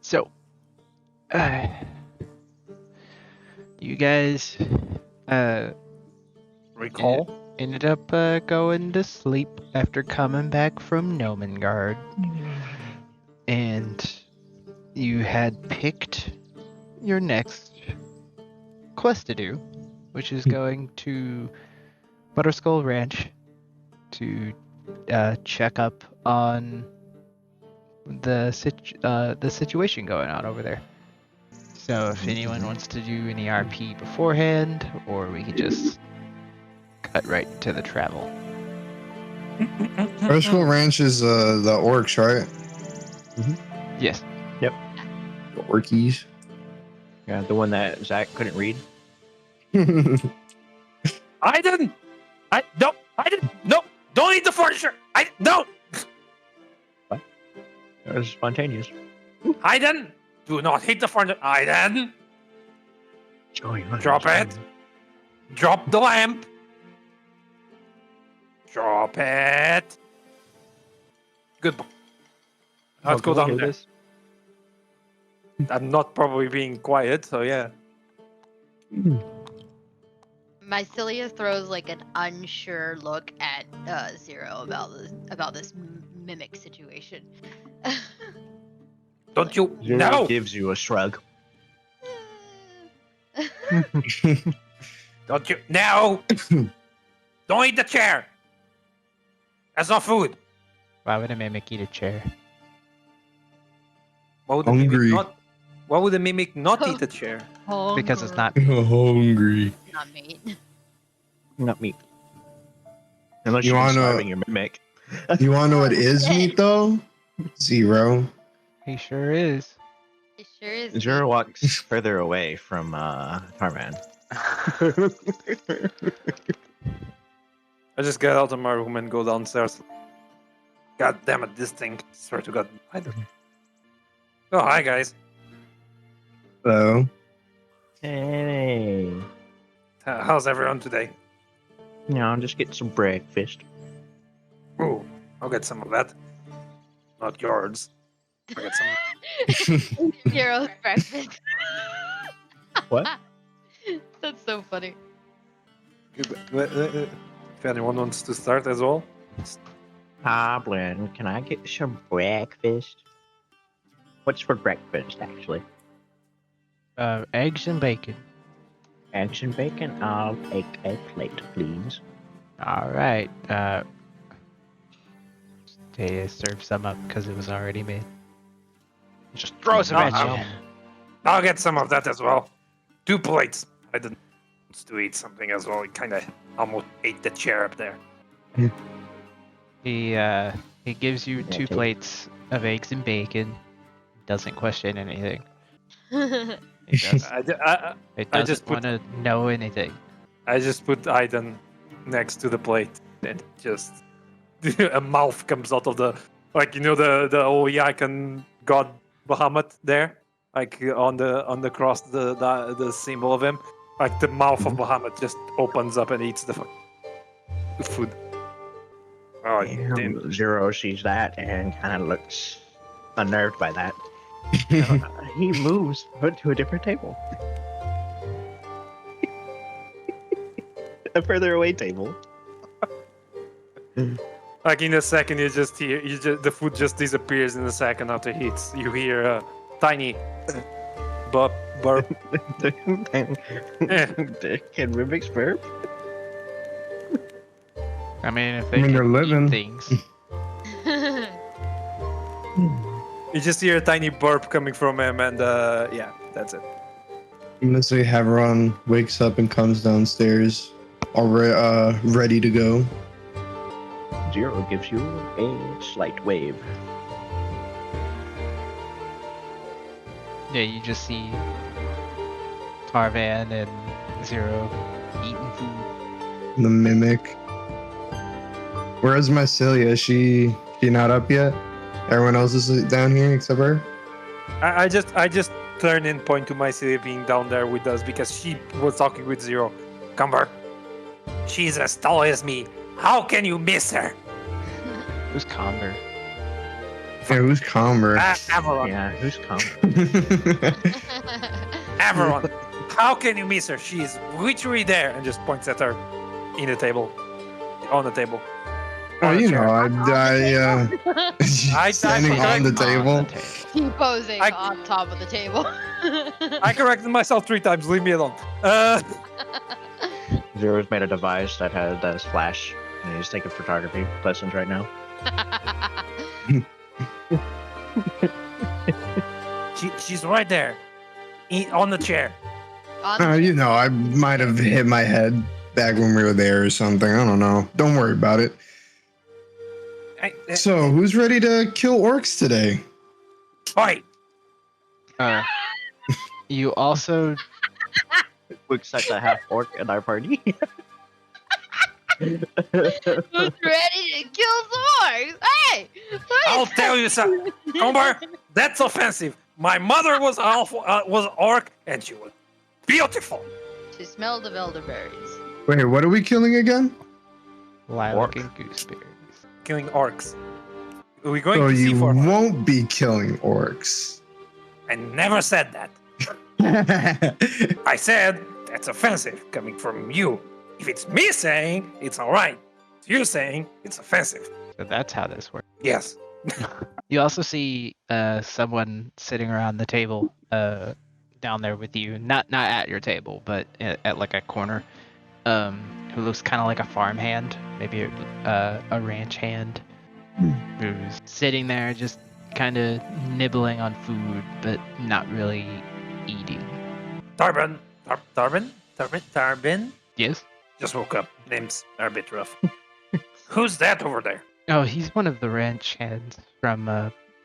So, you guys Recall? ended up going to sleep after coming back from Nomengard. And you had picked your next quest to do, which is going to Butterskull Ranch to check up on the situation going on over there. So if anyone wants to do any RP beforehand, or we could just cut right to the travel. Butterskull Ranch is the orcs, right? Yes. The orkies. Yeah, the one that Zach couldn't read. I didn't! I didn't! No! Don't eat the furniture! No! What? That was spontaneous. I didn't! Do not hit the furniture! I didn't! Drop it! Drop the lamp! Drop it! Good boy. Let's go down there. I'm not probably being quiet, so yeah. Mycilia throws like an unsure look at Zero about this mimic situation. Don't you? Zero No! gives you a shrug. Don't you? No! Don't eat the chair! That's not food! Why would a mimic eat a chair? Why would the mimic not eat the chair? Because it's not. Hungry. Not meat. Not meat. Unless You you're wanna- starving your mimic. You want to know what is meat though? Zero. He sure is. It sure is. Zero walks further away from Tarman. I just get out of my room and go downstairs. God damn it, this thing. Swear to God. I don't. Oh, hi guys. So Hey. How's everyone today? No, just get some breakfast. Ooh, I'll get some of that. Not yours. I'll get some. Zero's breakfast. What? That's so funny. If anyone wants to start as well. Goblin, can I get some breakfast? What's for breakfast, actually? Eggs and bacon. Eggs and bacon? I'll take a plate, please. All right. They served some up because it was already made. Just throw some at you. I'll get some of that as well. 2 plates. I didn't want to eat something as well. I kind of almost ate the chair up there. He gives you Yeah, 2 take- plates of eggs and bacon. Doesn't question anything. That's It doesn't, I it I doesn't just put- want to know anything. I just put Aiden next to the plate and just a mouth comes out of the the Oyakan god Bahamut there, like on the cross, the symbol of him, like the mouth of Bahamut just opens up and eats the food. Oh, damn. Zero sees that and kind of looks unnerved by that. He moves to a different table. A further away table. Like in a second, you just hear the food just disappears in a second after he eats. You hear a tiny burp. Can mimics burp? I mean, if they I mean, they're can eat living. things. You just hear a tiny burp coming from him, and yeah, that's it. unless we Haveron wakes up and comes downstairs, already ready to go. Zero gives you a slight wave. Yeah, you just see Tarvan and Zero eating food. The mimic. Where's Mycilia? Is she not up yet? Everyone else is down here except her. I just turn and point to Mycilia being down there with us because she was talking with Zero. Cumber, she's as tall as me. How can you miss her? Who's Comber? Yeah, who's Comber? Averon. Yeah, who's coming? Averon. How can you miss her? She's literally there, and just points at her in the table, on the table. Oh, On the you chair. know, standing on the table. T-posing I- on top of the table. I corrected myself 3 times. Leave me alone. Zero's made a device that does flash, and he's taking photography lessons right now. She's right there, on the chair. You know, I might have hit my head back when we were there or something. I don't know. Don't worry about it. So, who's ready to kill orcs today? Fight. You also Looks like a half orc in our party. Who's ready to kill some orcs? Hey! I'll tell you something, Comber. That's offensive. My mother was orc, and she was beautiful. She smelled of elderberries. Wait, what are we killing again? lilac and gooseberries. Killing orcs. Are we going So to see you for? won't be killing orcs. I never said that. I said that's offensive coming from you. If it's me saying it's all right, it's you saying it's offensive. So that's how this works. Yes. You also see someone sitting around the table down there with you, not at your table, but at like a corner, who looks kind of like a farm hand, maybe a ranch hand, who's sitting there just kind of nibbling on food, but not really eating. Tarbin. Yes? Just woke up. Names are a bit rough. Who's that over there? Oh, he's one of the ranch hands from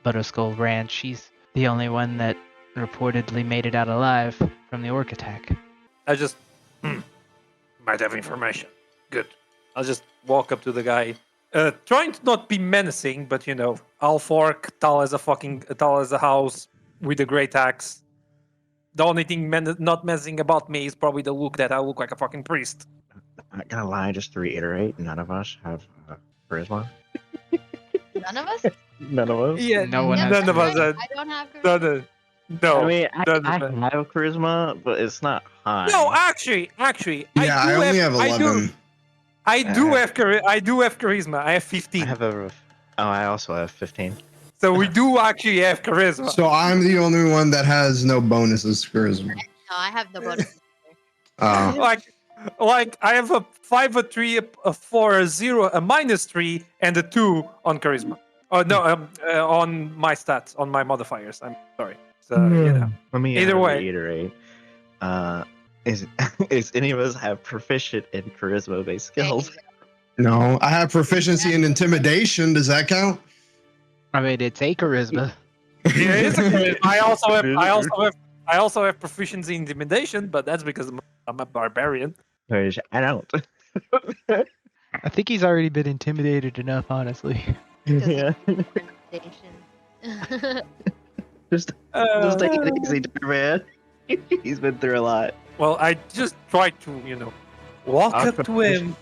Butterskull Ranch. He's the only one that reportedly made it out alive from the orc attack. I just might have information. Good. I'll just walk up to the guy, trying to not be menacing, but you know, half orc, tall as a house, with a great axe. The only thing not menacing about me is probably the look that I look like a fucking priest. I'm not gonna lie, just to reiterate, none of us have charisma. None of us? None of us. Yeah, No one has none of us. I don't have charisma. No. I mean, none I of us. have charisma, but it's not high. No, actually, Yeah, I only have I 11. do have charisma. I have 15. I also have 15. So we do actually have charisma. So I'm the only one that has no bonuses to charisma. No, I have no bonus. Like I have a 5, a 3, a 4, a 0, a -3, and a 2 on charisma. Oh no, on my stats, on my modifiers. I'm sorry. So you know. Let me Either way. reiterate. Is any of us have proficient in charisma-based skills? No, I have proficiency in intimidation. Does that count? I mean, it's a charisma. Yeah, it's a charisma. I also have proficiency in intimidation, but that's because I'm a barbarian. Which I don't. I think he's already been intimidated enough, honestly. Yeah. Just take it easy, man. He's been through a lot. Well, I just try to, walk I'll up to him.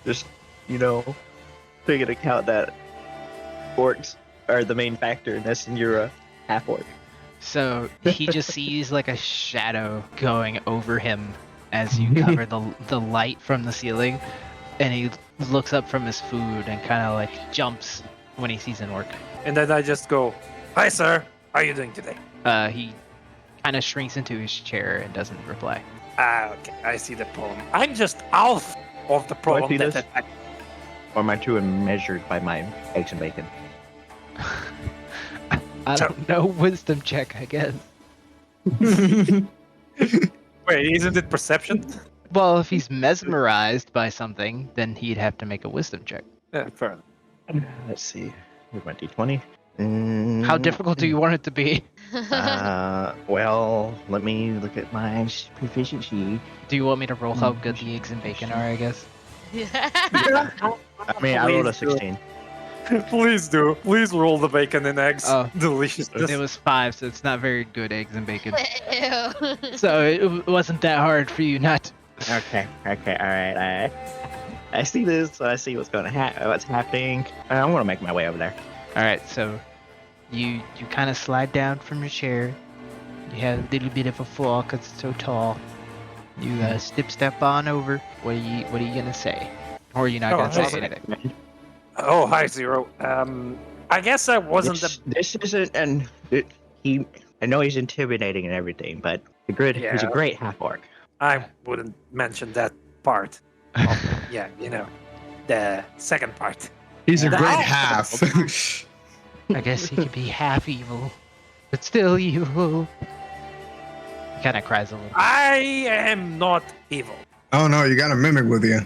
Just, take into account that orcs are the main factor in this, and you're a half orc. So he just sees like a shadow going over him as you cover the light from the ceiling, and he looks up from his food and kind of like jumps when he sees an orc. And then I just go, "Hi, sir. How are you doing today?" He kind of shrinks into his chair and doesn't reply. Okay, I see the problem. I'm just half of the problem. see this? Or am I too measured by my eggs and bacon? I don't know. Wisdom check, I guess. Wait, isn't it perception? Well, if he's mesmerized by something, then he'd have to make a wisdom check. Yeah, fair enough. Let's see. With my d20. How difficult do you want it to be? Well, let me look at my proficiency. Do you want me to roll how good the eggs and bacon are, I guess? I mean, I rolled a Please do. 16. Please do. Please roll the bacon and eggs. Oh. Deliciousness. It was 5, so it's not very good eggs and bacon. Ew. So it wasn't that hard for you not. Okay, all right. I see this, so I see what's happening. I'm gonna make my way over there. All right, so You kind of slide down from your chair. You have a little bit of a fall because it's so tall. You step on over. What are you gonna say? Or are you not Oh, gonna say awesome. anything? Oh, hi, Zero. I guess I wasn't This isn't an. He. I know he's intimidating and everything, but he's a Yeah. great half orc. I wouldn't mention that part. Yeah, the second part. He's a Yeah. great Ow! half. I guess he could be half evil, but still evil. He kind of cries a little. I am not evil. Oh no, you got a mimic with you.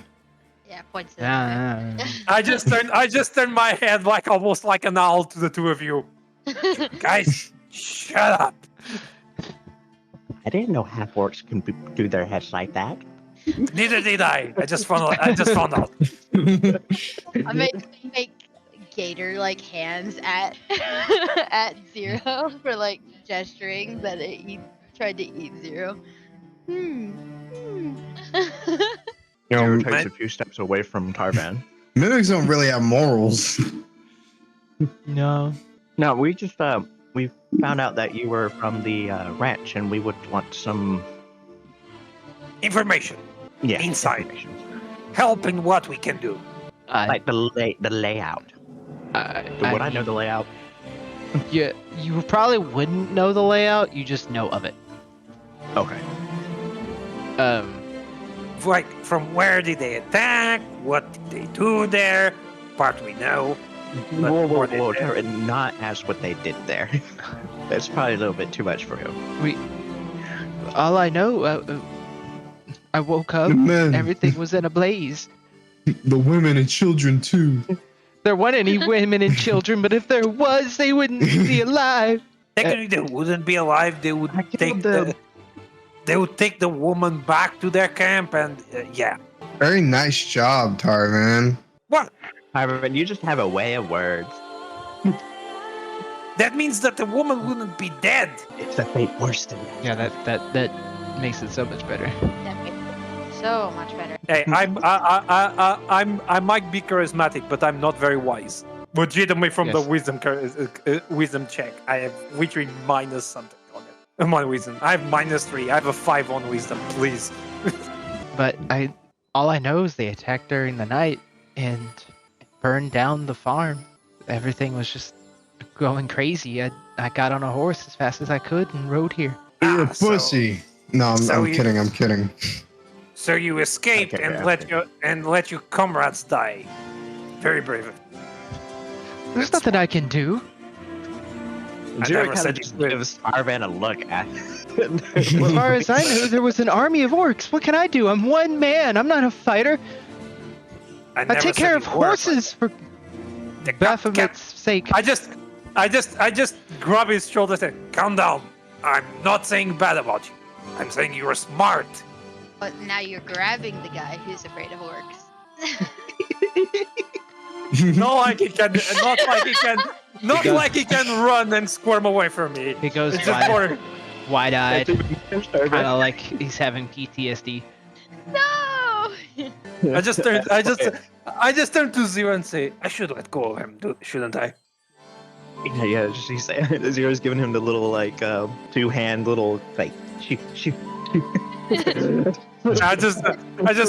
Yeah, points to the Ah, I just turned my head like almost like an owl to the two of you. Guys, shut up. I didn't know half orcs can do their heads like that. Neither did I. I just found out. I make gator like hands at at Zero for like gesturing that he tried to eat Zero. You Zero know, takes a few steps away from Tarvan. mimics don't really have morals. no. No, we just we found out that you were from the ranch, and we would want some Information. Inside. information. Help in what we can do. Like the layout. Would I know the layout? Yeah, you probably wouldn't know the layout. You just know of it. Okay. Like, from where did they attack? What did they do there? Part we know. But Whoa, more whoa, whoa! than that- Tarvan, not ask what they did there. That's probably a little bit too much for you. All I know, I woke up. The men, Everything was in a blaze. the women and children too. There weren't any women and children, but if there was, they wouldn't be alive. Technically, they wouldn't be alive. They would I killed take them. they would take the woman back to their camp, and yeah. Very nice job, Tarvan. What? Tarvan, you just have a way of words. That means that the woman wouldn't be dead. It's a fate worse than that. Yeah, that makes it so much better. That makes it so much better. Hey, I might be charismatic, but I'm not very wise. Legitimately, from the Yes. wisdom check, I have literally minus something on it. My wisdom. I have -3. I have a 5 on wisdom. Please. But all I know is they attacked during the night and burned down the farm. Everything was just going crazy. I got on a horse as fast as I could and rode here. You're a so- pussy. No, I'm so you- kidding. I'm kidding. So you escaped Okay, and okay. let your comrades die. Very brave. There's nothing I can do. I Zero never kind said of you just would. gives Tarvan a look at. As far as I know, there was an army of orcs. What can I do? I'm one man. I'm not a fighter. I never take said care of you were, but- horses for Baphomet's sake. I just grab his shoulders and say, calm down. I'm not saying bad about you. I'm saying you're smart. But now you're grabbing the guy who's afraid of orcs. Not like he can run and squirm away from me. He goes It's just more wide-eyed, kind of like he's having PTSD. No! I just turned to Zero and say, I should let go of him, shouldn't I? Yeah, just he's Zero's giving him the little like two-hand little like shoot. I just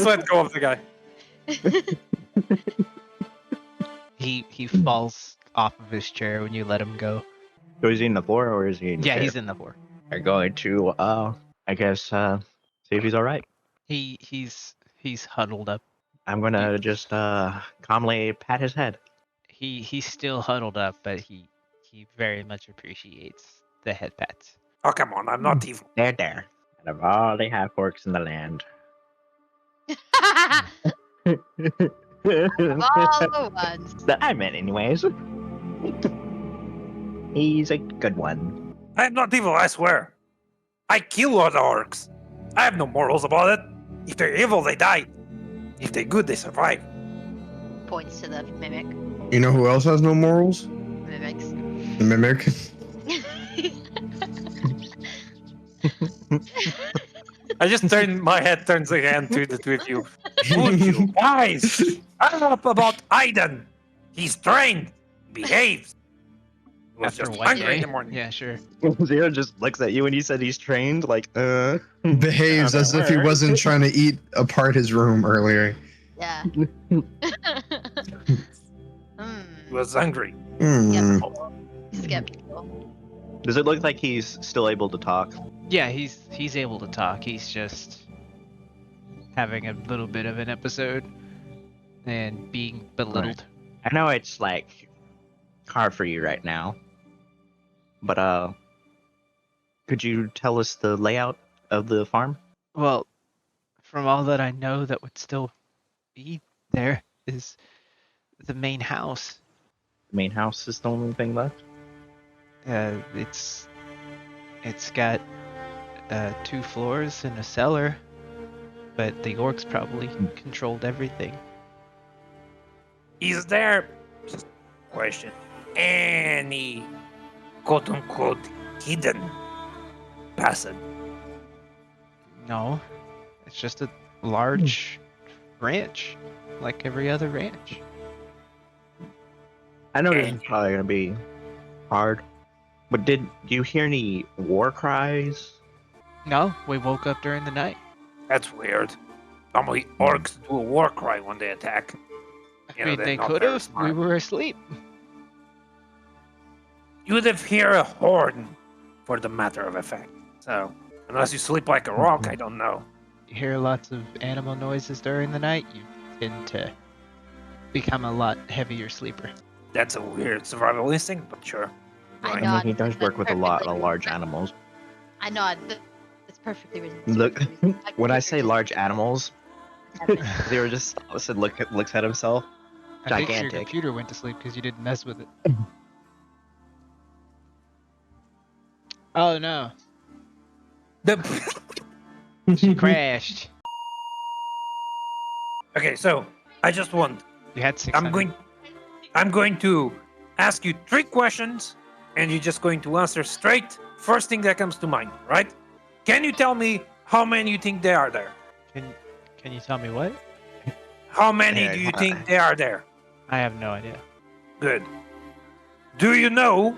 let go of the guy. He falls off of his chair when you let him go. So is he in the floor or is he? In the Yeah, chair? he's in the floor. We're going to I guess see if he's all right. He's huddled up. I'm gonna just calmly pat his head. He's still huddled up, but he very much appreciates the head pats. Oh, come on, I'm not evil. There. Out of all the half orcs in the land. Of all the ones. That I meant anyways. He's a good one. I'm not evil, I swear. I kill all the orcs. I have no morals about it. If they're evil, they die. If they're good, they survive. Points to the mimic. You know who else has no morals? Mimics. The mimic. I just my head turns again to the two of you. Would you guys? I'm up about Aiden. He's trained, behaves. was After just one hungry day. in the morning. Yeah, sure. Zero just looks at you when you said he's trained, like, Behaves how as that if he works. wasn't trying to eat apart his room earlier. Yeah. He was hungry. Hmm. Skeptical. Does it look like he's still able to talk? Yeah, he's able to talk. He's just having a little bit of an episode and being belittled. I know it's like hard for you right now, but could you tell us the layout of the farm? Well, from all that I know that would still be there is the main house. The main house is the only thing left. It's got 2 floors and a cellar, but the orcs probably controlled everything. Is there, just question, any quote unquote hidden passage? No, it's just a large ranch, like every other ranch. I know this is probably gonna be hard, but do you hear any war cries? No, we woke up during the night. That's weird. Normally orcs do a war cry when they attack. I mean, they could have. We were asleep. You'd have hear a horn, for the matter of fact. So, unless you sleep like a rock, I don't know. You hear lots of animal noises during the night, you tend to become a lot heavier sleeper. That's a weird survival instinct, but sure. I Right. know. I mean, he does work with a lot of Perfectly large reasonable. animals. I know. It's perfectly reasonable. Look, Like, when I you're say just large animals, having- Zero just stops and looks at himself. I think your Gigantic. computer went to sleep because you didn't mess with it. Oh no, she crashed. Okay, so I just want. You had 600. I'm going to ask you 3 questions, and you're just going to answer straight. First thing that comes to mind, right? Can you tell me how many you think there are there? Can you tell me what? How many Yeah, do you think there are there? I have no idea. Good. Do you know?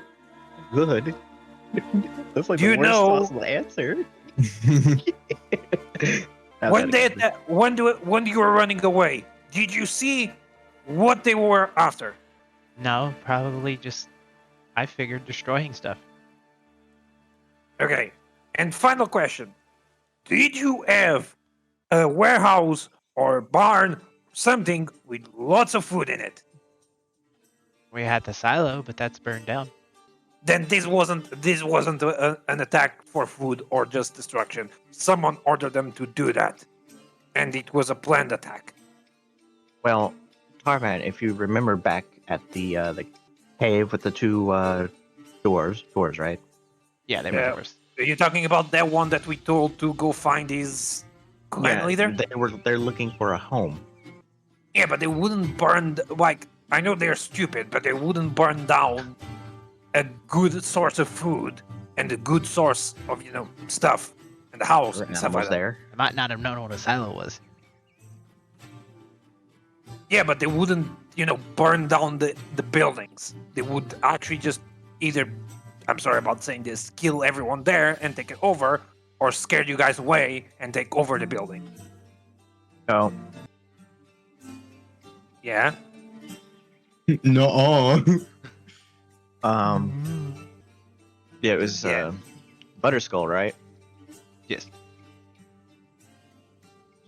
Good. That's like Do the you worst know- possible answer. Now When that- when you were running away, did you see what they were after? No, probably just. I figured destroying stuff. Okay. And final question: did you have a warehouse or barn, something with lots of food in it? We had the silo, but that's burned down. Then this wasn't an attack for food or just destruction. Someone ordered them to do that, and it was a planned attack. Well, Tarman, if you remember back at the cave with the 2 doors, right? Yeah, they Yeah. were doors. Are you talking about that one that we told to go find his clan leader? They're looking for a home. Yeah, but they wouldn't burn. Like, I know they're stupid, but they wouldn't burn down a good source of food and a good source of stuff and the house There and were stuff animals like that. there. I might not have known what a silo was. Yeah, but they wouldn't burn down the buildings. They would actually just either, I'm sorry about saying this, kill everyone there and take it over, or scare you guys away and take over the building. No, Yeah. No. yeah, it was Yeah. Butterskull, right? Yes.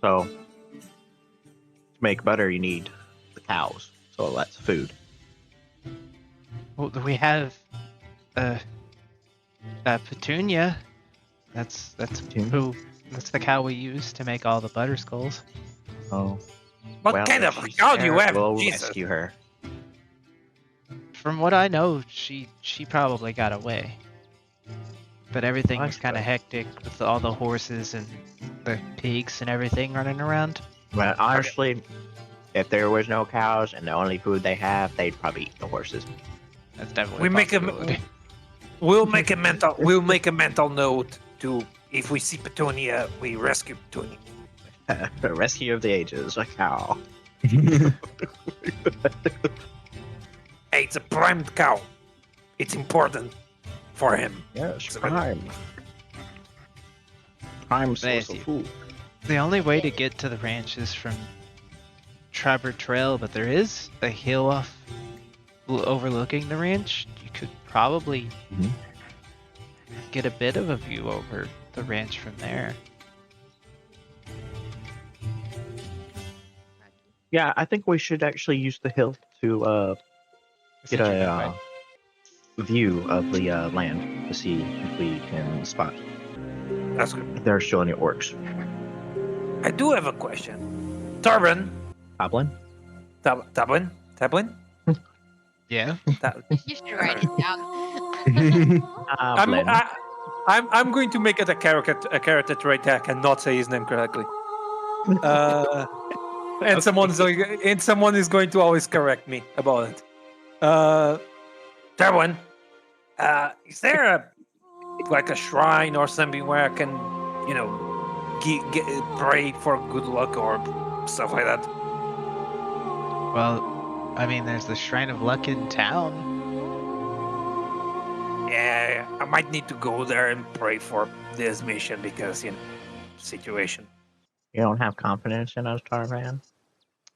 So to make butter, you need the cows. So that's food. Well, we have Petunia. That's Petunia? that's the cow we use to make all the butter skulls. Oh, What well, kind if of she's cow do you there, have? We'll Jesus. rescue her. From what I know, she probably got away. But everything was kind of hectic with all the horses and the pigs and everything running around. Well, honestly, if there was no cows and the only food they have, they'd probably eat the horses. That's definitely We a make a possibility. we'll make a mental note to, if we see Petunia, we rescue Petunia. The rescue of the ages, a cow. Hey, it's a primed cow. it's important for him. Yes, So- prime. Prime source Thank of you. food. The only way to get to the ranch is from Trapper Trail, but there is a hill off overlooking the ranch. You could probably Mhm. get a bit of a view over the ranch from there. Yeah, I think we should actually use the hill to Is get it your a invite? view of the land to see if we can spot That's good. if there are still any orcs. I do have a question. Tarvin, Goblin? Tablin. Yeah. You should write it down. Goblin. I'm going to make it a character trait that I cannot say his name correctly. And someone is going to always correct me about it. Darwin, is there a shrine or something where I can, pray for good luck or stuff like that? Well, I mean, there's the Shrine of Luck in town. Yeah, I might need to go there and pray for this mission because situation. You don't have confidence in us, Tarvan?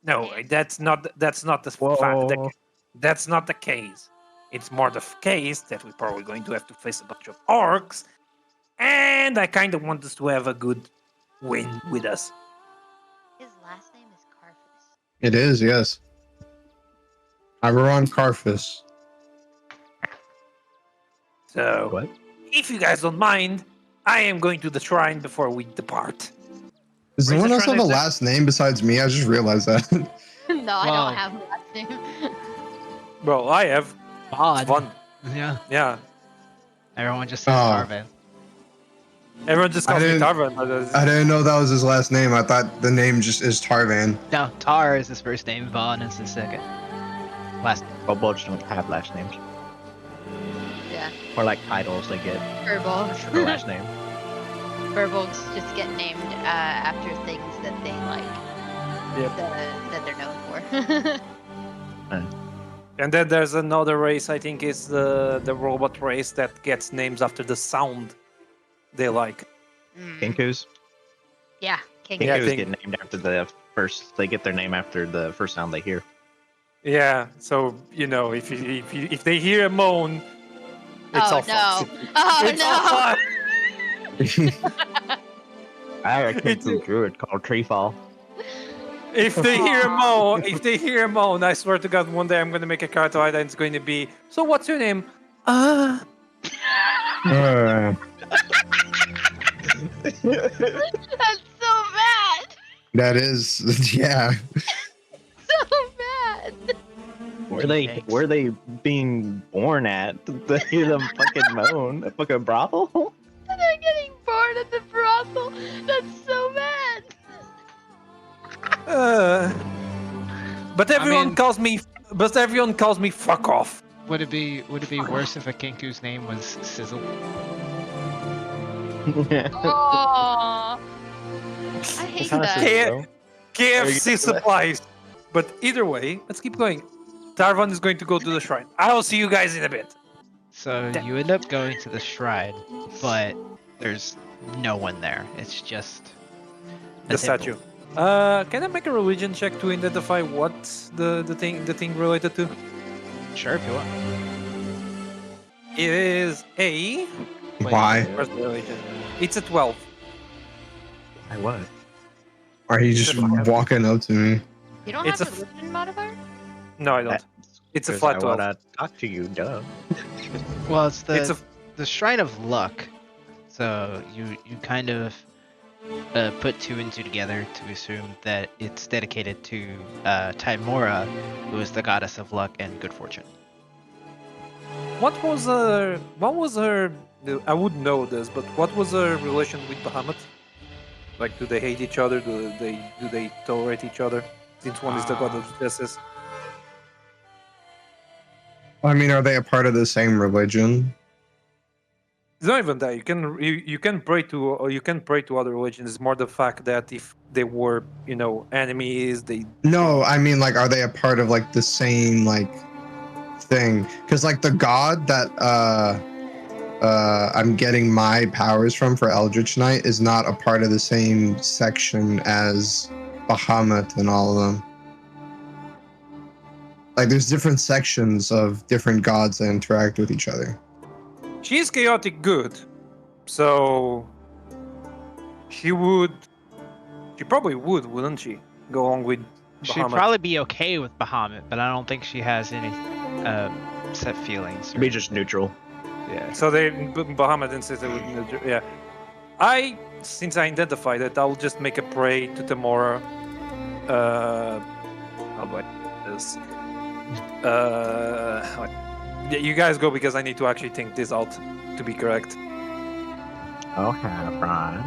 No, that's not the Whoa. that's not the case. It's more the case that we're probably going to have to face a bunch of orcs, and I kind of want us to have a good win with us. His last name is Carfus. It is, yes. Iberon Carfus. So, What? if you guys don't mind, I am going to the shrine before we depart. Does Where's anyone the else have shrine a exact- last name besides me? I just realized that. No, I Wow. don't have a last name. Well, I have. Odd. It's fun. Yeah. Yeah. Everyone just says Oh. Tarvan. Everyone just I calls me didn't- Tarvan. But I didn't know that was his last name. I thought the name just is Tarvan. No, Tar is his first name. Vaughn is his second. Last name. Kobolds don't have last names. Yeah, Or like titles they get Furbolgs. for last name. Furbolgs just get named after things that they like. Yep. That they're known for. And then there's another race. I think it's the robot race that gets names after the sound they like. Mm. Kinkus? Yeah, King. Yeah, I Kinkus think- get named after the first. They get their name after the first sound they hear. Yeah. So if they hear a moan, it's Oh all no! fun. Oh It's all no! fun. I have a It's- Kinkus druid called Treefall. If they hear a moan, I swear to God, one day I'm going to make a character and it's going to be. So what's your name? That's so bad. That is, yeah. So bad. Where they being born at? To hear them fucking moan? A fucking brothel? They're getting bored at the brothel. That's so bad. But everyone mean- calls me. But everyone calls me fuck off. Would it be worse if a Kinku's name was Sizzle? Oh, I hate Kinda that. Can't- KFC Are you- supplies. But either way, let's keep going. Tarvan is going to go to the shrine. I will see you guys in a bit. So you end up going to the shrine, but there's no one there. It's just a The statue. Can I make a religion check to identify what the thing related to? Sure, if you want. It is a. Why? Where's the religion? It's a 12. I was. Are you just walking up to me? You don't It's have a a religion modifier? No, I don't. It's a Because flat I 12. wanna talk to you, duh. Well, it's It's a. the Shrine of Luck. So you kind of put two and two together to assume that it's dedicated to Timora, who is the goddess of luck and good fortune. What was her? What was her? I would know this, but what was her relation with Bahamut? Like, do they hate each other? Do they tolerate each other? Since one is the god of justice. I mean, are they a part of the same religion? It's not even that. You can pray to other religions. It's more the fact that if they were enemies, they No, I mean, like, are they a part of like the same like thing, because like the god that I'm getting my powers from for Eldritch Knight is not a part of the same section as Bahamut and all of them. Like there's different sections of different gods that interact with each other. She's chaotic good, so she probably would, wouldn't she? Go along with She'd Bahamut. probably be okay with Bahamut, but I don't think she has any set feelings. Be just neutral. Yeah. So Bahamut and Sita would, yeah. Since I identified it, I'll just make a prey to Tamora. How do I do this? Yeah, you guys go because I need to actually think this out to be correct. Okay, Brian.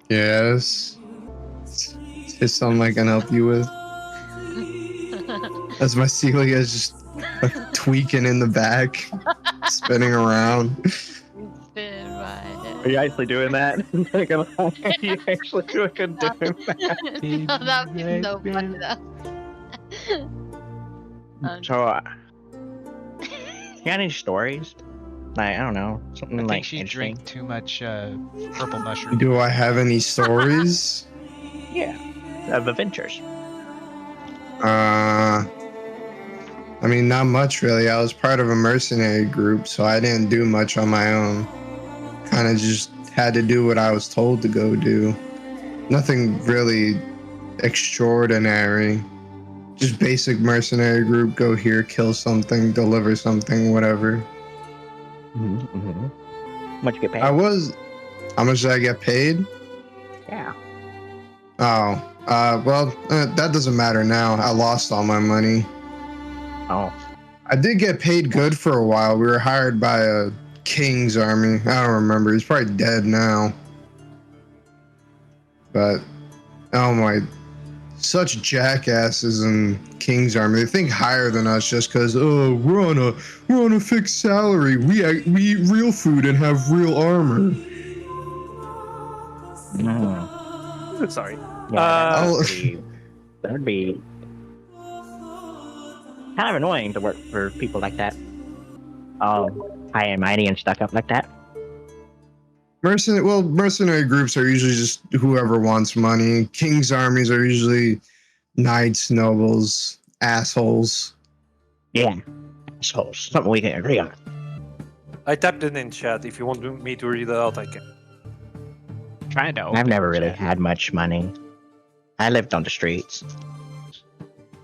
Yes. Is something I can help you with? As my Celia is just like, tweaking in the back, spinning around. Spin my head. Are you actually doing that? Like, are you actually doing that? Oh, that would be so funny though. So, you got any stories? Like, I don't know, something I like think she interesting? drank too much purple mushroom. Do I have any stories? Yeah, of adventures. I mean, not much really. I was part of a mercenary group, so I didn't do much on my own. Kind of just had to do what I was told to go do. Nothing really extraordinary. Just basic mercenary group. Go here, kill something, deliver something, whatever. Much you get paid? How much did I get paid? Yeah. Oh, that doesn't matter now. I lost all my money. Oh. I did get paid good for a while. We were hired by a king's army. I don't remember. He's probably dead now. But, oh my, such jackasses in king's army. They think higher than us just because, oh, we're on a fixed salary. We eat real food and have real armor. Sorry. Yeah, Oh. that would be kind of annoying to work for people like that. High and mighty and stuck up like that. Mercenary groups are usually just whoever wants money. King's armies are usually knights, nobles, assholes. Yeah. So, something we can agree on. I tapped it in chat. If you want me to read it out, I can. Trying to. I've never really chat. had much money. I lived on the streets.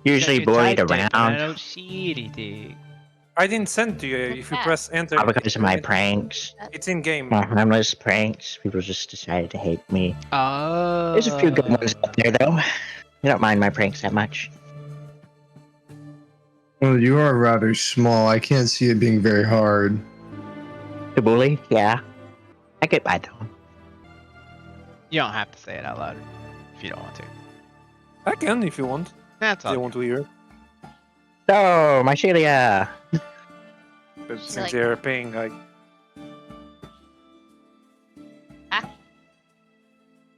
Yeah, Usually you bullied typed it, but I around. don't see anything. I didn't send to you. If you press enter, Because of my pranks. it's in game. My harmless pranks. People just decided to hate me. Oh. There's a few good ones out there, though. I don't mind my pranks that much. Well, you are rather small. I can't see it being very hard. To bully? Yeah. I get by, though. You don't have to say it out loud if you don't want to. I can if you want. That's If all. you want to hear it. So, my Shelia. But since like- they're paying, like,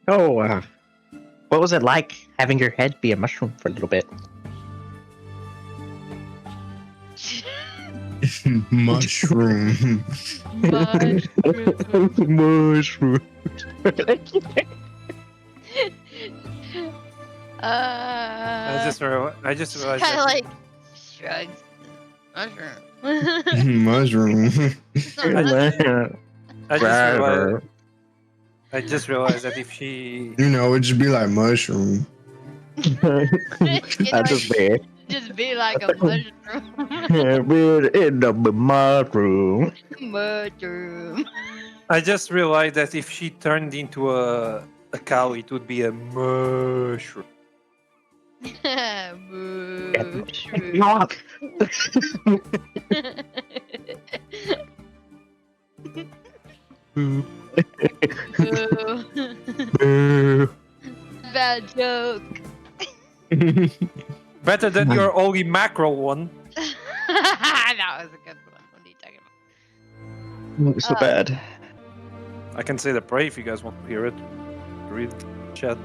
Oh, what was it like having your head be a mushroom for a little bit? Mushroom. Mushroom. I just realized kind that of like shrugs. Mushroom. Mushroom. I just realized that if she You know, it'd just be like mushroom. I Just be like a mushroom. We're in the mushroom. Mushroom. I just realized that if she turned into a cow, it would be a mushroom. Mushroom. Boo. Bad joke. Better than your Oli mackerel one. That was a good one. What are you talking about? So bad. I can say the prayer if you guys want to hear it. Read chat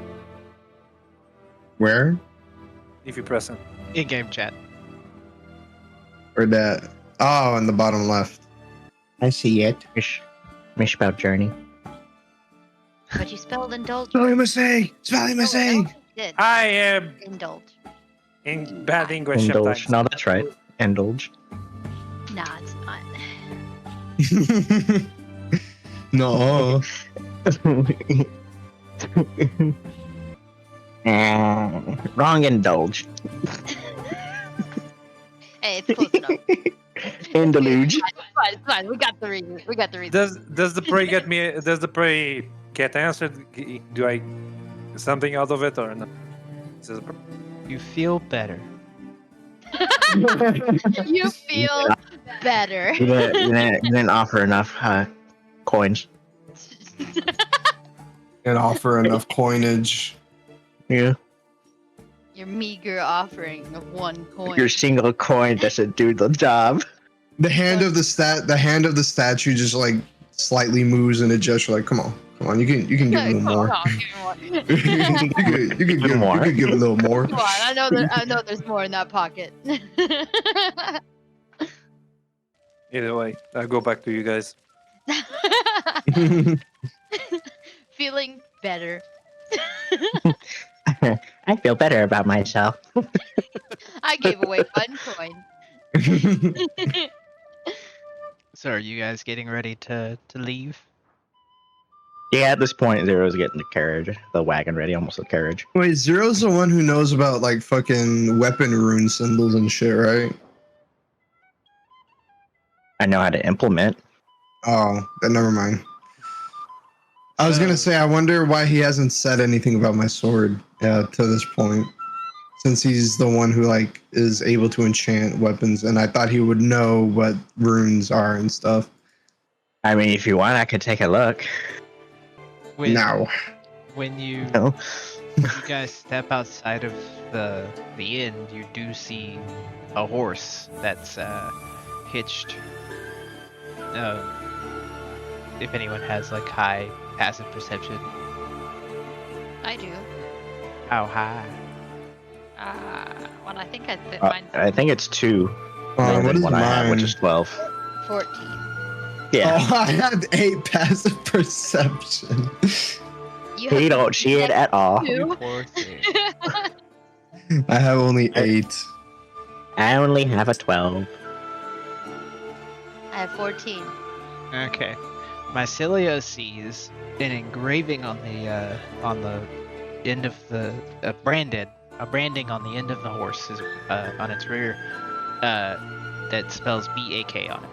Where? if you press it. In-game chat. Or that? Oh, in the bottom left. I see it. Mishbout journey. But you spelled indulge. Spelling mistake. Spelling mistake. Did I am indulge? in bad English Indulge. sometimes. No, that's right. Indulge. Nah, it's not. No. Wrong indulge. Hey, it's close enough. Indulge. It's fine. We got the reason. We got the reason. Does the prey get me? Does the prey get answered? Do I something out of it or no? This is- You feel better. You feel better. You didn't offer enough coins. And offer enough coinage. Yeah. Your meager offering of 1 coin. Your single coin doesn't do the job. The hand of the statue just like slightly moves in a gesture. Like, come on, you can give a little more. you could give more. You could give a little more. Come on, I know there's more in that pocket. Either way, I'll go back to you guys. Feeling better. I feel better about myself. I gave away 1 coin. So are you guys getting ready to leave? Yeah, at this point, Zero's getting the carriage, the wagon ready, almost the carriage. Wait, Zero's the one who knows about like fucking weapon rune symbols and shit, right? I know how to implement. Oh, then never mind. I was gonna say, I wonder why he hasn't said anything about my sword to this point, since he's the one who like is able to enchant weapons, and I thought he would know what runes are and stuff. I mean, if you want, I could take a look. When, No. When you No. guys step outside of the inn, you do see a horse that's hitched. If anyone has like high passive perception, I do. how high? Well, I think I fit Uh, mine. I think it's 2. What than is what I have, which mine? is 12. 14. Yeah. Oh, I have 8 passive perception. You He don't see it at all. You poor thing. I have only 8. I only have a 12. I have 14. Okay. Mycelia sees an engraving on the end of the branding on the end of the horse is on its rear that spells BAK on it.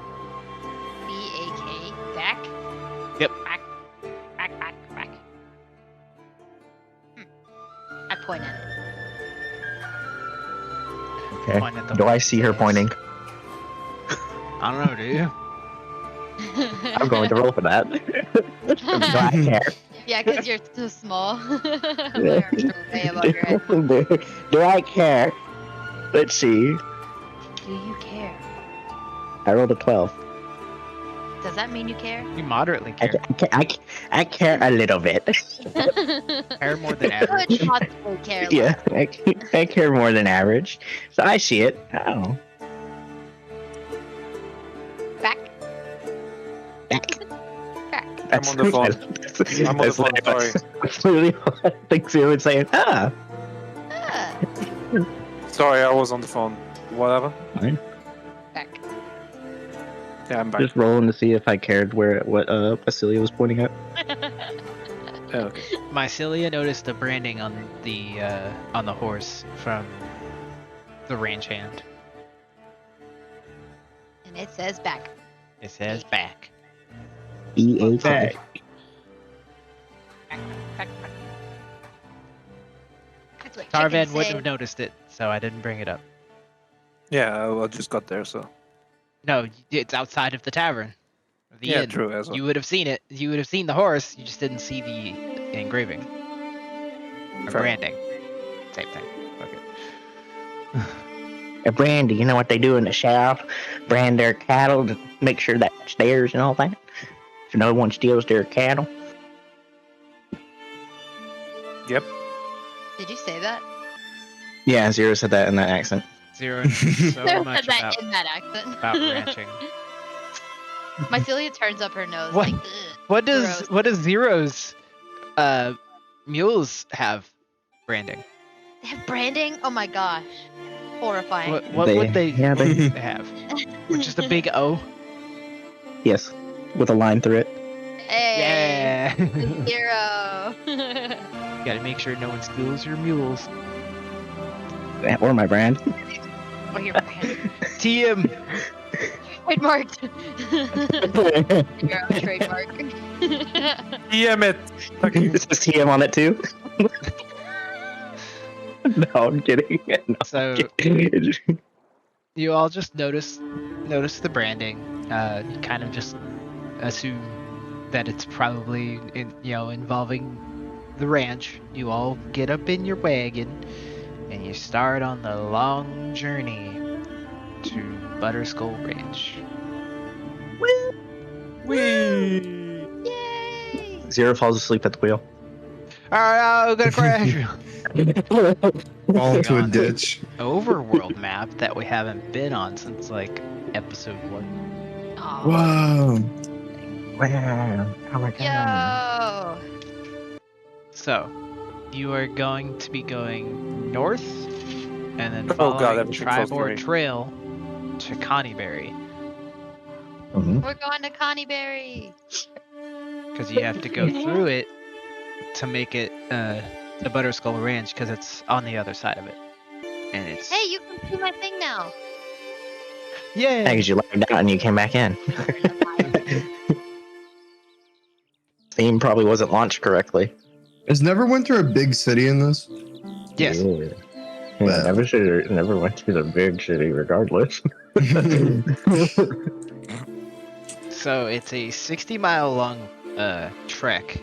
B-A-K. Back? Yep. Back. I point at it. Okay. Point at the Do I horse. see her pointing? I don't know, do you? I'm going to roll for that. Do I care? Yeah, because you're so small. They're way above your head. Do I care? Let's see. Do you care? I rolled a 12. Does that mean you care? You moderately care. I care a little bit. Care more than Could average. possibly care. Yeah, I care more than average. So I see it. Oh. Back. That's, on the phone. I'm on the phone, sorry. That's literally what I think Zero would say. Ah. Ah, Sorry, I was on the phone. Whatever. back. Yeah, I'm back. Just rolling to see if I cared what Basilia was pointing at. Okay. Mycelia noticed the branding on the horse from the ranch hand. And it says back. It says back. EA Back. Back. That's what Tarvan chickens wouldn't say. have noticed it, so I didn't bring it up. Yeah, I just got there, so. No, it's outside of the tavern. The Yeah, inn. true, as well. You would have seen it. You would have seen the horse. You just didn't see the engraving. Or Fair. branding. Same thing. Okay. A brand, you know what they do in the shop? Brand their cattle to make sure that's theirs and all that. So no one steals their cattle. Yep. Did you say that? Yeah, Zero said that in that accent. Zero knows so Sarah much said that about in that accent. about ranching. Mycelia turns up her nose What? like, ugh, What gross. does Zero's mules have branding? They have branding? Oh my gosh. Horrifying. What would they Yeah, they have? Which is the big O? yes, with a line through it. Hey. Yeah. Zero. Gotta make sure no one steals your mules. Or my brand. Or your brand. TM. Trademarked. Zero trademark. DM it. Fucking This is TM on it too. No, I'm kidding. No, I'm So kidding. you all just notice the branding. You kind of just assume that it's probably involving the ranch. You all get up in your wagon and you start on the long journey to Butterskull Ranch. Wee. Yay! Zero falls asleep at the wheel. Alright, I'm gonna crash. Fall into a God. ditch. Overworld map that we haven't been on since like episode 1. Aw. Whoa. Wow. Oh my god. Yo! So, you are going to be going north and then Oh following God, everything's so Tribord scary. Trail to Connieberry Mhm. We're going to Connieberry. because you have to go through it to make it to Butterskull Ranch because it's on the other side of it. And it's Hey, you can see my thing now. Yeah, yeah. because you lagged out and you came back in. Steam probably wasn't launched correctly. Has never went through a big city in this? Yes. Yeah. Well. Never went to the big city regardless. So it's a 60-mile long trek.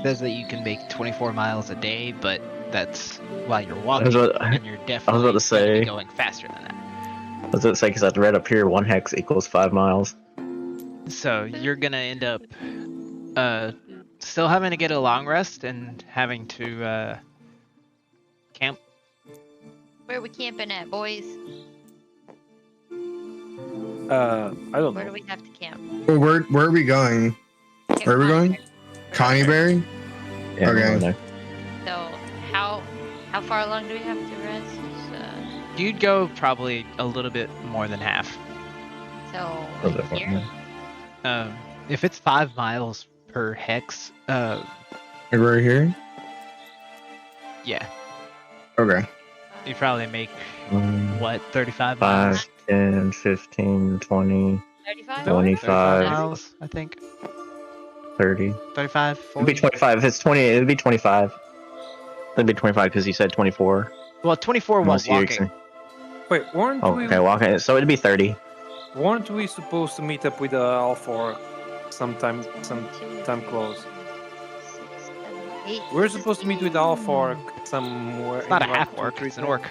Says that you can make 24 miles a day, but that's while you're walking, and you're definitely to gonna say- be going faster than that. I was going to say, because I read up here, 1 hex equals 5 miles. So you're gonna end up still having to get a long rest and having to camp. Where are we camping at, boys? I don't Where know. do we have to camp? Well, where are we going? Camp Where are we going? Connieberry. Connieberry? Yeah, Okay. we're going there. So how far along do we have to rest? You'd go probably a little bit more than half. So A little bit more, here? yeah. If it's 5 miles per hex, Like right here? yeah, Okay. you probably make Mm, what 35 miles. 5, 10, 15, 20, 35? 25, miles, I think. 30. 35, It'd be 40. 25. If it's 20, it'd be 25. It'd be 25 because you said 24. Well, 24 while Unless you walking. Wait, weren't Oh, okay, walking. So it'd be 30. weren't we supposed to meet up with Alfor sometime close? 6, 7, 8. We're supposed to meet with Alfor somewhere. It's not a in like half 2, orc, 3 it's an days. orc.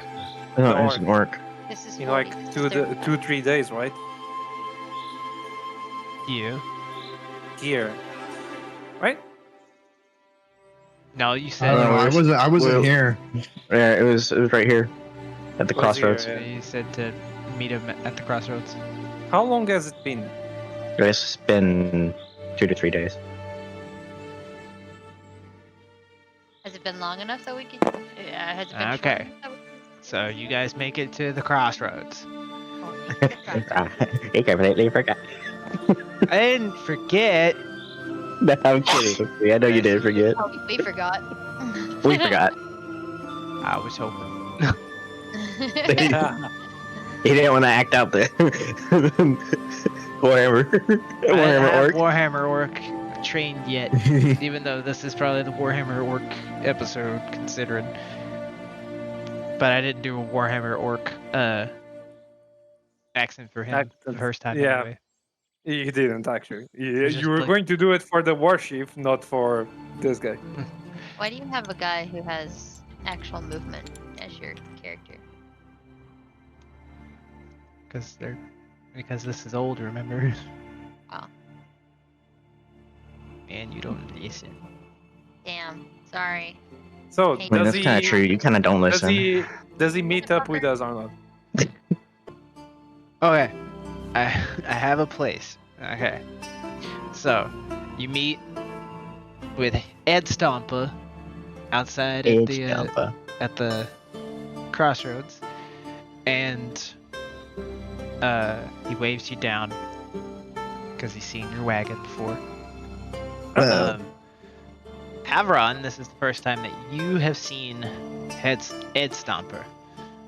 No, No, it doesn't work. This is In like 3 days, right? You. Here, right? No, you I said don't know. I wasn't Well- here. Yeah, it was right here at the Was here, crossroads. yeah. you said to meet him at the crossroads. How long has it been? It's been 2 to 3 days. Has it been long enough that we could? Yeah, has it been short Okay. enough that we could- So you guys make it to the crossroads. Oh, yeah. He completely forgot. I didn't forget. No, I'm kidding. Yeah, I know you did forget. Oh, we forgot. We forgot. I was hoping. He didn't want to act out the Warhammer. I didn't Warhammer have orc. Warhammer Orc trained yet, even though this is probably the Warhammer Orc episode, considering. But I didn't do a Warhammer Orc accent for him the first time yeah. anyway. You didn't actually. You, It's just you were like- going to do it for the warship, not for this guy. Why do you have a guy who has actual movement as your character? Because this is old, remember? Oh. And you don't listen. Damn. Sorry. So I mean, I mean, does that's kind of he? true. You kind of don't Does listen. he? Does he meet up with us or not? Okay, I have a place. Okay, so you meet with Ed Stompa outside at Edge the Alpha. at the crossroads, and he waves you down because he's seen your wagon before. Well, Havron, this is the first time that you have seen Ed Stomper,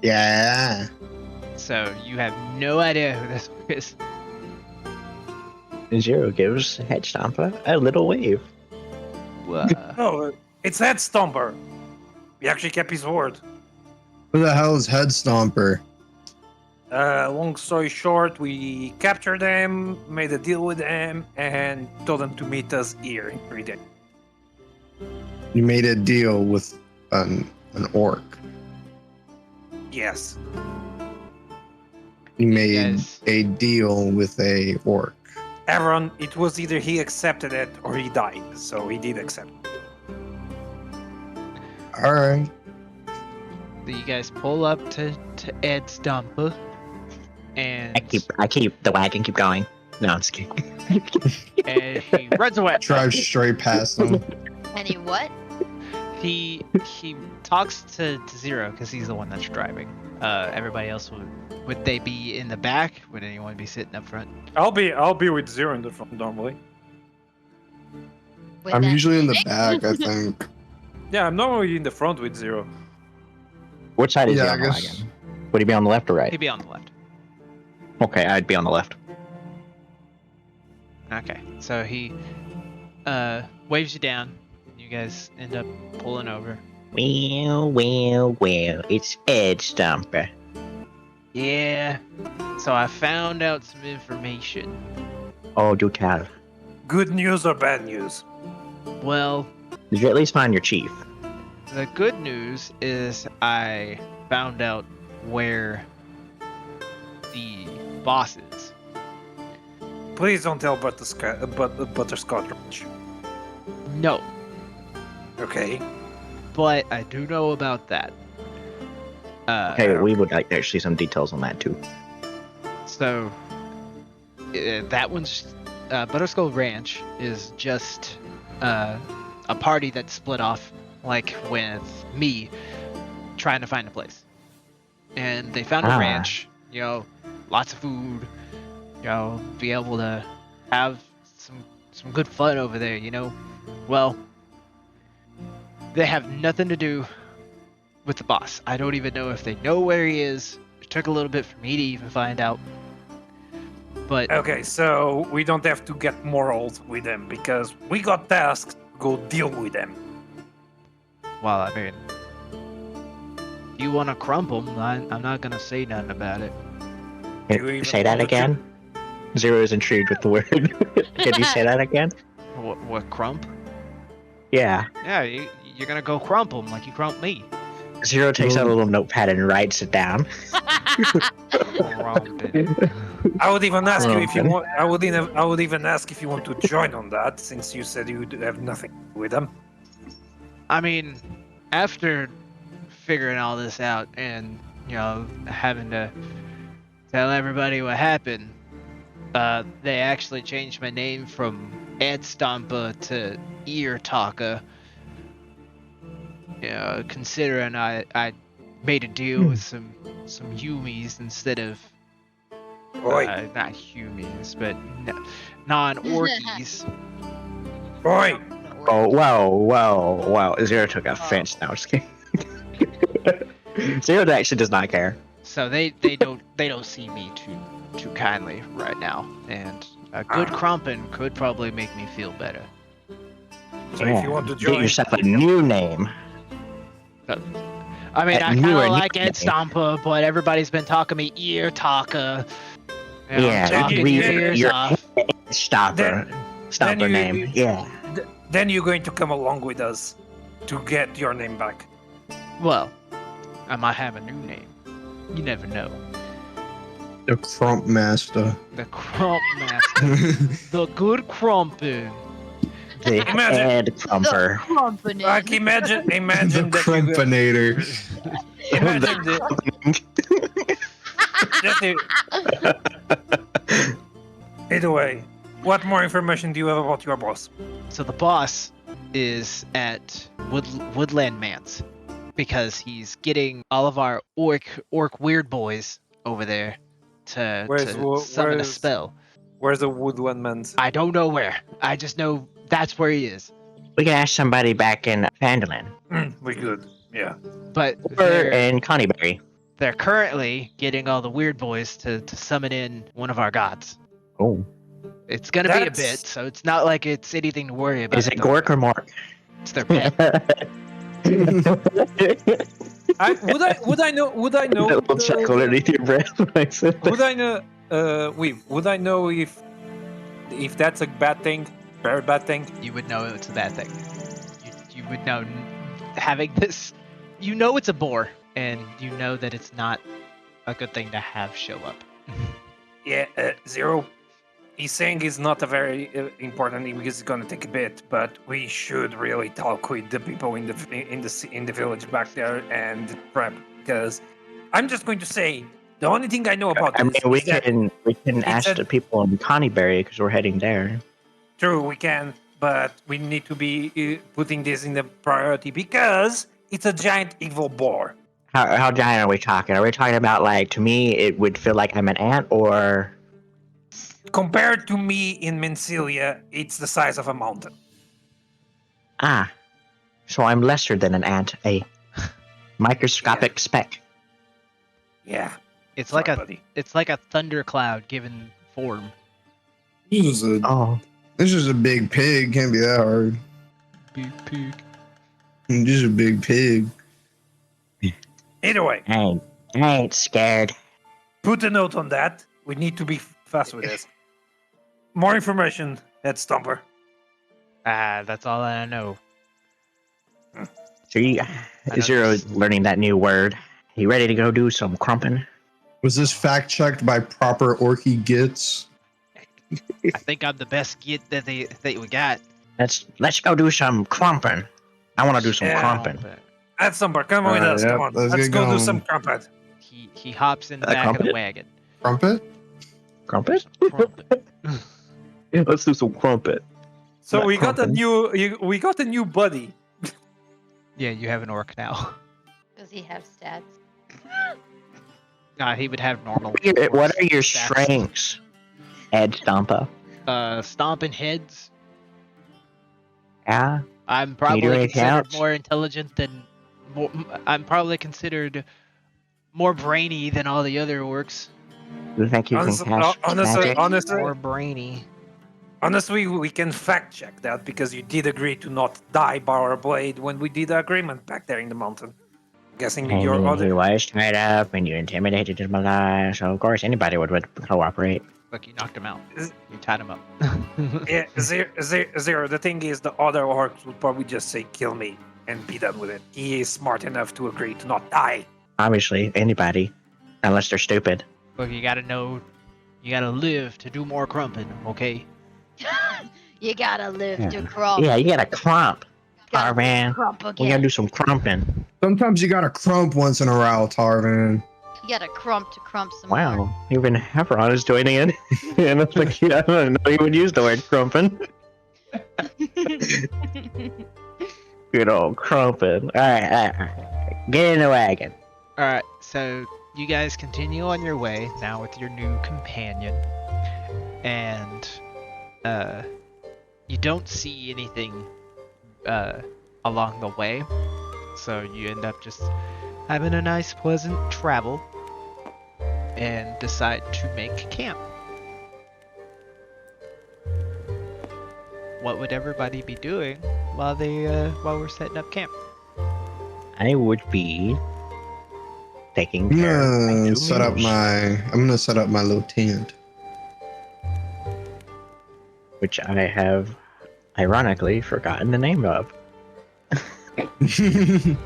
yeah. so you have no idea who this is. Zero gives Head Stomper a little wave. No, it's Head Stomper. He actually kept his word. Who the hell is Head Stomper? Long story short, we captured them, made a deal with them, and told them to meet us here in 3 days. You made a deal with an orc. Yes. You made guys- a deal with a orc. Aaron, it was either he accepted it or he died, so he did accept it. All right. So you guys pull up to Ed Stomper, and I keep the wagon keep going. No, I'm just kidding. and he runs away. Drive straight past them. And he what? He talks to Zero because he's the one that's driving. Everybody else would they be in the back? Would anyone be sitting up front? I'll be with Zero in the front normally. With I'm that usually in the stick? back, I think. Yeah, I'm normally in the front with Zero. Which side is he Yeah, I on the guess. wagon? Would he be on the left or right? He'd be on the left. Okay, I'd be on the left. Okay, so he waves you down. You guys end up pulling over. Well, it's Ed Stomper. Yeah. So I found out some information. Oh, do tell. Good news or bad news? Well, Did you at least find your chief? the good news is I found out where the boss is. Please don't tell Butterscotch Ranch. No, Okay. but I do know about that. Okay, we would like actually some details on that too. So that one's Butterskull Ranch is just a party that split off, like with me trying to find a place, and they found a ranch. You know, lots of food. You know, be able to have some good fun over there. You know, well, they have nothing to do with the boss. I don't even know if they know where he is. It took a little bit for me to even find out. But Okay, so we don't have to get moral with them because we got tasked to go deal with them. well, I mean, if you want to crumple them, I'm not gonna say nothing about it. Do you Can you even say that want to- again? Zero is intrigued with the word. Can you say that again? What crump? Yeah. Yeah, you're gonna go crumple them like you crump me. Zero takes out a little notepad and writes it down. Crumping. I would even ask you if you Okay. want. I would even ask if you want to join on that, since you said you have nothing to do with them. I mean, after figuring all this out and, you know, having to tell everybody what happened, they actually changed my name from Ed Stompa to Ear Talker. You know, considering I made a deal with some Yumis instead of Oi, not Humies, but non-orkies. oi! Oh, whoa. Zero took offense now. Just kidding. Zero actually does not care. So they don't see me too kindly right now, and a good crumpin could probably make me feel better. So if you want to Get join, yourself a new name. I mean, I You kind are of like new Ed Stompa, but everybody's been talking me Ear Talker. You know, Yeah, talking you- your ears you're- off. Stopper. Stopper you- name. Yeah. then you're going to come along with us to get your name back. Well, I might have a new name. You never know. The Crump Master. The Crump Master. The good crumpin. The Imagine- Ed Crumper. Company. Like imagine The that you go, Crumpinator. Imagine Either way, what more information do you have about your boss? So the boss is at Woodland Manse because he's getting all of our orc weird boys over there to summon a spell. Where's the woodland man? I don't know where. I just know that's where he is. We can ask somebody back in Fandolin. We could, yeah. But Or in Connieberry. they're currently getting all the weird boys to summon in one of our gods. Oh. It's gonna be a bit, so it's not like it's anything to worry about. Is it Gork or Mork? It's their pet. Would I know? That little chuckle underneath your breath when I said that. Would I know? Would I know if that's a bad thing, very bad thing? You would know it's a bad thing. You would know having this. You know it's a boar, and you know that it's not a good thing to have show up. Yeah, Zero. He's saying it's not a very important thing because it's gonna take a bit, but we should really talk with the people in the village back there and prep, because I'm just going to say the only thing I know about this we is that can ask the people in Connieberry because we're heading there. true we can, but we need to be putting this in the priority because it's a giant evil boar. How giant are we talking? Are we talking about, like, to me it would feel like I'm an ant, or Compared to me in Mencilia, it's the size of a mountain. so I'm lesser than an ant, a microscopic speck. Yeah. It's Sorry, like a buddy. thundercloud given form. This is a big pig. Can't be that hard. Big pig. This is a big pig. Either way, I ain't scared. put a note on that. We need to be fast with this. More information at Stomper. That's all I know. So you, Zero learning that new word. You ready to go do some crumping? Was this fact checked by proper Orky Gits? I think I'm the best git that we got. Let's go do some crumping. I want to do some Yeah. crumping. At Stomper, come with us. Yep, Come on. let's Let's get go do going. some crumpet. He hops in the back of the crumpet? wagon. Crumpet? Crumpet? Crumpet. Yeah, let's do some crumpet. So Not we got a crumping. we got a new buddy. Yeah, you have an orc now. Does he have stats? Nah, he would have normal. What are your stats. strengths, Ed Stompa? Stomping heads. Yeah? I'm you do probably anything considered else? more intelligent than. I'm probably considered more brainy than all the other orcs. You think you can cast magic? More brainy. Honestly, we can fact check that because you did agree to not die by our blade when we did the agreement back there in the mountain. Guessing And your he other. was tied up, and you intimidated him a lot, so of course anybody would cooperate. Look, you knocked him out. Is- You tied him up. Yeah, Zero. The thing is, the other orcs would probably just say, "Kill me," and be done with it. He is smart enough to agree to not die. Obviously, anybody, unless they're stupid. Look, you gotta know. You gotta live to do more crumping, okay? You gotta live to Yeah. crump. Yeah, you gotta crump. Gotta Oh, man. crump We again. gotta do some crumping. Sometimes you gotta crump once in a while, Tarvin. You gotta crump to crump some more. Wow, even Hevron is joining in. And it's like, yeah, I don't know you would use the word crumping. Good old crumping. Alright. Get in the wagon. Alright, so you guys continue on your way now with your new companion. And you don't see anything along the way. So you end up just having a nice pleasant travel and decide to make camp. What would everybody be doing while we're setting up camp? I would be taking I'm care of my gonna two set up mules, I'm gonna set up my little tent. which I have ironically forgotten the name of. You've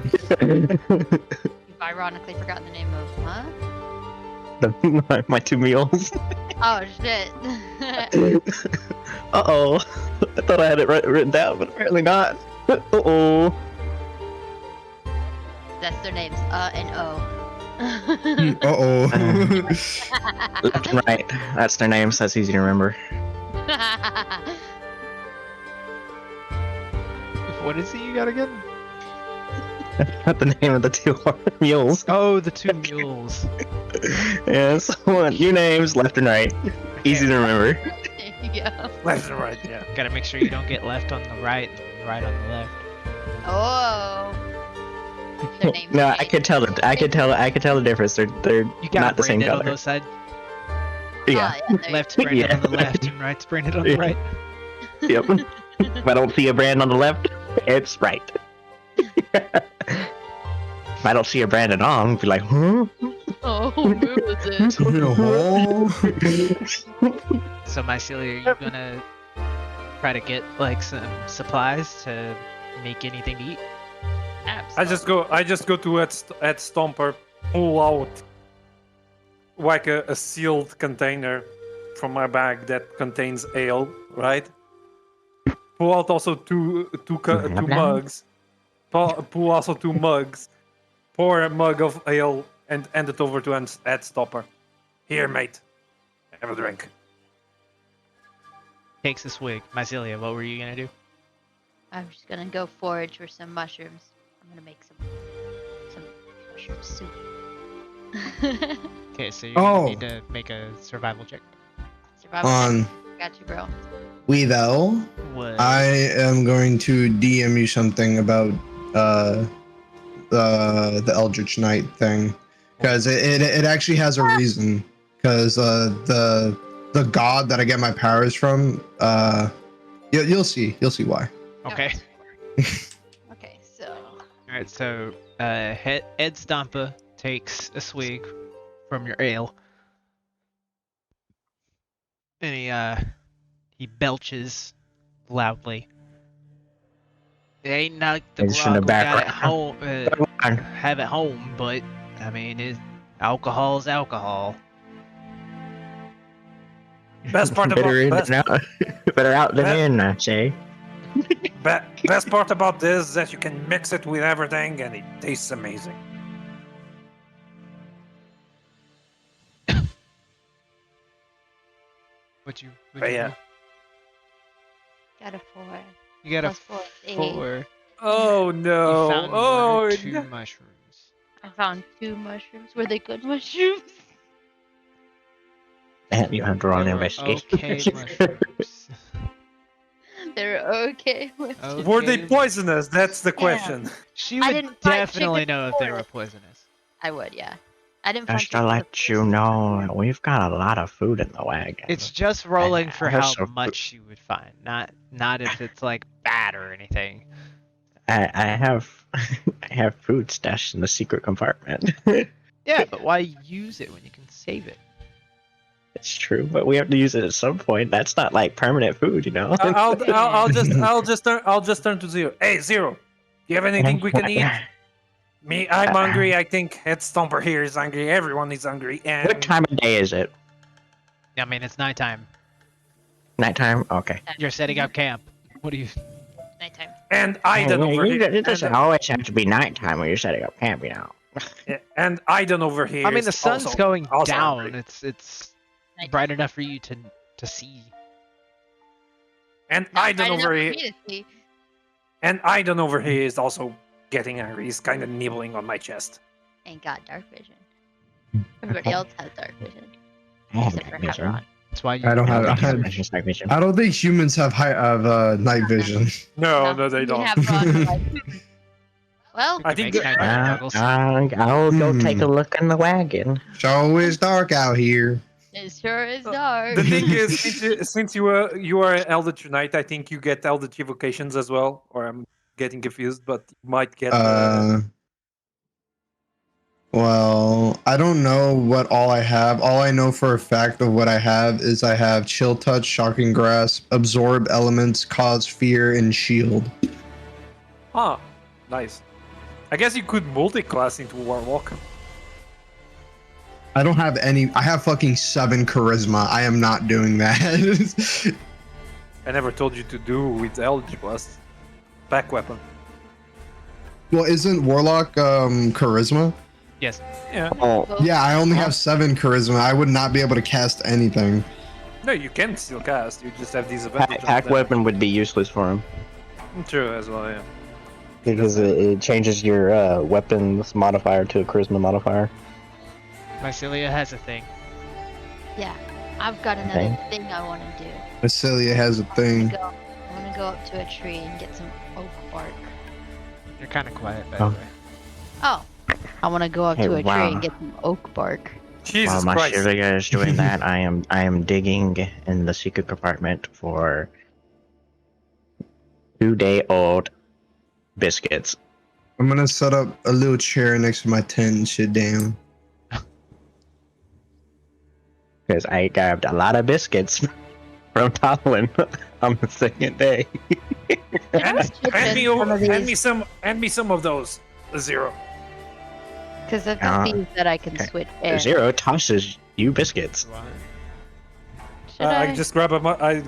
ironically forgotten the name of, huh? my two mules. Oh shit. Uh-oh. I thought I had it written down, but apparently not. Uh-oh. That's their names. And O. Uh-oh. Left and right. That's their names. That's easy to remember. What is it you got again? That's the name of the two mules. Oh, the two mules. Yeah, so your names, left and right. Easy to remember. There you go. Left and right, yeah. Gotta make sure you don't get left on the right and right on the left. Oh. Their names No, are I could tell it. I could tell the difference. They're You gotta not the same brand it on color. those sides. Yeah. Left's branded Yeah. on the left and right's branded on the right. Yep. If I don't see a brand on the left, it's right. If I don't see a brand at all, I'll be like, huh? Oh, who is it? So, Mycelia, are you gonna try to get like some supplies to make anything to eat? I just go to Ed Stomper, pull out like a sealed container from my bag that contains ale, right? Pull out also two mugs. Pull also 2 mugs. Pour a mug of ale and hand it over to Ed Stopper. Here, mate. Have a drink. Takes a swig. Mycelia, what were you gonna do? I'm just gonna go forage for some mushrooms. I'm gonna make some mushroom soup. Okay, so you're gonna Oh. need to make a survival check. Survival. On Got you, bro. Weavole, What? I am going to DM you something about the Eldritch Knight thing, because it actually has a reason. Because the god that I get my powers from, you'll see why. Okay. Okay, so Alright, so Ed Stompa takes a swig from your ale. And he belches loudly. It ain't like the It's in grog the we got at background. home, have at home, but I mean, alcohol's alcohol. Best part better in about than out. Better out than in, I say. best part about this is that you can mix it with everything and it tastes amazing. What you But yeah. do? got a 4. You got a Plus 4 is 8. 4. Oh no! You found Oh one or 2 no. mushrooms. I found 2 mushrooms. Were they good mushrooms? And you have to roll an They were investigation. okay mushrooms. They're okay with. Were they Okay. poisonous? That's the question. She I would didn't find definitely chicken know if they were forest. poisonous. I would, yeah. I didn't find Just to chicken let with you this. know, we've got a lot of food in the wagon. It's just rolling for have how some much you would find, not if it's like bad or anything. I have I have food stashed in the secret compartment. Yeah, but why use it when you can save it? It's true, but we have to use it at some point. That's not like permanent food, you know. I'll just turn to Zero. Hey Zero, do you have anything we can eat? Me, I'm hungry. I think Head Stomper here is hungry. Everyone is hungry. And What time of day is it? I mean, it's nighttime. Nighttime? Okay. You're setting up camp. What do you? Nighttime. And Aiden over here. It doesn't and, always have to be nighttime when you're setting up camp, you know. and Aiden over here. I mean, the is sun's also- going also down. hungry. It's Nighttime. bright enough for you to see. And Not Aiden bright enough over for here. me to see. And Aiden over here is also getting angry. He's kind of nibbling on my chest. Ain't got dark vision. Everybody else has dark vision. Oh, Except for Heveron. That's why you. I don't have. I I don't think humans have night vision. No, they we don't. Heveron, like- Well, I think Makes that- night goggles. I'll go take a look in the wagon. So it's dark out here. it sure is dark. The thing is, since you are Eldritch Knight, I think you get Eldritch evocations as well. Or I'm getting confused, but you might get. Well, I don't know what all I have. All I know for a fact of what I have is I have Chill Touch, Shocking Grasp, Absorb Elements, Cause Fear, and Shield. Ah, nice. I guess you could multi-class into Warlock. I don't have any. I have fucking 7 Charisma. I am not doing that. I never told you to do with Eldritch Blast. Back weapon. Well, isn't Warlock charisma? Yes. Yeah. Oh, Yeah, I only have 7 charisma. I would not be able to cast anything. No, you can still cast. You just have disadvantage. on pack them. weapon would be useless for him True as well. Yeah. because it changes your weapons modifier to a charisma modifier. Mycelia has a thing. Yeah, I've got another thing I want to do. Basilia has a thing. I want to go up to a tree and get some oak bark. You're kind of quiet, by Oh. the way. Oh, I want to go up Hey, to a wow. tree and get some oak bark. Jesus While Christ. Marcelia is doing that, I am digging in the secret compartment for 2-day-old biscuits. I'm gonna set up a little chair next to my tent and shit down. Because I grabbed a lot of biscuits from Tomlin on the second day. Hand me some of those. Zero. Because I've got these that I can switch in. Zero tosses you biscuits. Should I? I just grab I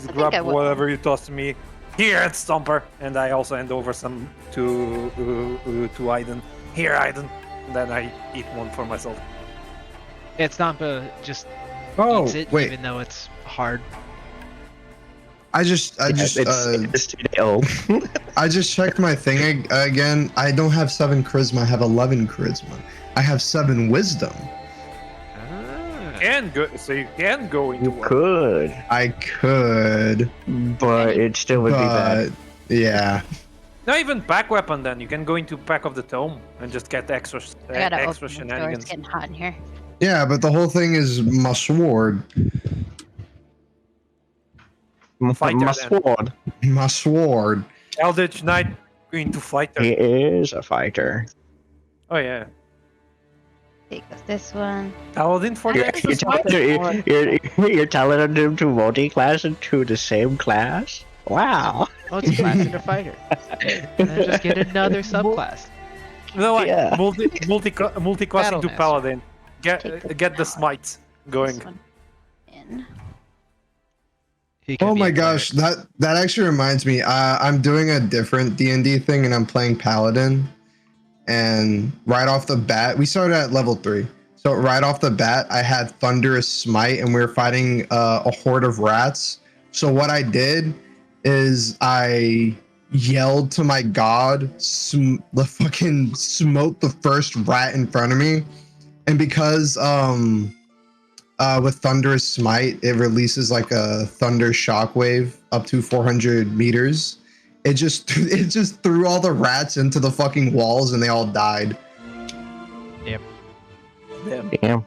grab I will. whatever you toss to me. Here at Stomper, and I also hand over some to Aiden. Here, Aiden. And then I eat one for myself. It's not just Oh, eats it, wait. even though it's hard. I just It's 2-day-old. I just checked my thing again. I don't have 7 charisma. I have 11 charisma. I have 7 wisdom. And go, so you can go into You one. could, I could, but it still would be bad. but yeah. Not even pack weapon. Then you can go into pack of the tome and just get extra I gotta extra open the door. It's shenanigans. getting hot in here. Yeah, but the whole thing is my sword. Fighter, My then. sword. My sword. Eldritch Knight going to fighter. He is a fighter. Oh yeah. Take us this one. Paladin for the You're, extra you're telling him to multi-class into the same class? Wow. Multi-class into fighter. And then just get another subclass. No, like Yeah. multi-class Battle into Master. Paladin. Take Get the smites going. This one in. He can Oh be my a gosh, cleric. that actually reminds me. I'm doing a different D&D thing, and I'm playing Paladin. And right off the bat, we started at level 3. So right off the bat, I had Thunderous Smite, and we were fighting a horde of rats. So what I did is I yelled to my god, the fucking smote the first rat in front of me, and because with Thunderous Smite, it releases like a thunder shockwave up to 400 meters. It just threw all the rats into the fucking walls and they all died. Damn. Damn.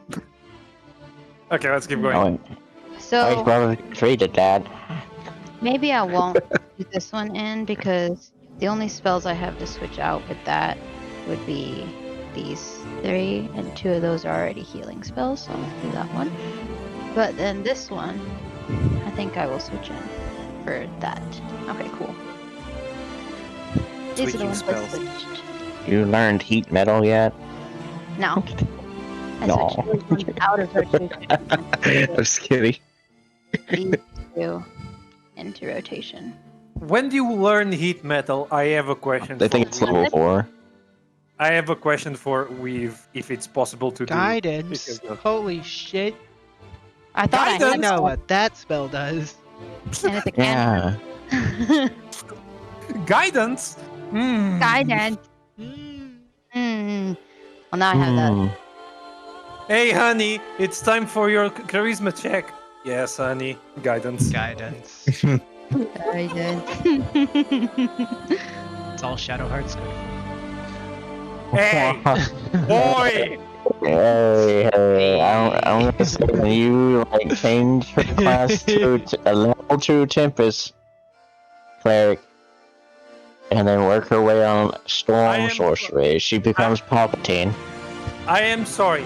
Okay, let's keep going. So brother treated that. maybe I won't do this one in because the only spells I have to switch out with that would be these 3, and 2 of those are already healing spells, so I'll do that one. But then this one, I think I will switch in for that. Okay, cool. These are the Switching ones I spells. switched. You learned heat metal yet? No. I No. switched those ones out of rotation. I'm just kidding. These 2 into rotation. When do you learn heat metal? I have a question. I think it's level 4. I have a question for Weave, if it's possible to do. Guidance. Because of- Holy shit. I thought I I don't had know what that spell does. and it's a Yeah. Guidance. Hmm. Guidance. Mm. Well, now I have that. Hmm. Hey, honey, it's time for your charisma check. Yes, honey. Guidance. Guidance. Guidance. It's all Shadowheart's good. Hey, boy. Hey, I'm gonna say when you like change your class to a level 2 Tempest cleric, and then work her way on I Storm am- Sorcery, she becomes Palpatine. I am sorry,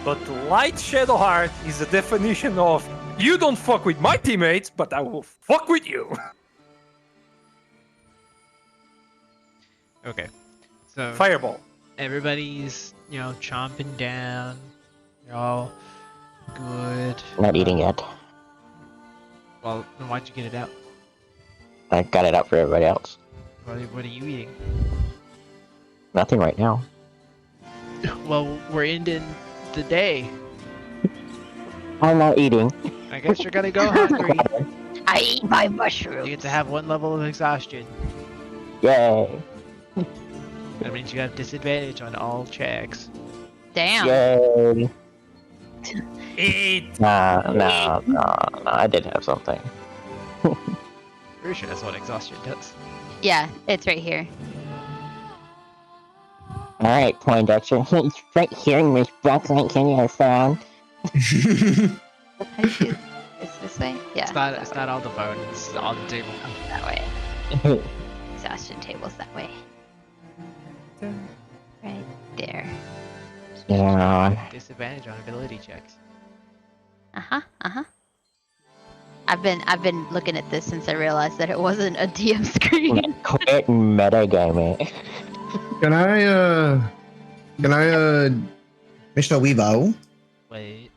but light Shadowheart is the definition of you don't fuck with my teammates, but I will fuck with you. Okay. So Fireball. everybody's, chomping down. You're all good. Not eating yet. Well, then why'd you get it out? I got it out for everybody else. What are you eating? Nothing right now. Well, we're ending the day. I'm not eating. I guess you're gonna go hungry. I eat my mushrooms. You get to have 1 level of exhaustion. Yay. That means you have disadvantage on all checks. Damn. Yay. Eat. No, I did have something. Pretty sure that's what exhaustion does. Yeah, it's right here. Alright, Poindexter. It's right here, Miss Brocklight. Can you sound? How do you do this? This way? Yeah. It's not on the phone. It's on the table. That way. Exhaustion tables that way. Right there. Yeah. Disadvantage on ability checks. Uh-huh. I've been looking at this since I realized that it wasn't a DM screen. Quit metagaming. Can I, Mr. Weavole? Wait.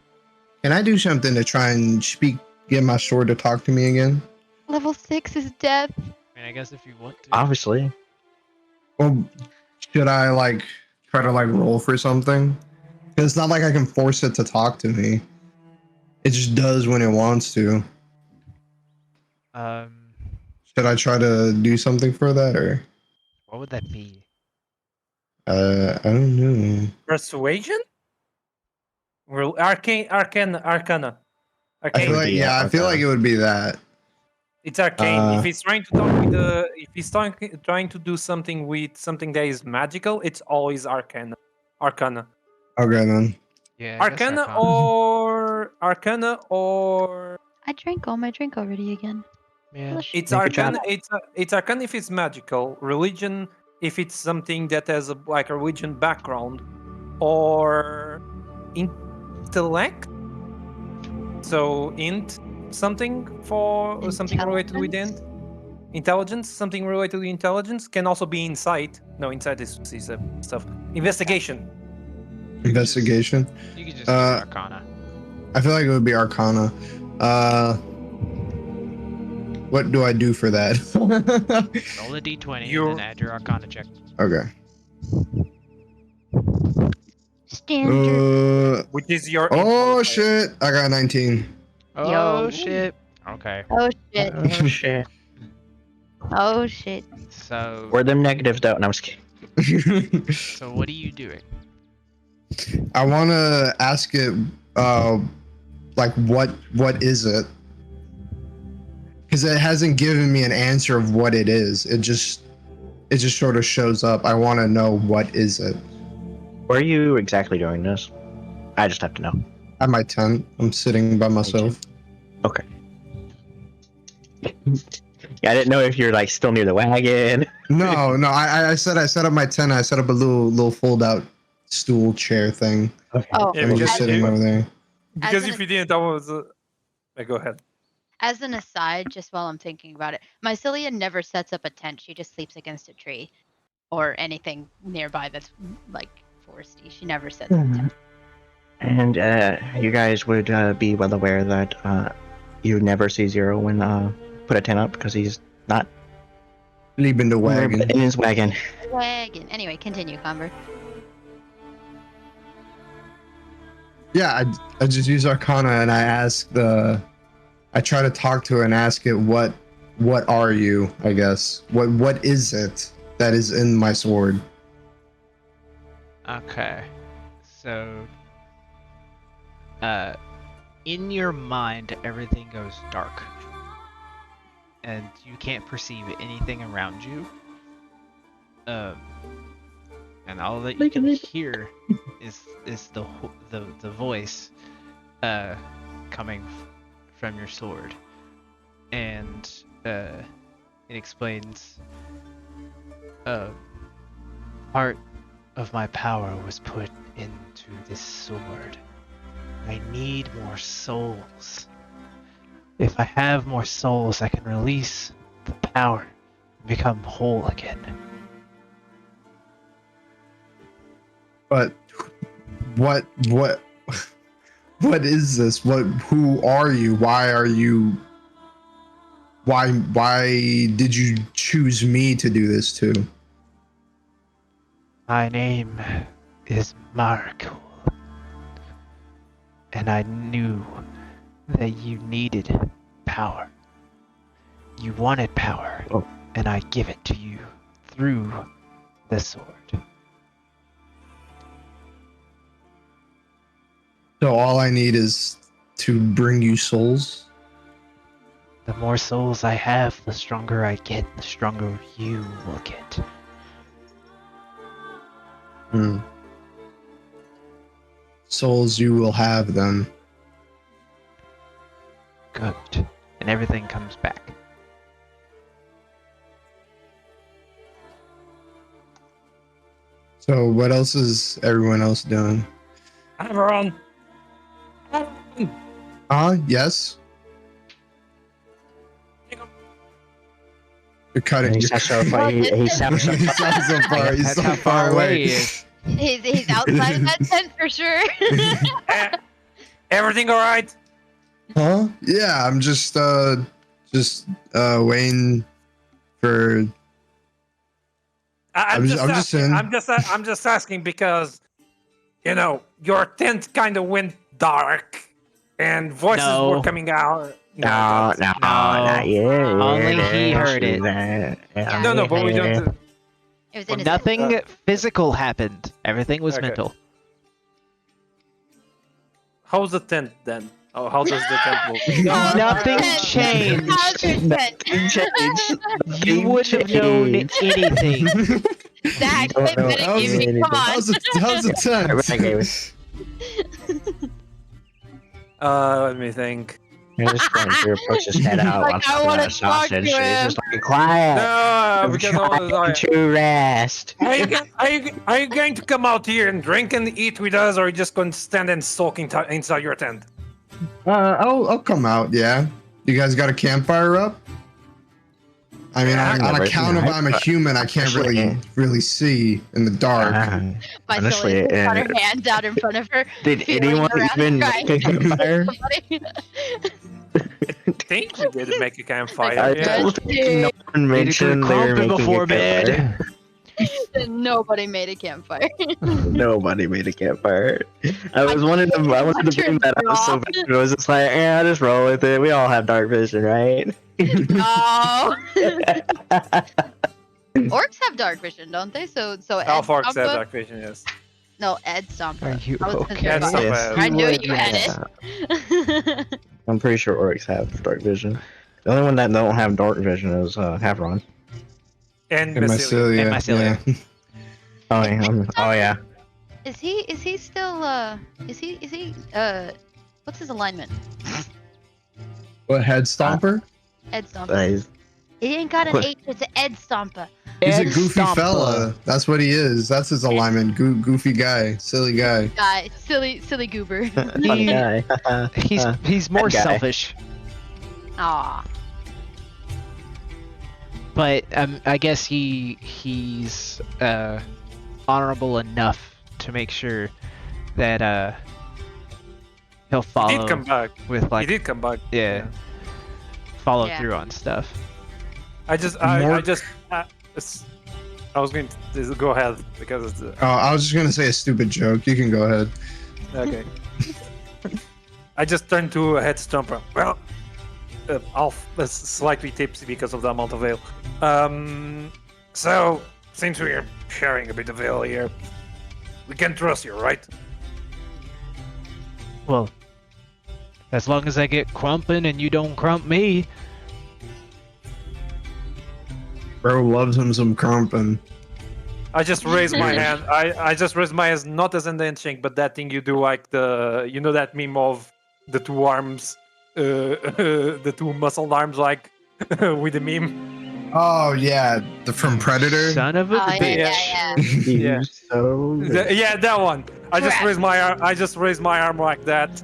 Can I do something to try and get my sword to talk to me again? Level 6 is death. I mean, I guess if you want to. Obviously. Well, should I try to roll for something? 'Cause it's not like I can force it to talk to me. It just does when it wants to. Should I try to do something for that, or? What would that be? I don't know. Persuasion? Well, arcana. I feel Arcane. like I feel like it would be that. It's arcane. If he's trying to talk with if he's trying to do something with something that is magical, it's always arcana. Arcana. Okay then. Yeah. I guess Arcana or I drank all my drink already again. Man. it's Make a job. arcana. It's arcana if it's magical. Religion if it's something that has a religion background, or intellect. So int something for something related with int. Intelligence, something related to intelligence, can also be insight. No, insight is stuff. Investigation. Investigation. You could just use Arcana. I feel like it would be Arcana. What do I do for that? Roll a d20 You're- and then add your Arcana check. Okay. Standard. Which is your Oh int shit! I got 19. Oh Yo. shit. Okay. Oh shit. Oh shit. Oh shit. So. Were them negatives though? No, I'm just kidding. So what are you doing? I want to ask it, what is it? Because it hasn't given me an answer of what it is. It just sort of shows up. I want to know what is it. Where are you exactly doing this? I just have to know. At my tent, I'm sitting by myself. Okay. Yeah, I didn't know if you're still near the wagon. No. I set up my tent. I set up a little fold out stool chair thing. Okay. Oh, Yeah, I'm because just sitting over there. Because As if an- you didn't, that was. Go ahead. As an aside, just while I'm thinking about it, Mycelia never sets up a tent. She just sleeps against a tree or anything nearby that's foresty. She never sets up a tent. And you guys would be well aware that you never see Zero when put a tent up because he's not Leaving the wagon. in his wagon. Wagon. Anyway, continue, Conver. Yeah, I just use Arcana and I ask I try to talk to it and ask it what are you, I guess. What is it that is in my sword? Okay. So. In your mind, everything goes dark. And you can't perceive anything around you. And all that you can hear is the voice coming from your sword, and it explains. Part of my power was put into this sword. I need more souls. If I have more souls, I can release the power and become whole again. But what is this? Who are you? Why are you? Why did you choose me to do this to? My name is Markul, and I knew that you needed power. You wanted power, Oh. and I give it to you through the sword. So all I need is to bring you souls. The more souls I have, the stronger I get, the stronger you will get. Hmm. Souls you will have then. Good. And everything comes back. So what else is everyone else doing? Everyone. Yes. You're cutting. He sounds so far. He sounds so He sounds so far. He's That's so how far away. he is. He's outside of that tent for sure. Everything all right? Huh? Yeah, I'm just waiting for. I'm just asking, in. I'm just asking because, your tent kind of went dark, and voices were No. coming out. No, not yet. Only he heard it. No, but we don't. It was in his Nothing physical happened. Everything was Okay. mental. How's the tent then? Oh, how does the tent look? How's Nothing the tent? changed. How's your tent? You would have known anything. Zach, Don't quit know metagaming me. anything. Come on. How's the tent? Let me think. He's just going to push his head out. Like, I wanna talk to He's him. just like, quiet. No, I'm because I was trying like, to rest. are you going to come out here and drink and eat with us, or are you just going to stand and sulk inside your tent? I'll come out. Yeah. You guys got a campfire up? I mean, Yeah, on never- account of I'm a human, I can't really see in the dark. My Honestly, Silly got her hand out in front of her. Did feeling anyone around even crying. make a campfire? I think we did make a campfire. I yeah. don't think no one mentioned they were Krompa making before a bed. campfire. Nobody made a campfire. Nobody made a campfire. I wanted to bring that up so bad. It was just like, yeah, I'll just roll with it. We all have dark vision, right? Oh. Orcs have dark vision, don't they? So Ed Alpha Orcs Stompa- have dark vision, yes. No, Ed Stompa. Are you I was okay? Ed concerned Stompa about has- I knew would you had have- it. I'm pretty sure orcs have dark vision. The only one that don't have dark vision is Havron. And And Basilia. Mycelia. And Mycelia. Yeah. Oh yeah. Is he still is he what's his alignment? What, head stomper? Ed Stompa. He's- He ain't got an What? H, it's an Ed Stompa. He's a Ed goofy Stompa. fella. That's what he is. That's his alignment. Goofy guy. Silly guy. Guy, silly goober. funny guy. He's more that guy. selfish, Aw. but I guess he's honorable enough to make sure that he'll He follow did come back. with He did come back. yeah, follow Yeah. through on stuff. I was going to go ahead because it's Oh, I was just gonna say a stupid joke. You can go ahead. okay. I just turned to a head stomper. Well, Alf is slightly tipsy because of the amount of ale. So since we're sharing a bit of ale here, we can trust you, right? Well, as long as I get crumping and you don't crump me. Bro loves him some crumpin'. I just raised my hand. I just raised my hands, not as an enchant, but that thing you do, like that meme of the two arms, the two muscled arms, like with the meme. Oh yeah, from Predator. Son of a Oh, bitch. yeah. Yeah. So Yeah, that one. I just Crap. raised my arm. I just raised my arm like that.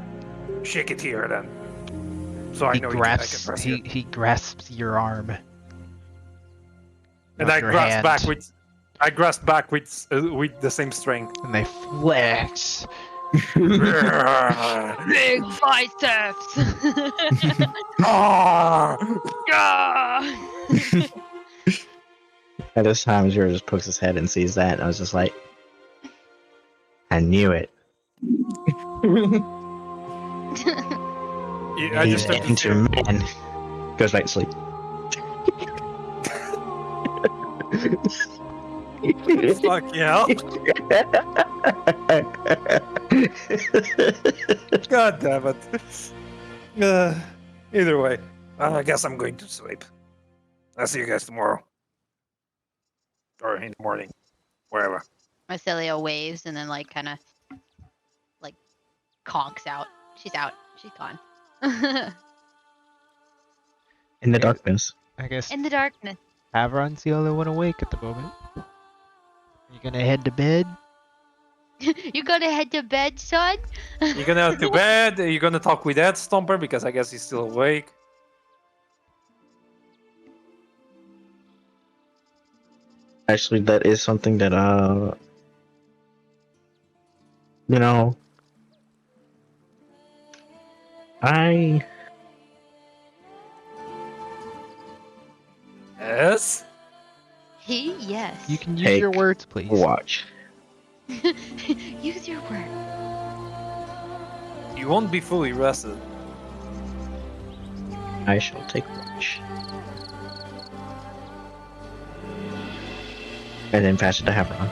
Shake it here, then. So I He know I can grasps. trust you. He grasps your arm. And not I your grasp hand, back with. I grasp back with the same strength. and they flex. Big biceps. Ah! Ah. at this time, Zero just pokes his head and sees that, and I was just like, I knew it. I He's just have to into man. Goes back to sleep. fuck yeah. God damn it. Either way, I guess I'm going to sleep. I'll see you guys tomorrow. Or in the morning. Wherever. Marcelia waves and then like kind of like conks out. She's out. She's gone. In the darkness. I guess In the darkness. Havron's the only one awake at the moment. You gonna head to bed? You gonna head to bed, son? You're gonna head to bed? You're gonna talk with Ed Stomper because I guess he's still awake. Actually, that is something that you know, Yes? Yes. You can use Take your words, please. watch. Use your word. You won't be fully rested. I shall take watch. And then pass it to Havron.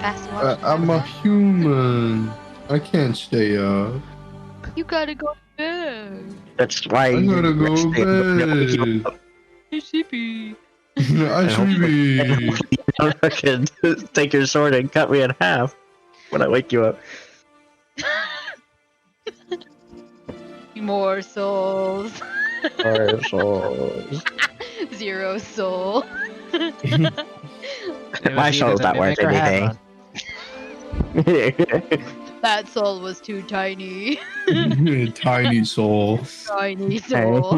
Fast watch. I'm a human. I can't stay up. You gotta go to bed. That's why I gotta go resting. to bed. Hey, sleepy. I sleepy. Fucking take your sword and cut me in half when I wake you up. More souls. Or souls. 0 soul. It My was either soul's the not worth mimic or anything. Havron. That soul was too tiny. Tiny soul. Tiny soul.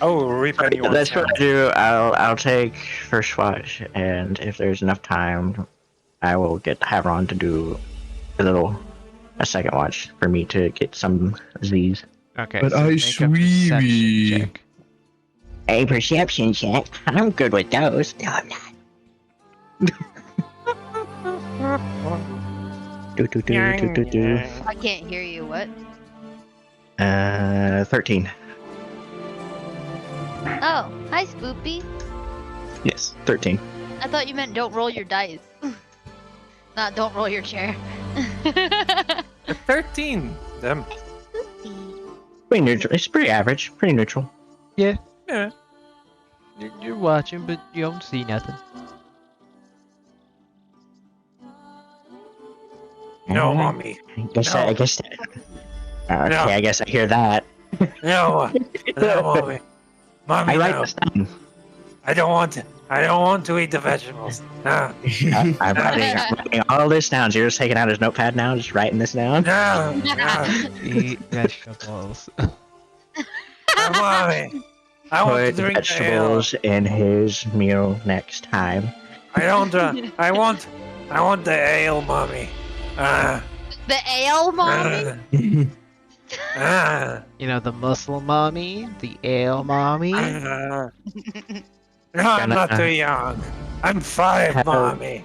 Oh, rip anyone. That's what I do. I'll take first watch, and if there's enough time, I will get Havron to do a second watch for me to get some Z's. Okay, But so I make a perception sweetie. check. A perception check? I'm good with those. No, I'm not. Do. I can't hear you. What? 13. Oh, hi, Spoopy. Yes, 13. I thought you meant don't roll your dice. Not don't roll your chair. 13. Damn. Pretty neutral. It's pretty average. Pretty neutral. Yeah. You're watching, but you don't see nothing. No, mommy. I guess. No. I guess. Okay, No. I guess I hear that. No. No, mommy. Mommy, I write no. this down. I don't want to. I don't want to eat the vegetables. No. I'm writing all this down. So you're just taking out his notepad now, just writing this down. No. No. Eat vegetables. No, mommy. I want to Put drink the ale. vegetables in his meal next time. I don't. I want the ale, mommy. The ale, mommy. You know, the muscle mommy, the ale mommy. No, I'm not too young. I'm 5, Have- mommy.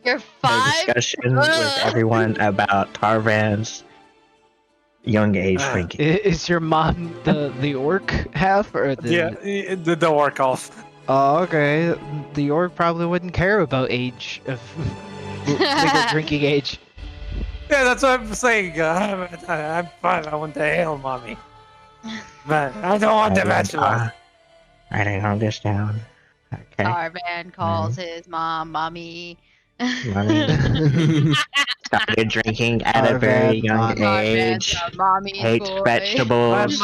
You're A 5. discussion with everyone about Tarvan's young age drinking. Is your mom the orc half or the? Yeah, the work off. Oh, okay. The orc probably wouldn't care about age of legal drinking age. Yeah, that's what I'm saying. I'm 5. I want the ale, mommy. But I don't want the vegetables. Writing all this down. Okay. Tarvan calls his mom mommy. Mommy started drinking at a very young Tarvan's age. a mommy's Hates boy. vegetables.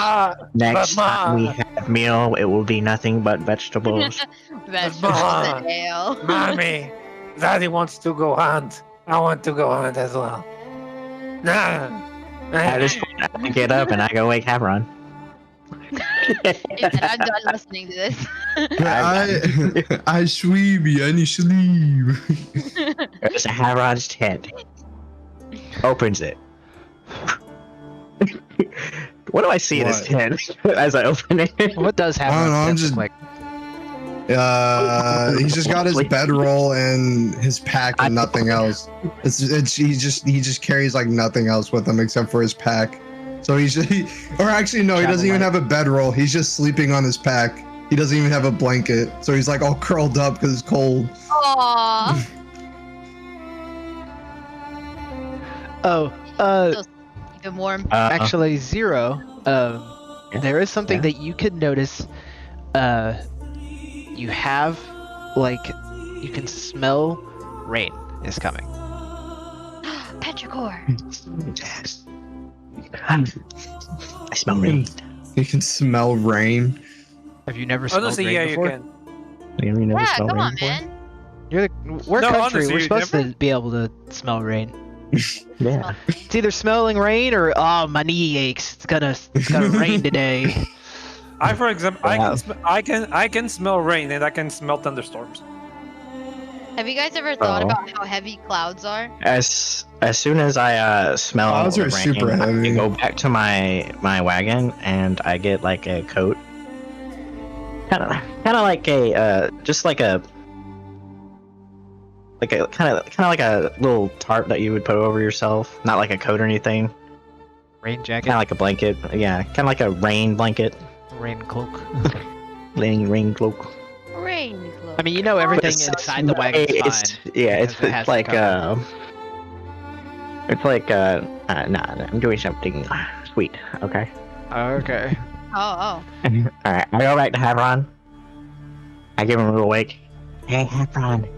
Next time we have meal, it will be nothing but vegetables. Vegetables and ale. Mommy, Daddy wants to go hunt. I want to go hunt as well. At this point, I get up and I go wake Havron. And I'm done listening to this. I sleepy. I need sleep. There's a Havron's tent. Opens it. What do I see in his What? tent as I open it? What does I don't know, I'm happen? just- Like, He's just got his bedroll and his pack and nothing else. He just carries like nothing else with him except for his pack. So or actually no, he doesn't even have a bedroll. He's just sleeping on his pack. He doesn't even have a blanket. So he's like all curled up because it's cold. Aww. Even warm. Actually, Zero. There is something that you could notice. You have, like, you can smell rain is coming. Petrichor. I smell rain. You can smell rain. Have you never smelled Honestly, rain yeah, before? you can. You never Yeah, smell come rain on, before? man. We're No, country. honestly, We're you supposed never- to be able to smell rain. Yeah. It's either smelling rain or my knee aches. It's gonna rain today. I, for example, Wow. I can smell rain and I can smell thunderstorms. Have you guys ever thought Oh. about how heavy clouds are? As soon as I smell Clouds the are rain, super I heavy. go back to my wagon and I get like a coat, kind of like a just like a kind of like a little tarp that you would put over yourself, not like a coat or anything, Rain jacket, kind of like a blanket. Yeah, kind of like a rain blanket, rain cloak. rain cloak. Rain cloak. I mean, you know everything It's- inside the wagon's fine. Yeah, because it has it's like cover. nah, I'm doing something sweet. Okay. Okay. Oh. Alright, I go back to Havron. I give him a little wake. Hey, Havron.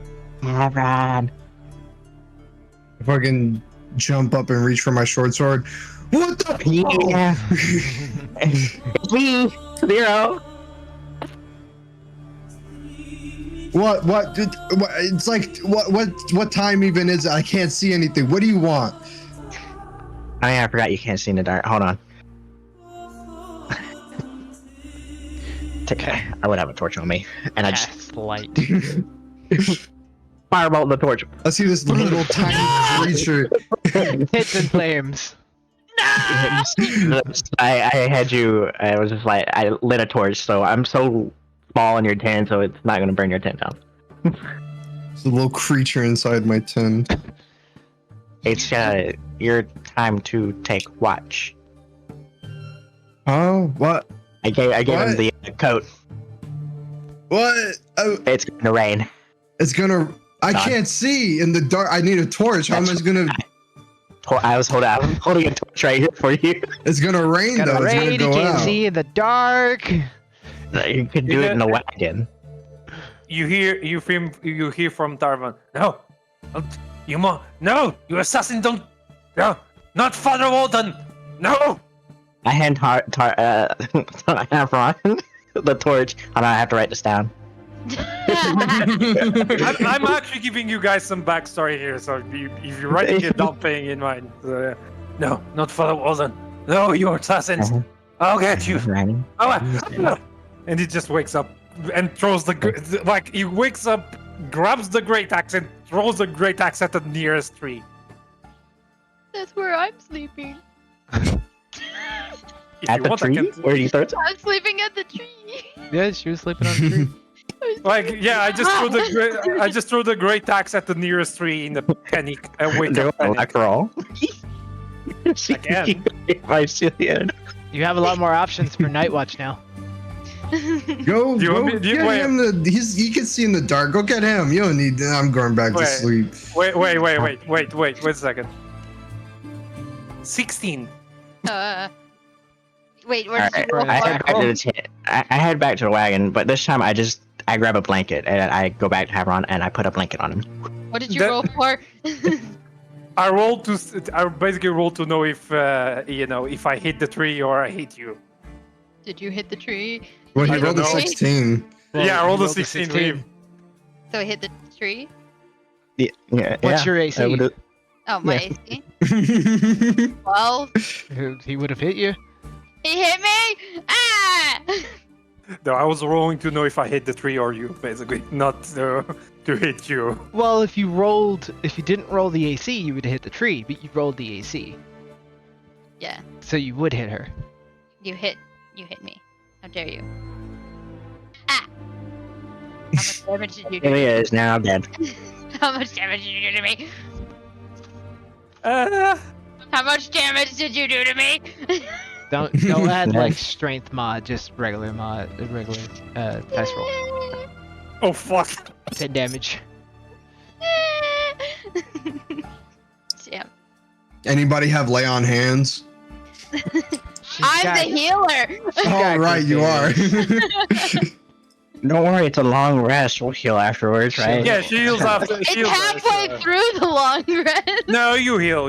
If I can jump up and reach for my short sword. What the? Yeah. It's me, Zero. What? Dude, it's like what time even is it? I can't see anything. What do you want? Oh yeah, I forgot you can't see in the dark. Hold on. I would have a torch on me, and I just Cast light. firebolt the torch. I see this little tiny creature. Hits and flames. I had you. I was just like I lit a torch, so I'm so small in your tent, so it's not gonna burn your tent down. There's a little creature inside my tent. It's your time to take watch. Oh, what? I gave him What? the coat. What? Oh, It's gonna rain. it's gonna. I Done. can't see in the dark. I need a torch. How am I gonna? I'm holding a torch right here for you. It's gonna rain Got though. a It's rain. gonna You go can't out. see in the dark. You can do it in the wagon. You hear from Tarvan. No, no, you assassin! Don't, no, not Father Walden. No. I hand Havron the torch, and I have to write this down. I'm actually giving you guys some backstory here, so if you're writing it down, paying in mind. No, not Father Walden. No, you assassins! I'll get you. Raining. Oh, and he just wakes up and throws he wakes up, grabs the great axe, and throws the great axe at the nearest tree. That's where I'm sleeping. If At you the want, I tree? can- Where do you throw it? I'm sleeping at the tree. Yeah, she was sleeping on the tree. I just threw the great axe at the nearest tree in the panic. I wake Do up. a Panic. luck roll. Again. I see it. You have a lot more options for Night Watch now. Go, Do you want me- do you- get wait. him. He can see in the dark. Go get him. You don't need. I'm going back to Wait. sleep. Wait a second. 16. Wait, where Alright, did you roll I for? head back to the tent. I head back to the wagon, but this time I grab a blanket and I go back to Havron and I put a blanket on him. What did you That- roll for? I basically rolled to know if if I hit the tree or I hit you. Did you hit the tree? Well, he I rolled a don't know. 16. Yeah, I rolled a you 16. Leave. So I hit the tree? Yeah. What's your I AC? would've- Oh, my Yeah. AC? 12. He would have hit you. He hit me! Ah! No, I was rolling to know if I hit the tree or you, basically, not to hit you. Well, if you didn't roll the AC, you would hit the tree, but you rolled the AC, Yeah, so you would hit her. you hit me. How dare you? Ah! much damage did you do? Celia is now dead. How much damage did you do to me? Uh, How much damage did you do to me? Don't add like Nice. strength mod, just regular dice roll. oh fuck! 10 damage. Damn. Anybody have lay on hands? She's I'm got- the healer. she's Oh, got right, good you are. damage. Don't worry, it's a long rest. We'll heal afterwards, right? Yeah, she heals after. It's she heals halfway after. through the long rest. No, you heal.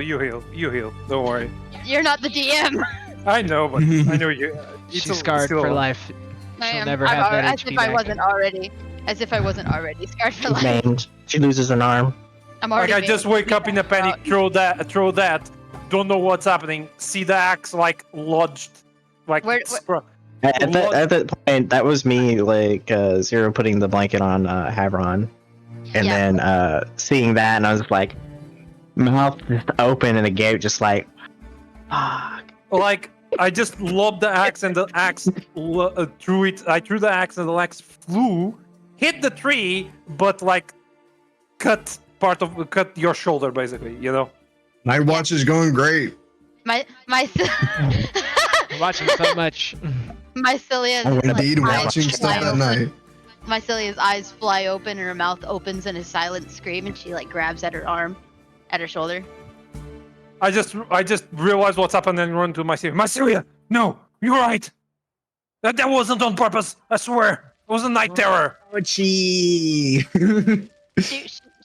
Don't worry. You're not the DM. I know, but I know you. She's scarred for life. I She'll am. never have that as HP if I back. wasn't already. As if I wasn't already scarred for She's life. maimed. She loses an arm. I'm Like already. I just wake up in a panic, throw that, don't know what's happening. See the axe like lodged, like Where- At that point, that was me, like, Zero putting the blanket on Havron. And Yeah. then seeing that, and I was like, mouth just open and the gate just like, fuck. like I just lobbed the axe and the axe threw it. I threw the axe and the axe flew, hit the tree, but like cut your shoulder basically. You know. Night watch is going great. my I'm watching so much. my Celia's Oh, Indeed, eyes watching fly stuff at open. night. My Celia's eyes fly open and her mouth opens in a silent scream, and she like grabs at her arm, at her shoulder. I just realized what's happened and run to Mycelia. Mycelia, no, you're right. That wasn't on purpose. I swear, it was a night terror. Ouchie.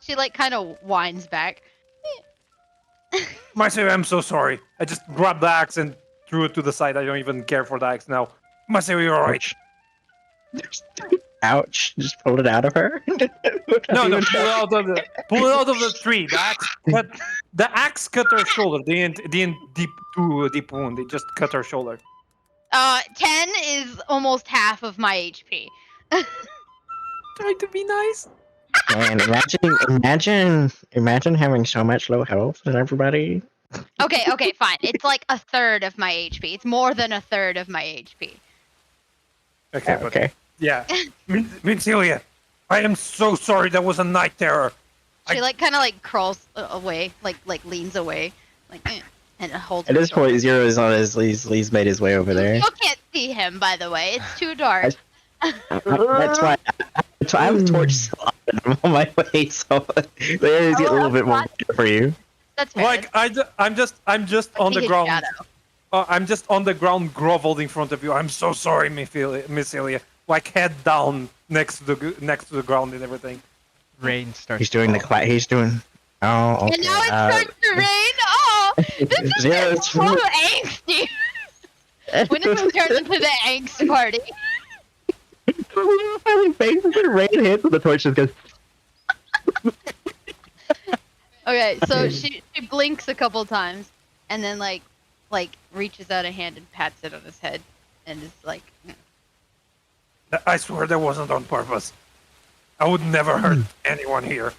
She like kind of whines back. Mycelia, I'm so sorry. I just grabbed the axe and threw it to the side. I don't even care for the axe now. Mycelia, you're right. Ouch. Just pulled it out of her. No, pull it out of the tree. The axe cut her shoulder. They didn't do a deep wound. They just cut her shoulder. 10 is almost half of my HP. Trying to be nice. Man, imagine having so much low health as everybody. Okay, fine. It's like a third of my HP. It's more than a third of my HP. Okay, but Okay. yeah. Mycelia, I am so sorry. That was a night terror. She like kind of like crawls away, like leans away, like and holds. At her this shoulder. point, Zero is on his. He's made his way over there. You can't see him, by the way. It's too dark. That's why I have a torch still on. I'm on my way, so the areas get a little bit more for you. That's fair. Like I'm just on the his ground. shadow. I'm just on the ground, groveled in front of you. I'm so sorry, Mycelia. Like head down next to the ground and everything. Rain starts. He's doing the falling. He's doing. Oh, okay. And now it starts to rain. Oh, this is Zero, just so angsty. When did we turn into the angst party? Having faces and rain hits and the torch just goes. Okay, so she blinks a couple times, and then like reaches out a hand and pats it on his head, and is like, I swear that wasn't on purpose. I would never hurt anyone here.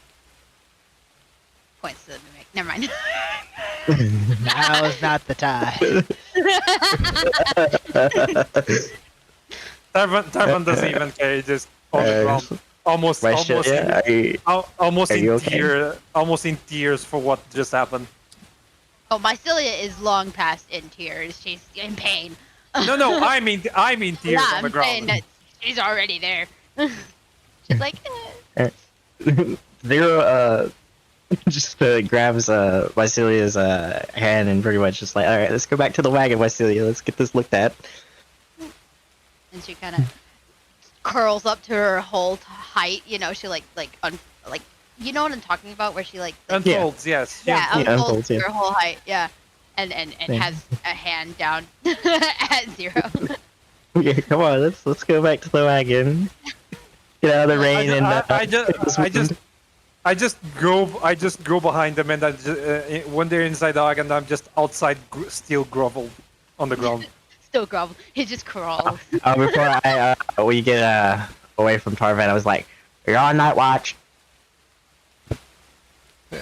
points to the mimic. Never mind. Now is not the time. Tarvan doesn't even care. He's just on the ground, almost Are you okay? almost in tears for what just happened. Oh, Mycelia is long past in tears. She's in pain. No, I mean tears Yeah, on the I'm saying ground. that she's already there. She's like, Zero just grabs Mycelia's hand and pretty much just like, all right, let's go back to the wagon, Mycelia. Let's get this looked at. and she kind of curls up to her whole height. You know, she like you know what I'm talking about, where she like Unfolds, yes. yeah, unfolds unfolds, yeah. her whole height. Yeah, and Yeah. has a hand down at 0. Yeah, come on, let's go back to the wagon. Get out of the rain I just go behind them, and when they're inside the wagon, I'm just outside, still groveled on the ground. Still grovel. He just crawls. Before we get away from Tarvan, I was like, "You're on night watch."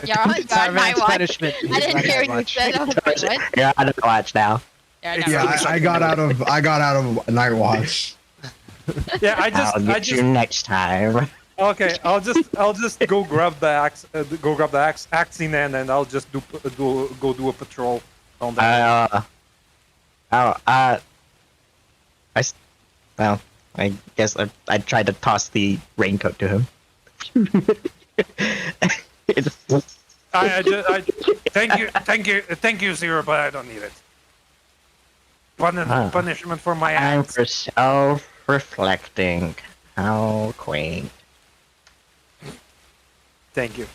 You're on night Tarvan's watch. punishment. I didn't hear what you Watch. said. I was like, what? You're on night watch now. Yeah, I got out of night watch. Yeah, I'll get you next time. Okay, I'll just go grab the axe, axe in hand, and I'll just go do a patrol on that. Well, I guess I tried to toss the raincoat to him. Thank you, Zero, but I don't need it. Punishment for my I'm axe. for self-reflecting. How quaint. Thank you.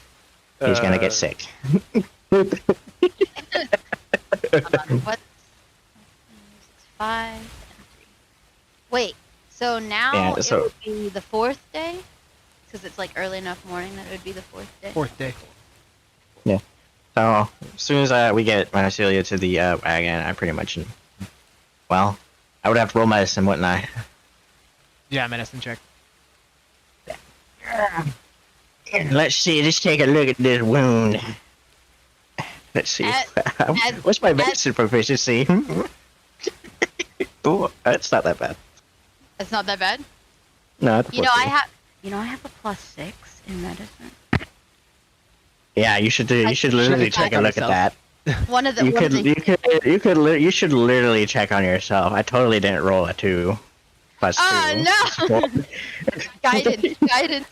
He's gonna get sick. What? 5 and 3. Wait. So now Yeah, it so- would be the 4th day, because it's like early enough morning that it would be the 4th day. 4th day. So, as soon as we get Marcelia to the wagon, I pretty much... Well, I would have to roll medicine, wouldn't I? Yeah, medicine check. Let's see, let's take a look at this wound. Let's see. What's my medicine proficiency? Ooh, that's not that bad. It's not that bad. No, it's I have a +6 in medicine. Yeah, you should literally check take a on look at yourself. that. One of the You should literally check on yourself. I totally didn't roll a 2 plus 2. Oh no! Guidance.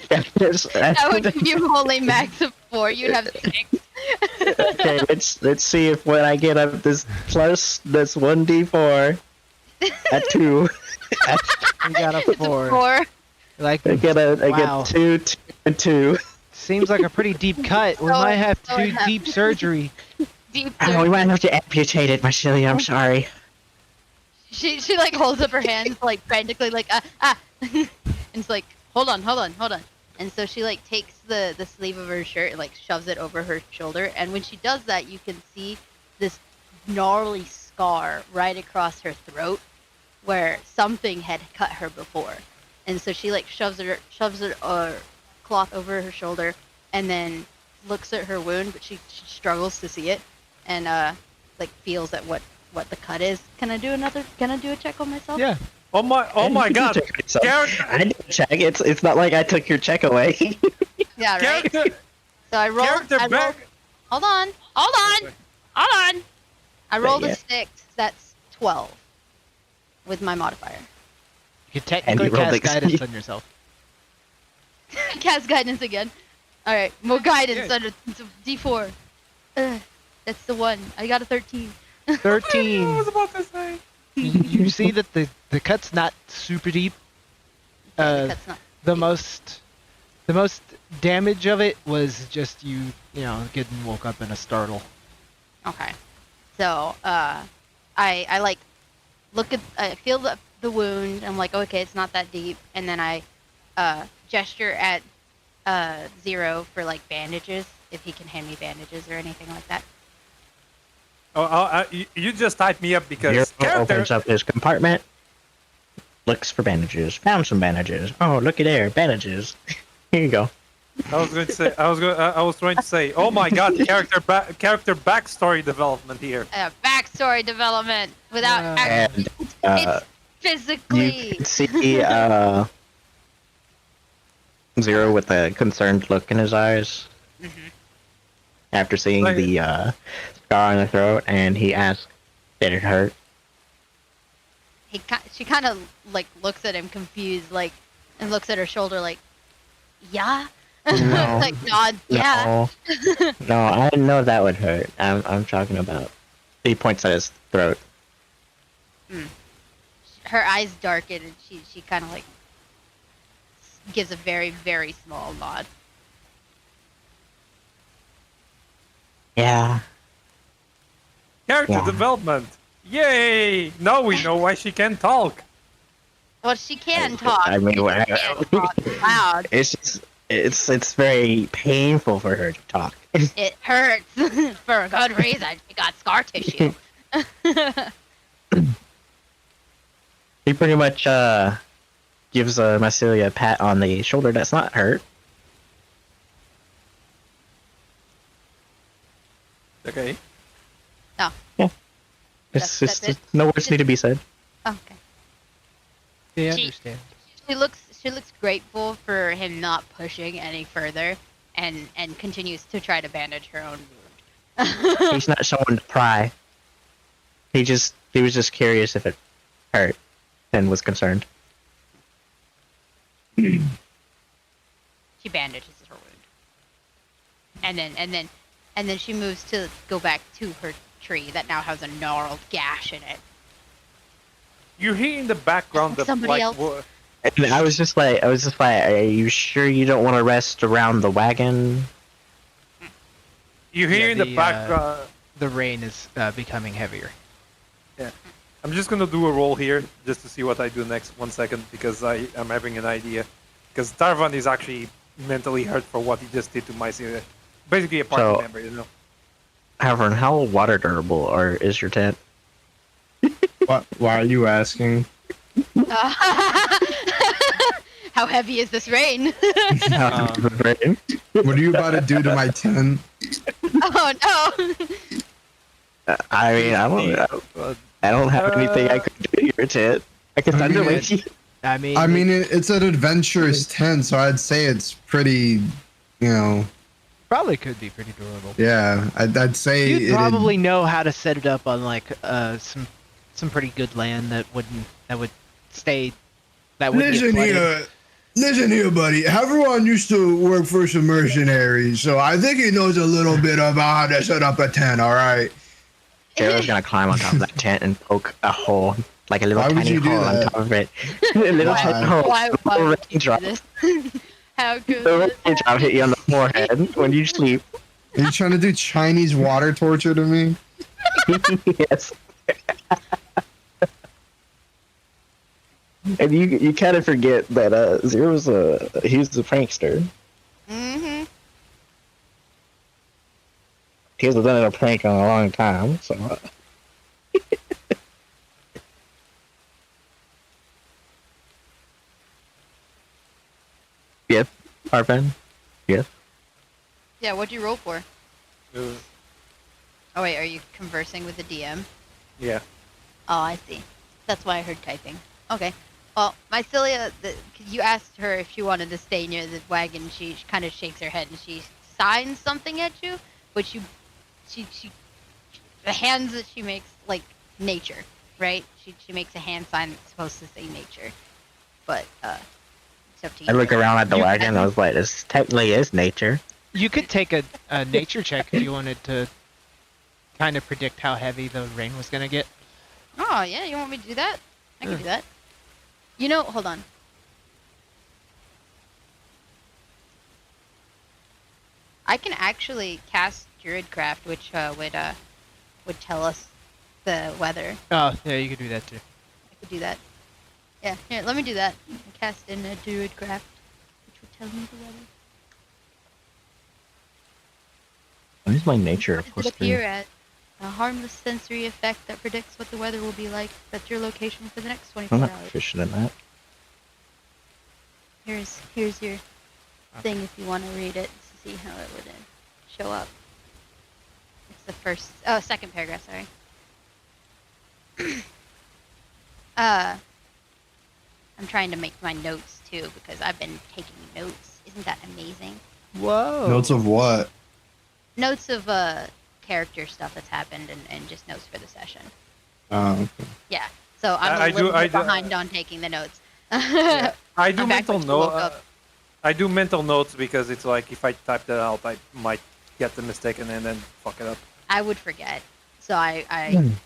That would give you only max of 4. You'd have 6. Okay, let's see if when I get up this plus this 1d4 at 2. You got a It's a 4. 4. Like, I wow. get 2, 2, and 2. Seems like a pretty deep cut. We So- might have to so do it deep surgery. Deep Oh, we surgery. might have to amputate it, Marcelia. I'm sorry. She like holds up her hands like frantically like and it's like hold on. And so she like takes the sleeve of her shirt and like shoves it over her shoulder, and when she does that you can see this gnarly scar right across her throat where something had cut her before. And so she like shoves it cloth over her shoulder and then looks at her wound, but she struggles to see it and like feels at what the cut is. Can I do a check on myself? Yeah. Oh my god! Character, I did a check. It's not like I took your check away. Yeah, right. character, So I rolled. character back. Hold on. I rolled Yeah. a 6. That's 12 with my modifier. You can technically And you rolled cast the- guidance on yourself. Cast guidance again. All right, more guidance Yeah. under D4. That's the one. I got a 13. 13. I was about to say. You see that the cut's not super deep. That's not. The most damage of it was just you getting woke up in a startle. Okay. So, I like I feel the wound. I'm like, okay, it's not that deep. And then I gesture at Zero for like bandages, if he can hand me bandages or anything like that. You just typed me up because Zero character. opens up his compartment, looks for bandages, found some bandages. Oh, looky there, bandages. Here you go. I was trying to say. Oh my god! Character backstory development here. Backstory development without Yeah. actually. And It's physically. you can see Zero with a concerned look in his eyes after seeing Like- the scar on the throat, and he asks, "Did it hurt?" She kind of like looks at him confused, like, and looks at her shoulder, like, yeah, No. like nod, yeah. No, I didn't know that would hurt. I'm talking about. He points at his throat. Her eyes darken, and she kind of like gives a very very small nod. Yeah. Character Yeah. development. Yay! Now we know why she can't talk. Well, she can talk. I mean, she can't talk loud. it's just, it's very painful for her to talk. It hurts for a good reason. She got scar tissue. He pretty much gives Marcelia a pat on the shoulder that's not hurt. Okay. It's That's just it? no words need to be said. Okay. They She- understand. looks grateful for him not pushing any further, and continues to try to bandage her own wound. He's not someone to pry. He was just curious if it hurt and was concerned. She bandages her wound, and then she moves to go back to her tree that now has a gnarled gash in it. You hear in the background the Somebody else. And I was just like, are you sure you don't want to rest around the wagon? You hear in the background. The rain is becoming heavier. Yeah. I'm just gonna do a roll here just to see what I do next. 1 second, because I'm having an idea. Because Tarvan is actually mentally hurt for what he just did to my basically a party member, you know. However, how water durable is your tent? Why are you asking? How heavy is this rain? What are you about to do to my tent? Oh no! I mean, I don't have anything I could do to your tent. I can thunderwave you. I mean, it's an adventurous tent, so I'd say it's pretty, probably could be pretty durable. Yeah, I'd say You'd probably know how to set it up on like some pretty good land that would stay. That would Listen here, buddy. Everyone used to work for some mercenaries, so I think he knows a little bit about how to set up a tent. All right. Sarah's gonna climb on top of that tent and poke a hole, like a little tiny hole on top of it. A little tiny hole. Why would you do this? How good. The raindrop hit you on the forehead when you sleep. Are you trying to do Chinese water torture to me? Yes. And you kind of forget that Zero's he's the prankster. Mm-hmm. He hasn't done a prank in a long time, so. Yes, Arpen. Yes. Yeah, what'd you roll for? Uh, Oh wait, are you conversing with the DM? yeah. Oh, I see. That's why I heard typing. Okay. Well, Mycelia, you asked her if she wanted to stay near the wagon. She kind of shakes her head and she signs something at you, but she the hands that she makes, like nature, right? She makes a hand sign that's supposed to say nature, but it's up to you. I look around at the wagon and I was like, this technically is nature. You could take a nature check if you wanted to kind of predict how heavy the rain was gonna get. Oh yeah, you want me to do that? I can do that. You know, hold on. I can actually cast Druidcraft, which would tell us the weather. Oh, yeah, you could do that too. I could do that. Yeah, here, let me do that. I cast in a Druidcraft, which would tell me the weather. What is my nature What does plus it appear 3? at? A harmless sensory effect that predicts what the weather will be like at your location for the next 24 I'm not hours. proficient in that. Here's your thing if you want to read it to see how it would show up. It's the second paragraph, sorry. I'm trying to make my notes too because I've been taking notes. Isn't that amazing? Whoa. Notes of what? Notes of character stuff that's happened and just notes for the session. Oh, okay. Yeah. So I'm a little bit behind on taking the notes. Yeah. I do I'm back mental when you woke notes. up. I do mental notes because it's like if I type that out, I might get the mistake and then fuck it up. I would forget. So I'm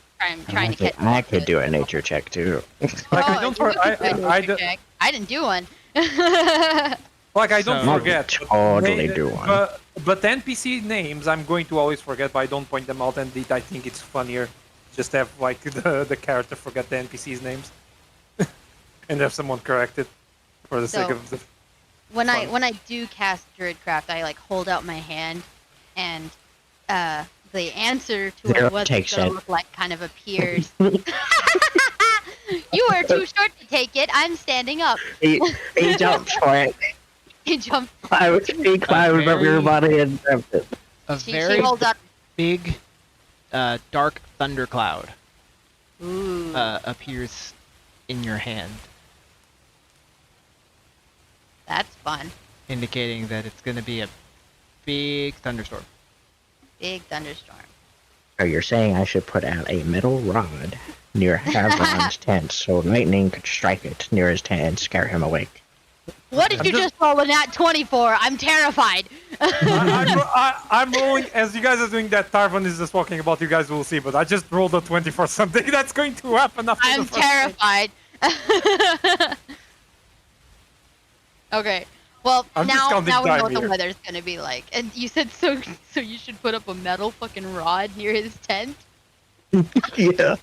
trying to catch I up could to do it. a nature check too. Like I don't. you could do a I nature do, check. I didn't do one. like I don't So- forget. Totally do one. But NPC names I'm going to always forget, but I don't point them out, and I think it's funnier just have like the character forget the NPC's names and have someone correct it for the sake So- of the. When Fun. I do cast Druidcraft, I like hold out my hand, and the answer to Zero what takes it's gonna it. look like kind of appears. You are too short to take it. I'm standing up. He jumped for it. He jumped. He climbed up your body and jumped it. A She very holds up. big, dark thundercloud Ooh. appears in your hand. fun. indicating that it's going to be a big thunderstorm. Big thunderstorm. So you're saying I should put out a metal rod near Havron's tent so lightning could strike it near his tent and scare him awake. What did you just roll a nat 20 for? I'm terrified. I'm rolling, as you guys are doing that, Tarvan is just walking about, you guys will see, but I just rolled a 20 for something that's going to happen after I'm the first terrified. Okay. Well, I'm just now counting we know time what the here. weather's gonna be like. And you said so you should put up a metal fucking rod near his tent? Yeah.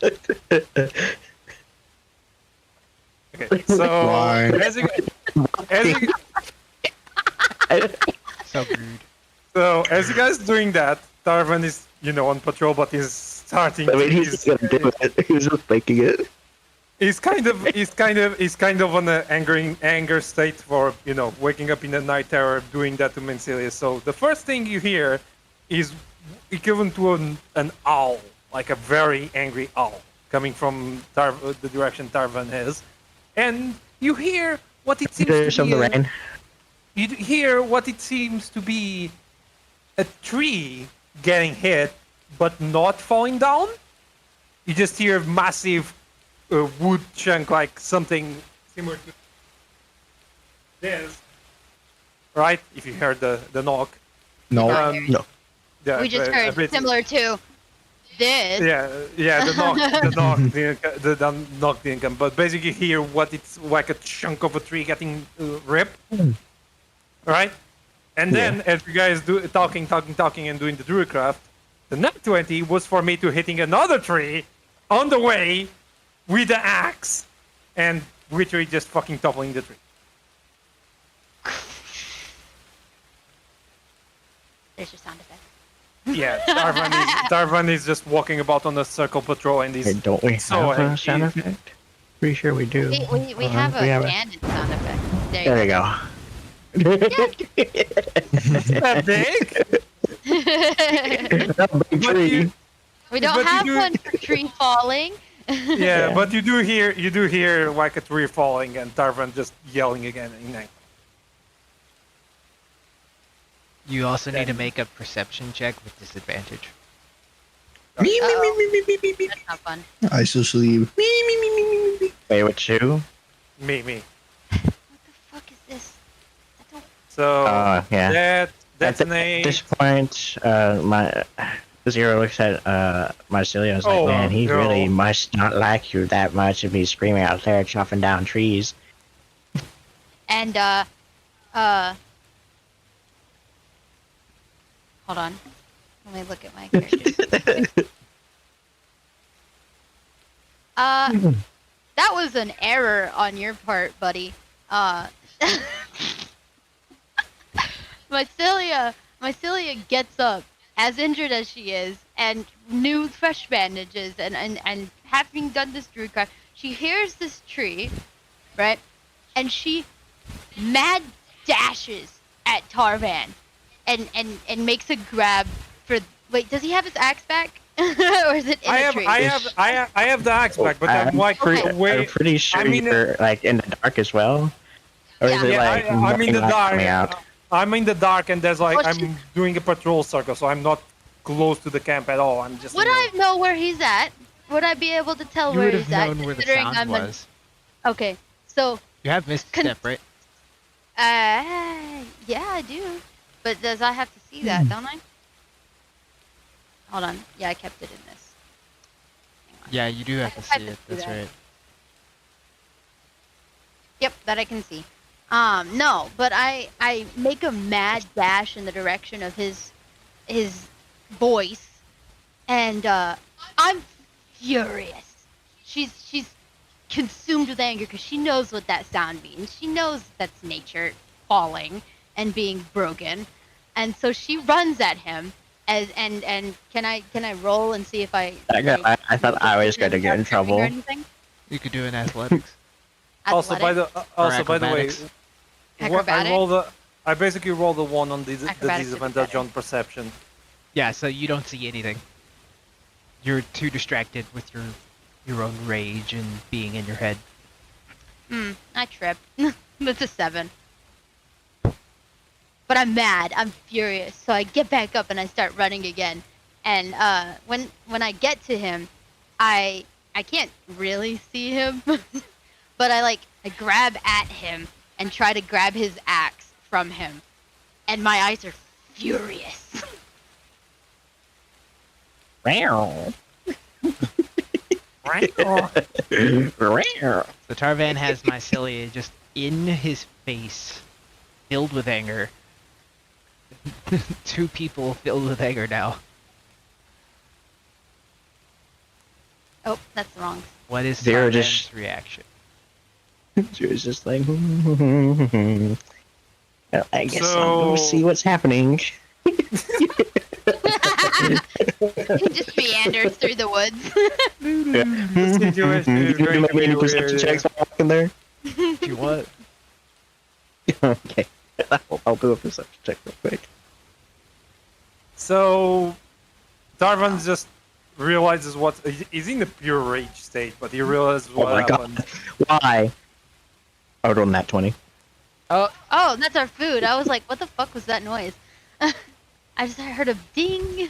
Okay, so Why? as you So rude. as you guys doing that, Tarvan is on patrol, but he's starting. I mean, he's gonna do it. He's just making it. He's kind of on an anger state for waking up in the night terror, doing that to Mencilius. So the first thing you hear is equivalent to an owl, like a very angry owl, coming from the direction Tarvan is, and you hear what it seems There's to some be. of the rain. You hear what it seems to be a tree getting hit, but not falling down. You just hear a massive wood chunk, like something similar to this, right? If you heard the knock. No. No. Yeah, We just heard everything- similar to this. Yeah, the knock didn't come. But basically, you hear what it's like a chunk of a tree getting ripped, right? And then, as you guys do talking, and doing the Druidcraft, the nat 20 was for me to hitting another tree on the way with the axe, and literally just fucking toppling the tree. There's your sound effect. Yeah, Darvan is just walking about on a circle patrol, and Hey, he's don't we so have a sound angry. effect? Pretty sure we do. We Hold have on, a we have bandit sound effect. There we go. That big? Big But tree. you- We don't But you have do- one for tree falling. Yeah, Yeah. but you do hear like a tree falling, and Darvan just yelling again. You also need to make a perception check with disadvantage. That's not fun. I still sleep. Wait, what you? Me. What the fuck is this? I don't. So Yeah. that's At an 8. this point, my Zero looks at Marsilio and is Oh, like, man, he no. really must not like you that much to be screaming out there, chopping down trees. And hold on. Let me look at my character. That was an error on your part, buddy. Mycelia gets up, as injured as she is, and new fresh bandages, and having done this druidcraft, she hears this tree, right? And she mad dashes at Tarvan, and makes a grab for. Wait, does he have his axe back, or is it in a tree? I have the axe back, but I'm like Okay. way. I'm pretty sure I mean, you're like in the dark as well. Or is it Yeah, like I'm in the nothing light coming dark. out? I'm in the dark, and there's like Oh, I'm doing a patrol circle, so I'm not close to the camp at all. I'm just. Would I know where he's at? Would I be able to tell You where would he's have at? known where the considering sound I'm an- was. Okay, so You have missed Con- step, right? yeah, I do. But does I have to see that, don't I? Hold on. Yeah, I kept it in this. Hang on. Yeah, you do have to I see have it. to do That's that. right. Yep, that I can see. No, but I make a mad dash in the direction of his voice, and I'm furious. She's consumed with anger because she knows what that sound means. She knows that's nature falling and being broken, and so she runs at him. And can I roll and see if I thought I was going to get in trouble. or anything? You could do an athletics. Also, by the way, acrobatics. I basically rolled a 1 on the Acrobatics would be disadvantage better. on perception. Yeah, so you don't see anything. You're too distracted with your own rage and being in your head. I tripped. That's a 7. but I'm mad. I'm furious. So I get back up and I start running again. And when I get to him, I can't really see him, but I grab at him and try to grab his axe from him, and my eyes are furious. Wow. So Tarvan has Mycelia just in his face, filled with anger. 2 people filled with anger now. Oh, that's wrong. What is Zero Tarvan's just- reaction? She was just like, well, I guess I'll go So- see what's happening. He just meanders through the woods. The situation is You going make to be any perception weird. checks while walking there? Do you want? Okay. I'll do a perception check real quick. So, Tarvan just realizes what he's in a pure rage state, but he realizes Oh what my happened. god. Why? I would roll nat 20. Oh, that's our food. I was like, what the fuck was that noise? I heard a ding.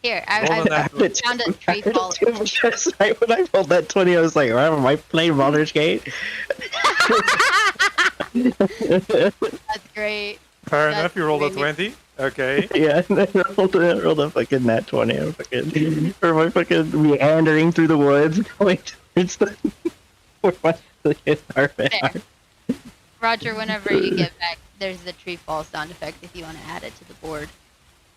Here, Roll I on that. found a tree fall. Because right when I rolled that 20, I was like, am I playing Baldur's Gate? That's great. Fair That's enough, you rolled a really- 20. Okay. Yeah, and I rolled a fucking nat 20. I'm fucking, or my fucking meandering through the woods, going towards the, where my fucking Fair. Roger, whenever you get back, there's the tree fall sound effect if you want to add it to the board.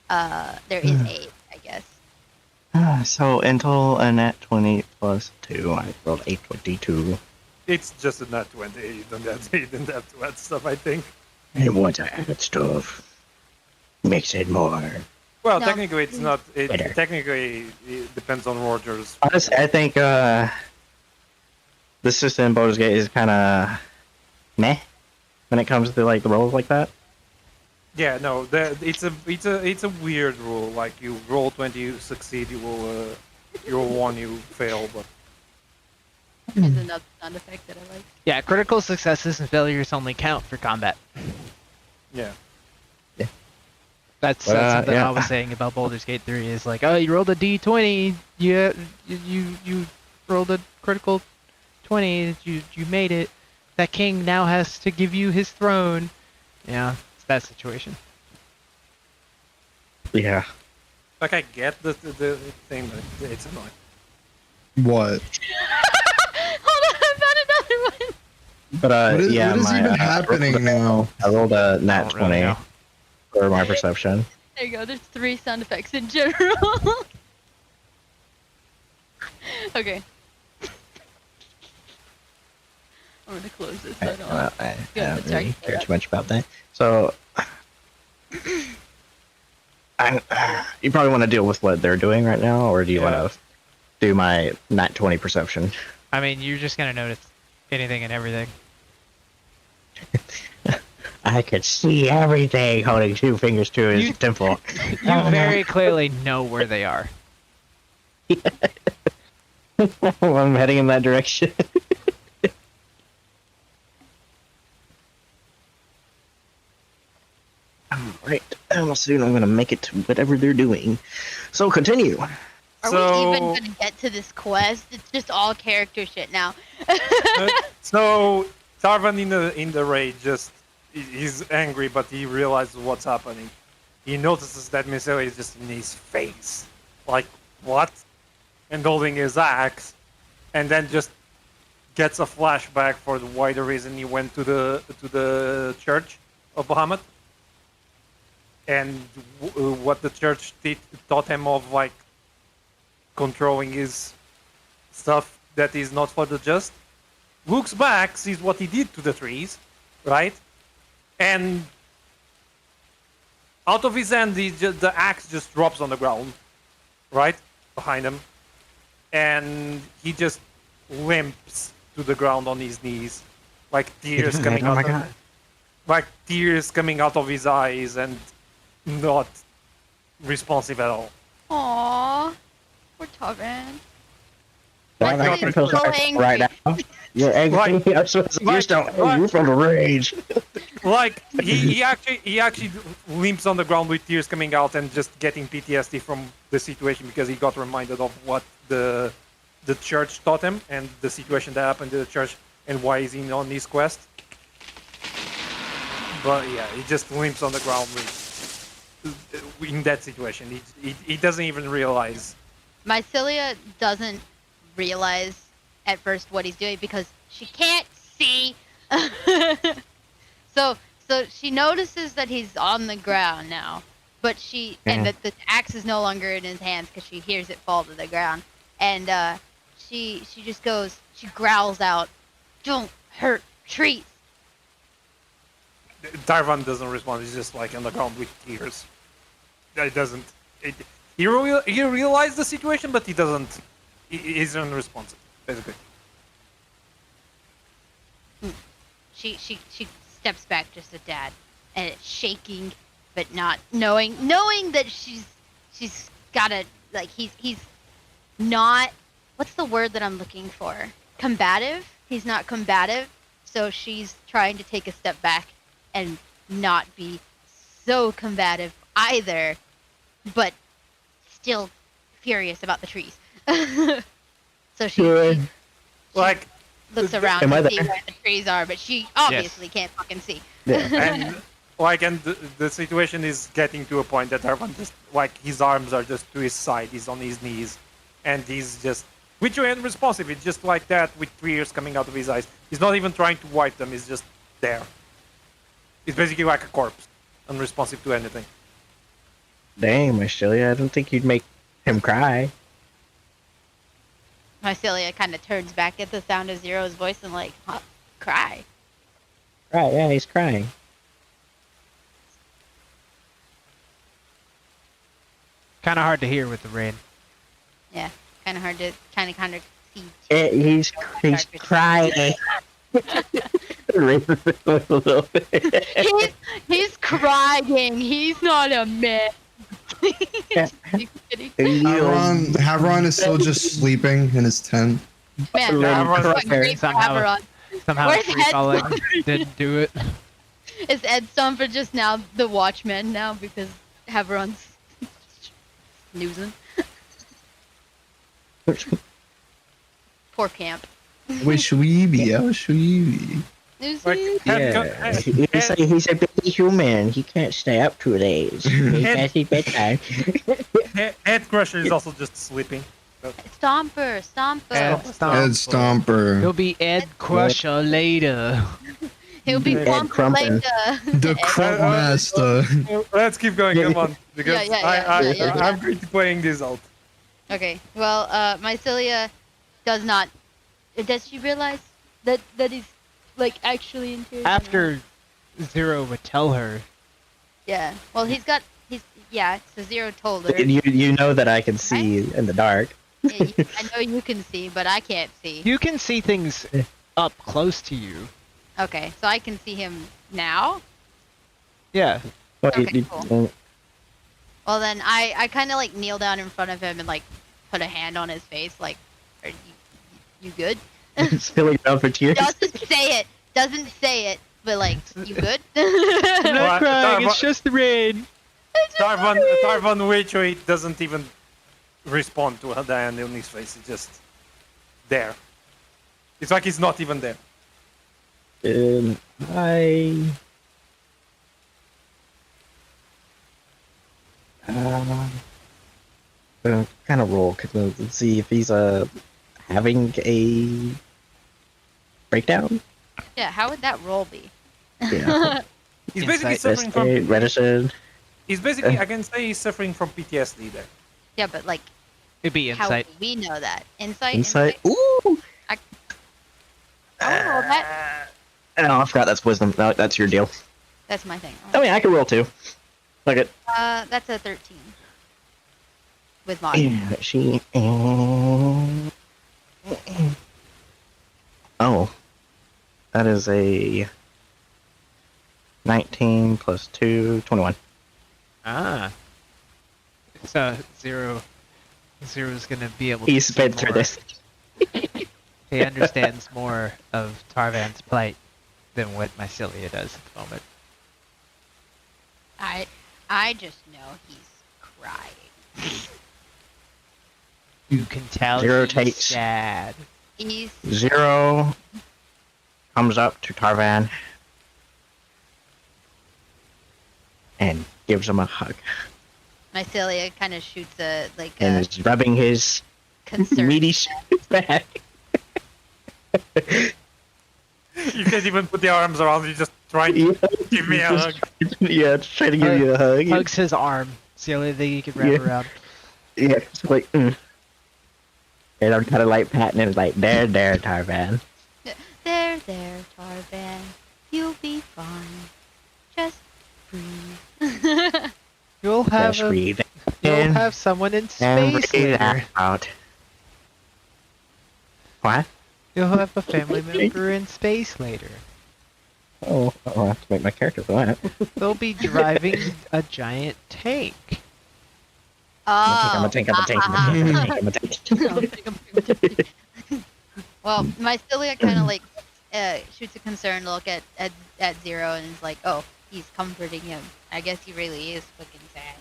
There is 8, I guess. So in total, a nat 20 plus 2. I rolled a 22. It's just a nat 20. You don't have to add stuff, I think. And once I add stuff, makes it more. Well, No. technically, it's not. Better. Technically, it depends on Roger's. Honestly, I think the system in Baldur's Gate is kind of meh when it comes to like the rolls like that. Yeah, no, it's a weird rule. Like you roll 20, you succeed, you roll 1, you fail. But There's another sound effect that I like. Yeah, critical successes and failures only count for combat. yeah, That's Well, something yeah. I was saying about Baldur's Gate 3 is like, oh, you rolled a d20, you rolled a critical 20, you made it. That king now has to give you his throne. Yeah, it's that situation. Yeah. like I get the thing, but it's annoying. What? Hold on, I found another one. But What is, yeah, what is my, even I happening now? rolled a I nat don't 20 really know. for my perception. There you go. There's 3 sound effects in general. Okay. I'm gonna close this. So I don't Well, I Yeah, don't sorry. really care too much about that. So, you probably want to deal with what they're doing right now, or do you Yeah. want to do my nat 20 perception? I mean, you're just gonna notice anything and everything. I could see everything holding 2 fingers to his You- temple. You very clearly know where they are. I'm heading in that direction. Alright, I'm assuming I'm gonna make it to whatever they're doing. So continue. Are we So- even gonna get to this quest? It's just all character shit now. So Tarvan in the raid he's angry, but he realizes what's happening. He notices that Mycelia is just in his face, like what, and holding his axe, and then just gets a flashback for why the reason he went to the church of Bahamut, and what the church taught him of like controlling his stuff that is not for the just. Looks back, sees what he did to the trees, right? And out of his hand, the axe just drops on the ground, right? Behind him. And he just limps to the ground on his knees, like tears coming Oh out my of, god. like tears coming out of his eyes and not responsive at all. Aww. Poor Tarvan. Well, Why I is he feel so sorry angry? right now. You're angry. Right. I'm supposed to Right. you're still angry Right. from the rage. Like he actually limps on the ground with tears coming out and just getting PTSD from the situation because he got reminded of what the church taught him and the situation that happened to the church and why he's in on his quest. But yeah, he just limps on the ground in that situation. He doesn't even realize. Mycelia doesn't realize at first what he's doing because she can't see. So she notices that he's on the ground now, but and that the axe is no longer in his hands because she hears it fall to the ground, and she just she growls out, "Don't hurt trees." Darvan doesn't respond. He's just like on the ground with tears. He doesn't. He realized the situation, but he doesn't. He's unresponsive, basically. She steps back just a tad, and it's shaking, but not knowing that she's gotta, like, he's not, what's the word that I'm looking for? Combative? He's not combative, so she's trying to take a step back and not be so combative either, but still furious about the trees. So she Like, looks around Am I to see there? where the trees are, but she obviously can't fucking see. and the situation is getting to a point that Darvan just, like, his arms are just to his side, he's on his knees, and he's just, which way unresponsive, it's just like that with tears coming out of his eyes. He's not even trying to wipe them, he's just there. He's basically like a corpse, unresponsive to anything. Dang, Mycelia, I don't think you'd make him cry. Mycelia kind of turns back at the sound of Zero's voice and like, huh? Cry. Right, yeah, he's crying. Kind of hard to hear with the rain. Yeah, kind of hard to kind of see. He's crying. he's crying. He's not a man. Havron is still just sleeping in his tent. Man, Little great for somehow. Haveron. Somehow Where's free Ed falling Stomper? didn't do it. Is Ed Stomper just now the watchman now because Haveron's snoozing? Poor camp. Wish we be, I wish we be. Snoozing. Yeah, he's a baby human. He can't stay up 2 days. He can't see bedtime. Head Crusher is also just sleeping. Stomper. Ed Ed Stomper. He'll be Ed Crusher later. He'll be Ed plump Crumpin. later. The Crump Master. Let's keep going, come on. Because Yeah. I'm going to playing this out. Okay, well, Mycelia does not. Does she realize that he's like actually in tears? After Zero would tell her, Yeah. Well, so Zero told her. You know that I can see in the dark. Yeah, I know you can see, but I can't see. you can see things up close to you. Okay, so I can see him now. Yeah. Well, Okay, cool. Well, then I kind of like kneel down in front of him and like put a hand on his face, like, "Are you good?" Spilling down for tears. Doesn't say it, but like, "You good?" I'm not What? crying, it's Darvan- just the rain. Darvan Waitrey doesn't even respond to the hand on his face. It's just there. It's like he's not even there. Kind of roll, let's see if he's having a breakdown. Yeah, how would that roll be? Yeah. He's basically Insight, suffering from. Reticent. He's basically, I can say, he's suffering from PTSD there. Yeah, but like, It'd be how insight. do we know that? Insight. Insight. Ooh. I will roll that. Oh, I forgot that's wisdom. No, that's your deal. That's my thing. I mean, I can roll too. Look at. That's a 13. With mod. Yeah, she. Oh, that is a 19 plus 2, 21. Ah. So Zero's gonna be able He's to been see through more. this. He understands more of Tarvan's plight. than what Mycelia does at the moment. I just know he's crying. You can tell Zero he's takes. sad. He's Zero comes up to Tarvan and gives him a hug Mycelia kind of shoots a and is rubbing his concern. meaty back. You can't even put the arms around you, just try to give me a hug. Yeah, just trying to give you a hug. Hugs his arm. It's the only thing you can wrap Yeah. around. Yeah, it's like, And I'm kind of like patting it, like, there, Tarvan. There, Tarvan. You'll be fine. Just breathe. You'll have Just breathe you'll in have someone in and space breathe later. out. What? You'll have a family member in space later. Oh, I'll have to make my character for that. They'll be driving a giant tank. I'm a tank. Well, Mycelia kind of like shoots a concerned look at Zero and is like, "Oh, he's comforting him. I guess he really is fucking sad."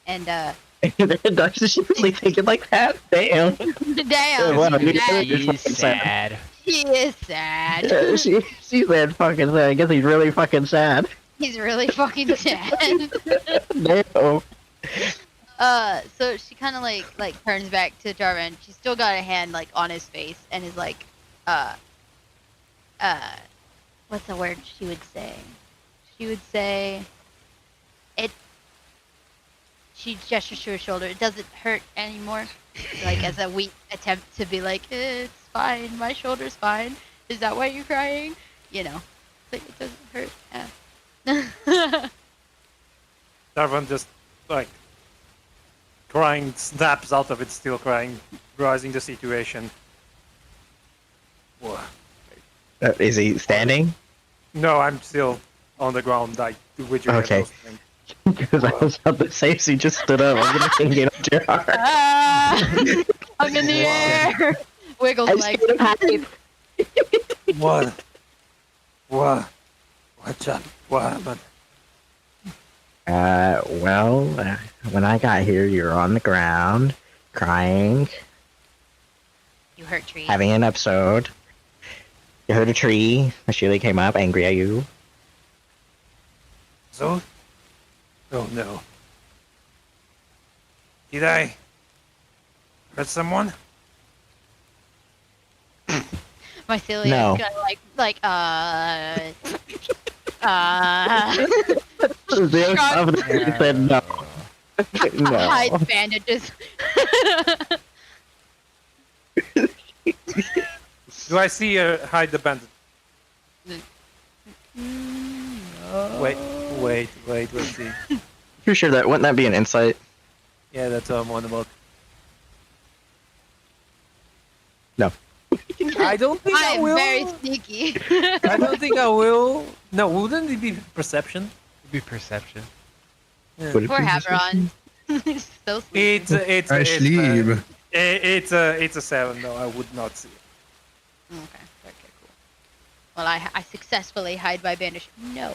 And Does she really think it like that? Damn. damn, Wow, he's you- sad. He's He's sad. He is sad. Yeah, she said fucking sad. I guess he's really fucking sad. He's really fucking sad. Damn. So she kind of like turns back to Jarvan. She's still got a hand like on his face and is like, what's the word she would say? She would say, it. She gestures to her shoulder. It doesn't hurt anymore. Like as a weak attempt to be like, it's fine. My shoulder's fine. Is that why you're crying? You know, but it doesn't hurt. Yeah. Darvan just like crying, snaps out of it, still crying, realizing the situation. Whoa. Is he standing? No, I'm still on the ground, like with your Okay. head thing. Because I was about to say, she just stood up. I'm gonna think it up to your heart. I'm in the air. Wiggles I like. stood up high. What? What's up? What happened? Well, when I got here, you were on the ground, crying, You hurt trees. having an episode. You heard a tree. Shirley came up, angry at you. So? Oh no. Did I hurt someone? Mycelia No. is kind of like Zero confidence said no. No. hide bandages. Do I see her hide the bandit? Wait, see. Pretty sure that wouldn't that be an insight? Yeah, that's what I'm on about. No. I don't think I I am will. very sneaky. I don't think I will. No, wouldn't it be perception? It'd be perception. Yeah. Would it Poor be Haveron. So sweet. It's a 7 though. I would not see it. Okay, cool. Well, I successfully hide my bandage. No.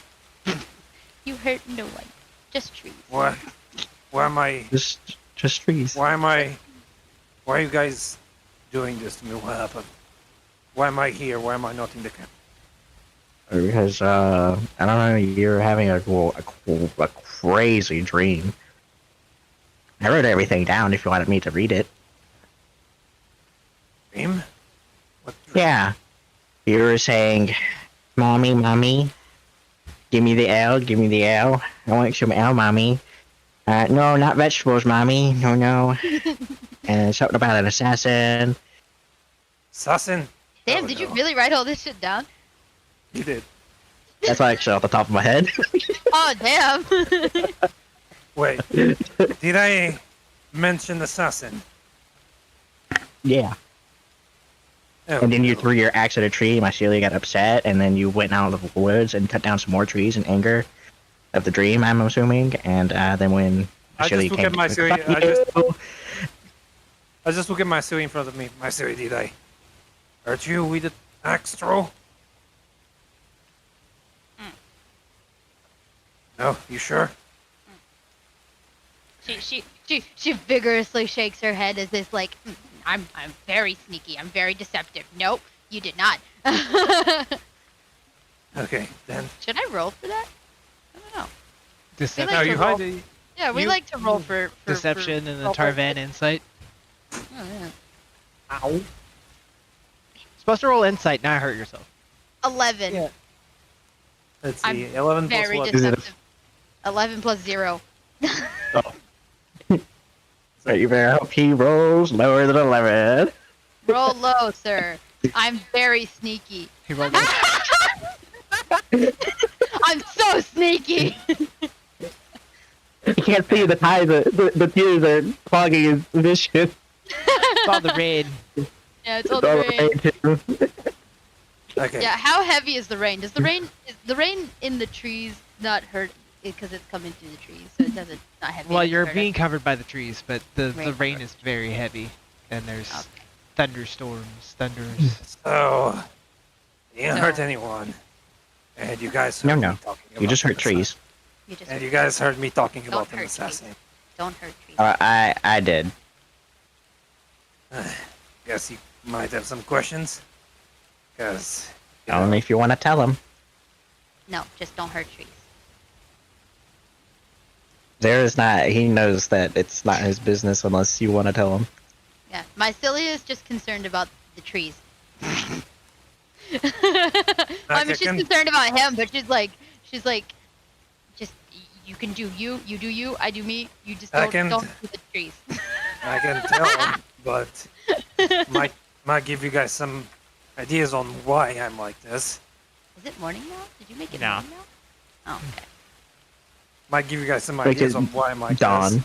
You hurt no one. Just trees. Why am I? just trees? Why am I? Why are you guys doing this to me? What happened? Why am I here? Why am I not in the camp? Because I don't know, you're having a crazy dream. I wrote everything down if you wanted me to read it. Dream? What dream? Yeah. You were saying, Mommy, give me the L, give me the L. I want some L, Mommy. No, not vegetables, Mommy. No. And something about an assassin. Assassin? Damn, Oh, did you no. really write all this shit down? You did. That's actually off the top of my head. Oh, damn. Wait. Did I mention assassin? Yeah. Oh, And then you no. threw your axe at a tree, my Celia got upset, and then you went out of the woods and cut down some more trees in anger of the dream, I'm assuming. And then when I Celia just look came at my to Celia. fuck you, I just look at my Siri in front of me. My Siri, did I hurt you with the axe throw? No, you sure? She vigorously shakes her head as if like, I'm very sneaky. I'm very deceptive. Nope, you did not. Okay, then. Should I roll for that? I don't know. Deception, No, like you to roll. hide it. Yeah, we You- like to roll for deception and the roll for- Tarvan insight. Oh, yeah. Ow. Supposed to roll insight, not hurt yourself. 11. Yeah. Let's I'm see. 11 plus Very what? deceptive. 11 plus 0. You better hope he rolls lower than 11. Roll low, sir. I'm very sneaky. He rolled. I'm so sneaky. You can't see the ties, the tears are clogging his vision. It's all the rain. Yeah, it's all the rain. Too. Okay. Yeah, how heavy is the rain? Is the rain in the trees not hurt because it's coming through the trees, so it doesn't not heavy? Well, enough to you're hurt being us? covered by the trees, but the Rain rain is very heavy, and there's Okay. thunderstorms, thunders. So, you didn't No. hurt anyone. And you guys No, heard no. me talking You about just an hurt trees. You just And you guys heard me talking Don't about an hurt trees. assassin. don't hurt trees. I did. Guess you might have some questions. Because, Only if you want to tell him. No, just don't hurt trees. There is not. He knows that it's not his business unless you want to tell him. Yeah, Mycelia is just concerned about the trees. I mean, she's can- concerned about him, but she's like, just you can do you do you, I do me. You just I don't can- do the trees. I can tell, but might give you guys some ideas on why I'm like this. Is it morning now? Did you make it No. morning now? Oh, okay. Might give you guys some Like ideas it- on why I'm like Dawn. this.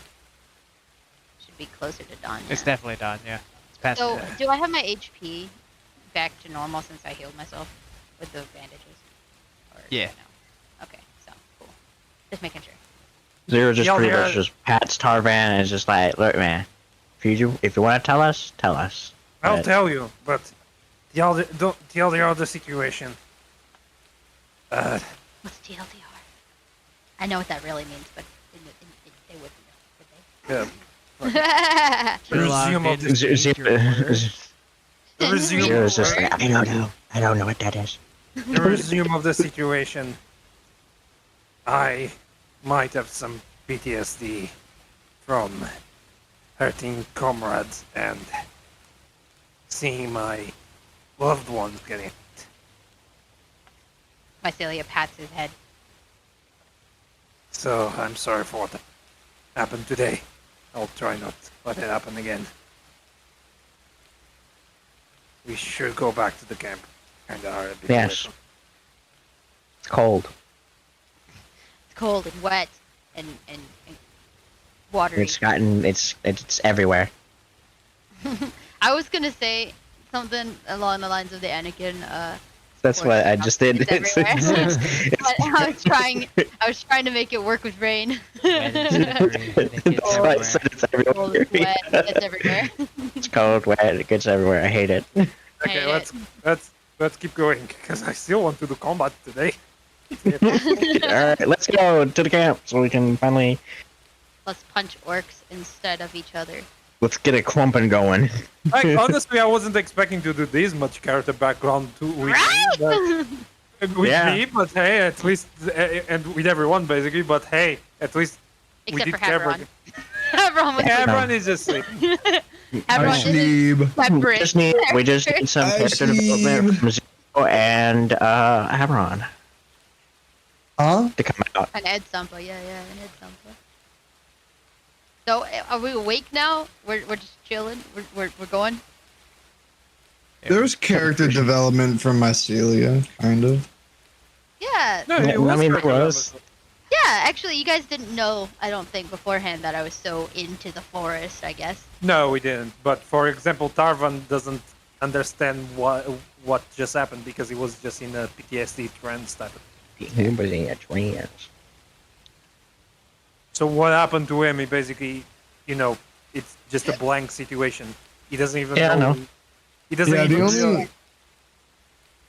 Should be closer to dawn. It's yeah. definitely done. Yeah, it's past. So, midnight. do I have my HP back to normal since I healed myself with the bandages? Or Yeah. No? Okay, so cool. Just making sure. Zero just Y'all pretty hear- much just pats Tarvan and is just like, look, man, if you want to tell us, tell us. I'll But- tell you, but don't tell the other situation. What's TLDR? I know what that really means, but they wouldn't know, would they? Yeah. Too long resume of didn't this- speak your words. Resume Zero is just Word? like, I don't know what that is. The resume of the situation. I might have some PTSD from hurting comrades and seeing my loved ones getting. Mycelia pats his head. So I'm sorry for what happened today. I'll try not to let it happen again. We should go back to the camp. Kinda hard a bit away Yes. from- It's cold. It's cold and wet and watery. It's everywhere. I was gonna say something along the lines of the Anakin. That's Or what I it's just did. everywhere. But I was trying to make it work with rain. That's why I said it's Cold, everywhere. wet, it's everywhere. It's cold, wet, it gets everywhere. I hate it. Okay, Hate let's keep going because I still want to do combat today. Alright, let's go to the camp so we can finally Let's punch orcs instead of each other. let's get a Krompa going. Like, honestly, I wasn't expecting to do this much character background too with Yeah. me, but hey, at least and with everyone basically. But hey, at least we Except did for Havron. Cabron. Havron was Everyone is just sleeping. Havron is Sheeb. separate. We just need some I character see. development from Zero and Havron Huh? to come out. An Ed Sampa, yeah, an Ed Sampa. So, are we awake now? We're just chilling. We're going. There's character development from Mycelia, kind of. Yeah, No, Yeah, it was I mean, it character was. development. yeah. Actually, you guys didn't know. I don't think beforehand that I was so into the forest. I guess. No, we didn't. But for example, Tarvan doesn't understand what just happened because he was just in a PTSD trance type of. Everybody at twins. So what happened to him? He basically, it's just a blank situation. He doesn't even Yeah, I know. know. He doesn't Yeah, the even only.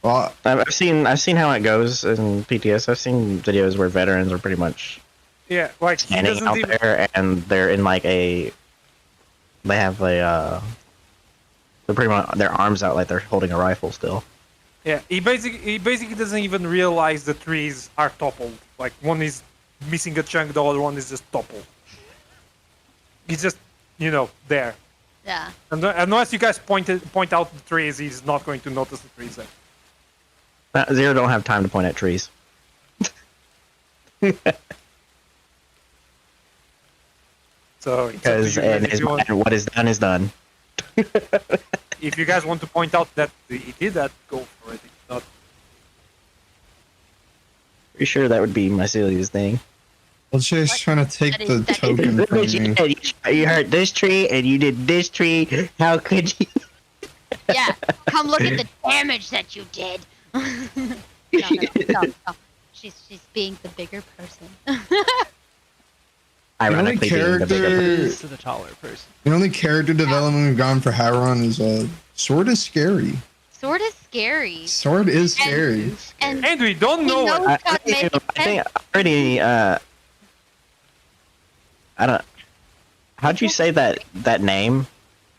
Well, I've seen how it goes in PTS. I've seen videos where veterans are pretty much Yeah, like he standing doesn't out even. there and they're in like a. They have a. They're pretty much their arms out like they're holding a rifle still. Yeah, he basically doesn't even realize the trees are toppled. Like one is missing a chunk, the other one is just toppled. He's just, there. Yeah. And unless you guys point out the trees, he's not going to notice the trees there. Zero don't have time to point at trees. So it's up to Because you guys in if his you want- mind, what is done is done. if you guys want to point out that he did that, go for it. If not, Pretty sure that would be Mycelia's thing. well, Jay's trying to take the token from me. You hurt this tree and you did this tree. How could you? Yeah. Come look at the damage that you did. No. She's being the bigger person. Ironically, being the bigger character- This to the taller person. The only character development we've gone for Haron is Sword is scary. Sword is scary. Sword is scary. And and we don't he know knows it. how to make I think sense. already. I don't. How'd you say that name?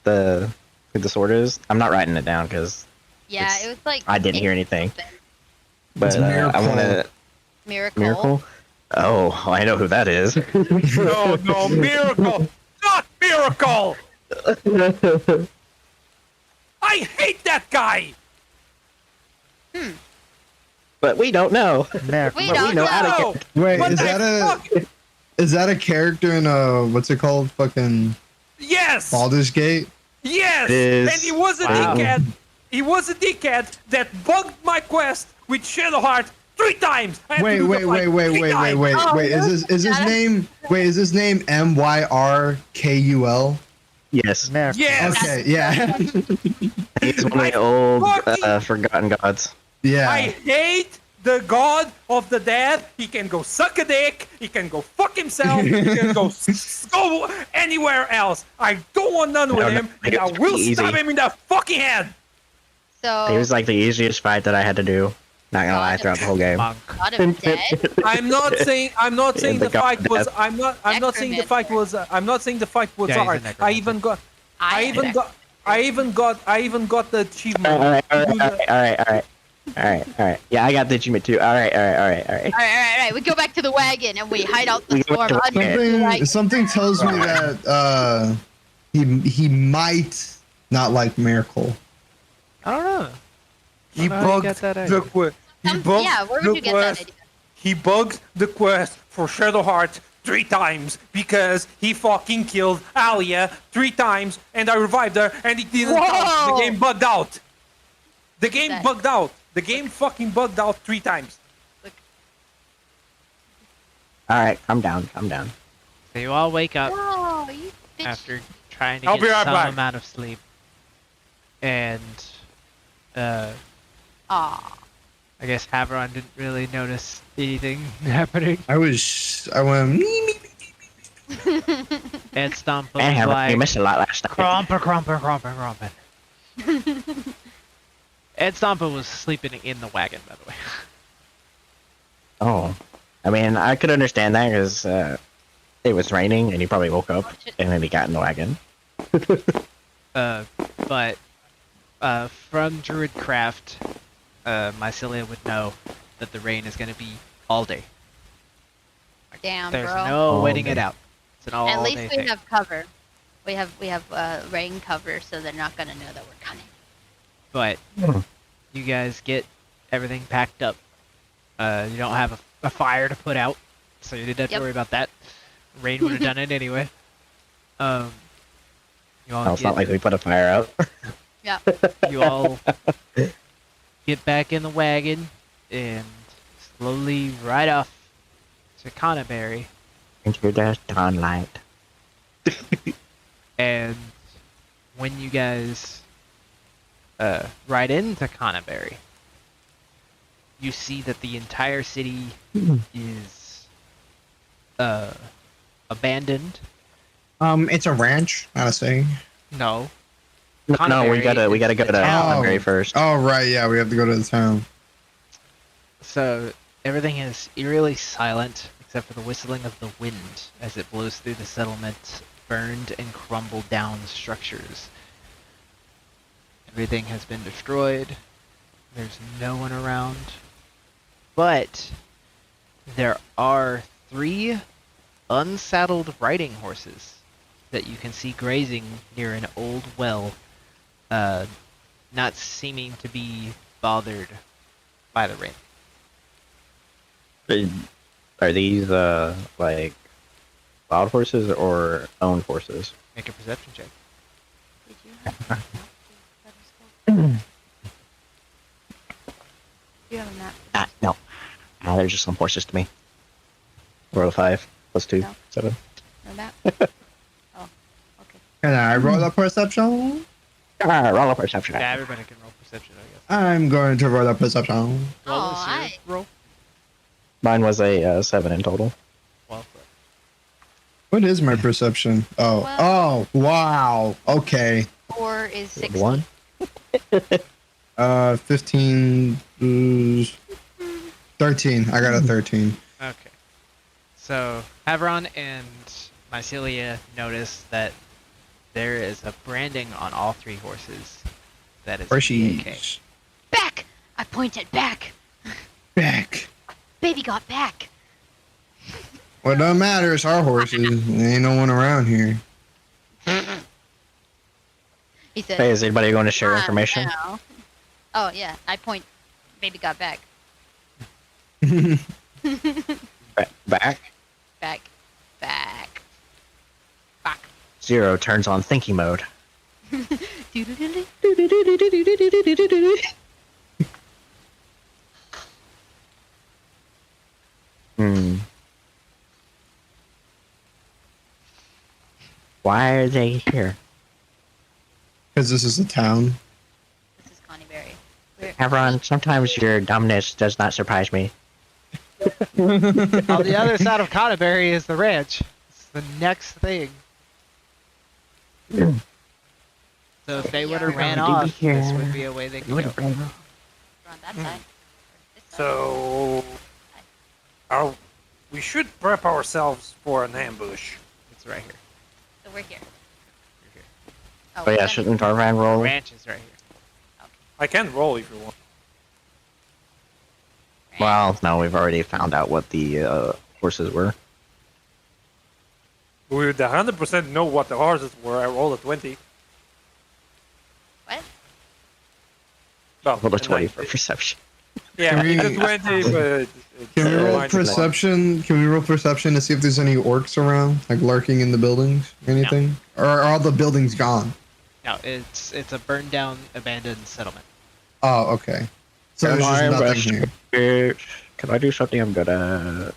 Who the sword is? I'm not writing it down because Yeah, it was like I didn't hear anything. But It's I Miracle. want to Miracle. Oh, I know who that is. No, miracle, not miracle. I hate that guy. But we don't know. We But don't know how to No. get. Wait, What is the that fuck? is that a character in what's it called? Fucking Yes. Baldur's Gate? Yes. It is. And he was a Wow. dickhead. He was a dickhead that bugged my quest with Shadowheart 3 times. I had to Wait, do the wait, fight wait, 3 times. Oh, Is his name? Wait, is his name MYRKUL? Yes, Yes. Okay, yeah, he's one of the old fucking- forgotten gods. yeah. I hate the god of the dead. He can go suck a dick. He can go fuck himself. He can go go anywhere else. I don't want none with No, him. no, And I it's will pretty stab easy. him in the fucking head. So It was like the easiest fight that I had to do. Not gonna lie, God. throughout the whole game. Monk. God of Dead. I'm not saying Yeah, the the fight god was death. I'm not saying the fight was I'm not saying the fight was Yeah, he's a hard. necromancer. I even got the achievement. Alright. to do the- Yeah, I got the achievement too. Alright. All right. We go back to the wagon and we hide out the We go storm back to the under the Something wagon. something tells me that he might not like Miracle. I don't know. He I don't know how you bugged got that the idea. quest. He bugged Yeah, where the would you get that quest. idea? He bugged the quest for Shadowheart 3 times because he fucking killed Alia 3 times and I revived her and it didn't count. Whoa! The game bugged out. The game That- bugged out. The game fucking bugged out 3 times. Alright, I'm down. So you all wake up Whoa, you bitch. after trying to I'll get be right some back. amount of sleep. And Aw. I guess Havron didn't really notice anything happening. I went me, me. And Stompa And was have like, you missed a lot last night. Krompa. And Stompa was sleeping in the wagon, by the way. Oh, I mean, I could understand that because it was raining and he probably woke up and then he got in the wagon. But from Druidcraft, Mycelia would know that the rain is going to be all day. Damn, There's bro. no All waiting day. it out. It's an all At day least we thing. have cover. We have rain cover, so they're not gonna know that we're coming. But Hmm. you guys get everything packed up. You don't have a fire to put out, so you didn't have Yep. to worry about that. Rain would have done it anyway. You all, Oh, it's not like we put a fire out. Yeah. you all get back in the wagon and slowly ride off to Canaberry. Into the dawnlight. And when you guys ride into Canaberry, you see that the entire city is abandoned. It's a ranch, not a city. No, No, we gotta is go the to town. Conberry first. Oh, right, yeah, we have to go to the town. So everything is eerily silent except for the whistling of the wind as it blows through the settlement's burned and crumbled down structures. Everything has been destroyed. There's no one around. But there are 3 unsaddled riding horses that you can see grazing near an old well, not seeming to be bothered by the rain. Are these like wild horses or owned horses? Make a perception check. Did you have a map to let us go? Do you have a map? No. They're just some horses to me. Roll a 5 plus 2, No. 7. No map? Oh, okay. Can I roll a perception? Roll a perception. Yeah, everybody can roll perception, I guess. I'm going to roll a perception. What was your I- roll? Mine was a 7 in total. Well, What is my perception? Oh, Well- wow. Okay. 4 is 60. 1. 15, 13. I got a 13. okay. So, Havron and Mycelia notice that there is a branding on all 3 horses that is BAK. Horseshoes. Back! I pointed back. Back. Baby got back. What doesn't matter is our horses. There ain't no one around here. He said. Hey, is anybody going to share "Ah, information? no." Oh yeah, I point. Baby got back. Back. Back. Back. Back. 0 turns on thinking mode. Doodle-doodle. Why are they here? Because this is a town. This is Connie Berry. We're- Havron, sometimes your dumbness does not surprise me. On the other side of Cotterberry is the ranch. It's the next thing. So if they would have ran Already off, here. this would be a way they could go. we're on that side. This side. So, we should prep ourselves for an ambush. It's right here. So we're here. You're here. Oh, But yeah, then- shouldn't Tarvan The roll? ranch is right here. I can roll if you want. Well, no, we've already found out what the horses were. We would 100% know what the horses were. I rolled a 20. What? Well, Roll a a 20 for 19. perception. Yeah, Can we- it's a 20, but... Can we roll Mine's a 20. perception? Can we roll perception to see if there's any orcs around, like lurking in the buildings, anything? Or are all the buildings gone? No, it's a burned down, abandoned settlement. Oh, okay. So there's just nothing here. Can I do something I'm good at?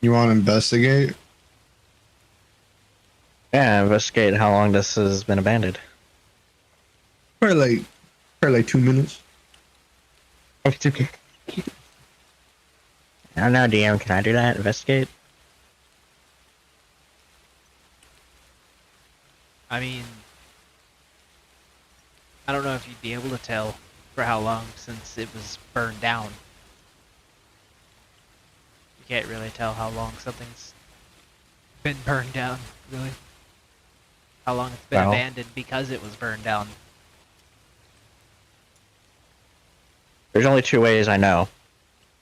You want to investigate? Yeah, investigate how long this has been abandoned. Probably like 2 minutes. It's okay. I don't know, DM. Can I do that? Investigate? I mean, I don't know if you'd be able to tell for how long since it was burned down. You can't really tell how long something's been burned down, really. How long it's been Well- abandoned because it was burned down. There's only 2 ways I know.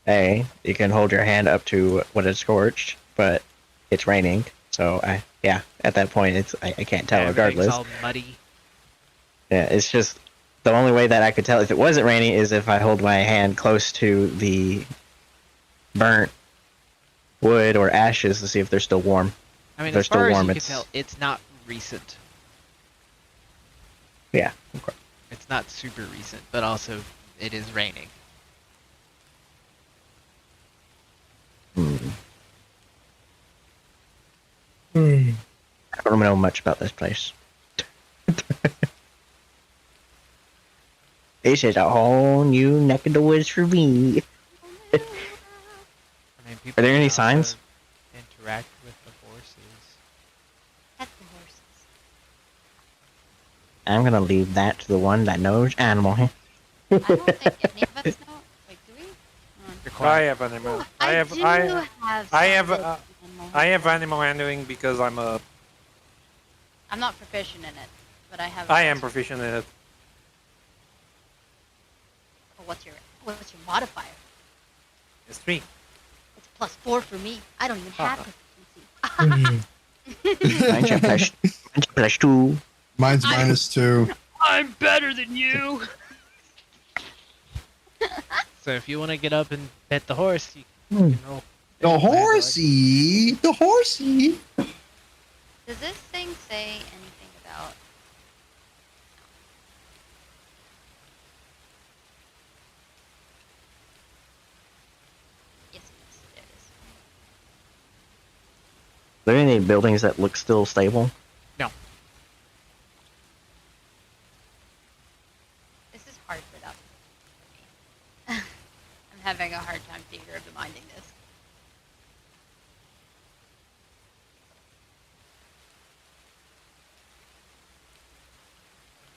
A, you can hold your hand up to what is scorched, but it's raining, so at that point I can't tell Everything's regardless. all muddy. Yeah, it's just the only way that I could tell if it wasn't raining is if I hold my hand close to the burnt wood or ashes to see if they're still warm. I mean, They're as far still as warm, you can it's- tell, it's not recent. Yeah. Okay. It's not super recent, but also it is raining. I don't know much about this place. This is a whole new neck of the woods for me. I mean, people Are there can any also signs? Interact with the horses. Pet the horses. I'm gonna leave that to the one that knows animal. I don't think any of us know. Wait, do we? You're I quiet. have animal. Oh, I have do I have. I have, solid uh, animal I have handling. animal handling because I'm not proficient in it, but I have. I am proficient in it. Oh, what's your modifier? It's 3. It's +4 for me. I don't even have Uh-huh. proficiency. Mine's a plus 2. Mine's -2. I'm better than you. So if you want to get up and pet the horse, you can roll. The horsey. The horsey. Does this thing say anything about? Yes, there it is. Are there any buildings that look still stable? This is hard enough for me. I'm having a hard time theater of the minding this.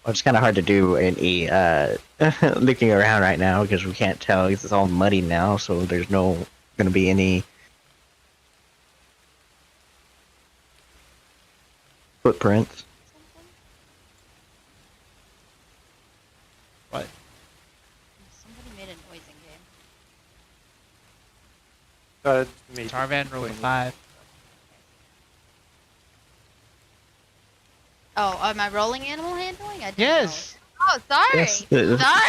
Well, it's kind of hard to do any looking around right now because we can't tell because it's all muddy now. So there's no going to be any footprints. What? Somebody made a noise in game. Me. Tarvan rolled a 5. Oh, am I rolling animal handling? I didn't Yes. know. Oh, sorry. Yes. Sorry.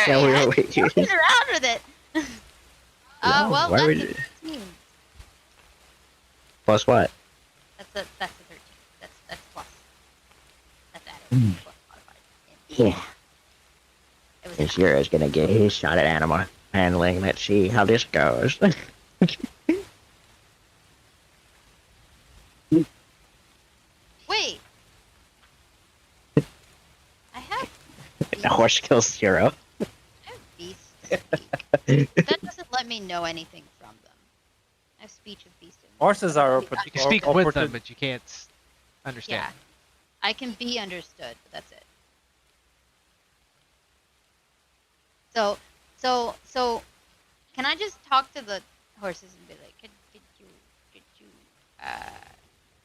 Yeah, we I'm were waiting. fucking around with it. No, Well, why that's would a you- 13. Plus what? That's a 13. That's plus. That's added. Mm. Plus modified. Yeah. It was This year is gonna get his shot at animal handling. Let's see how this goes. Wait. I have The horse kills 0. I have beast speak. But that doesn't let me know anything from them. I have speech of beast. Horses are You can speak with them, but you can't understand. Yeah. I can be understood, but that's it. So, can I just talk to the horses and be like, could you,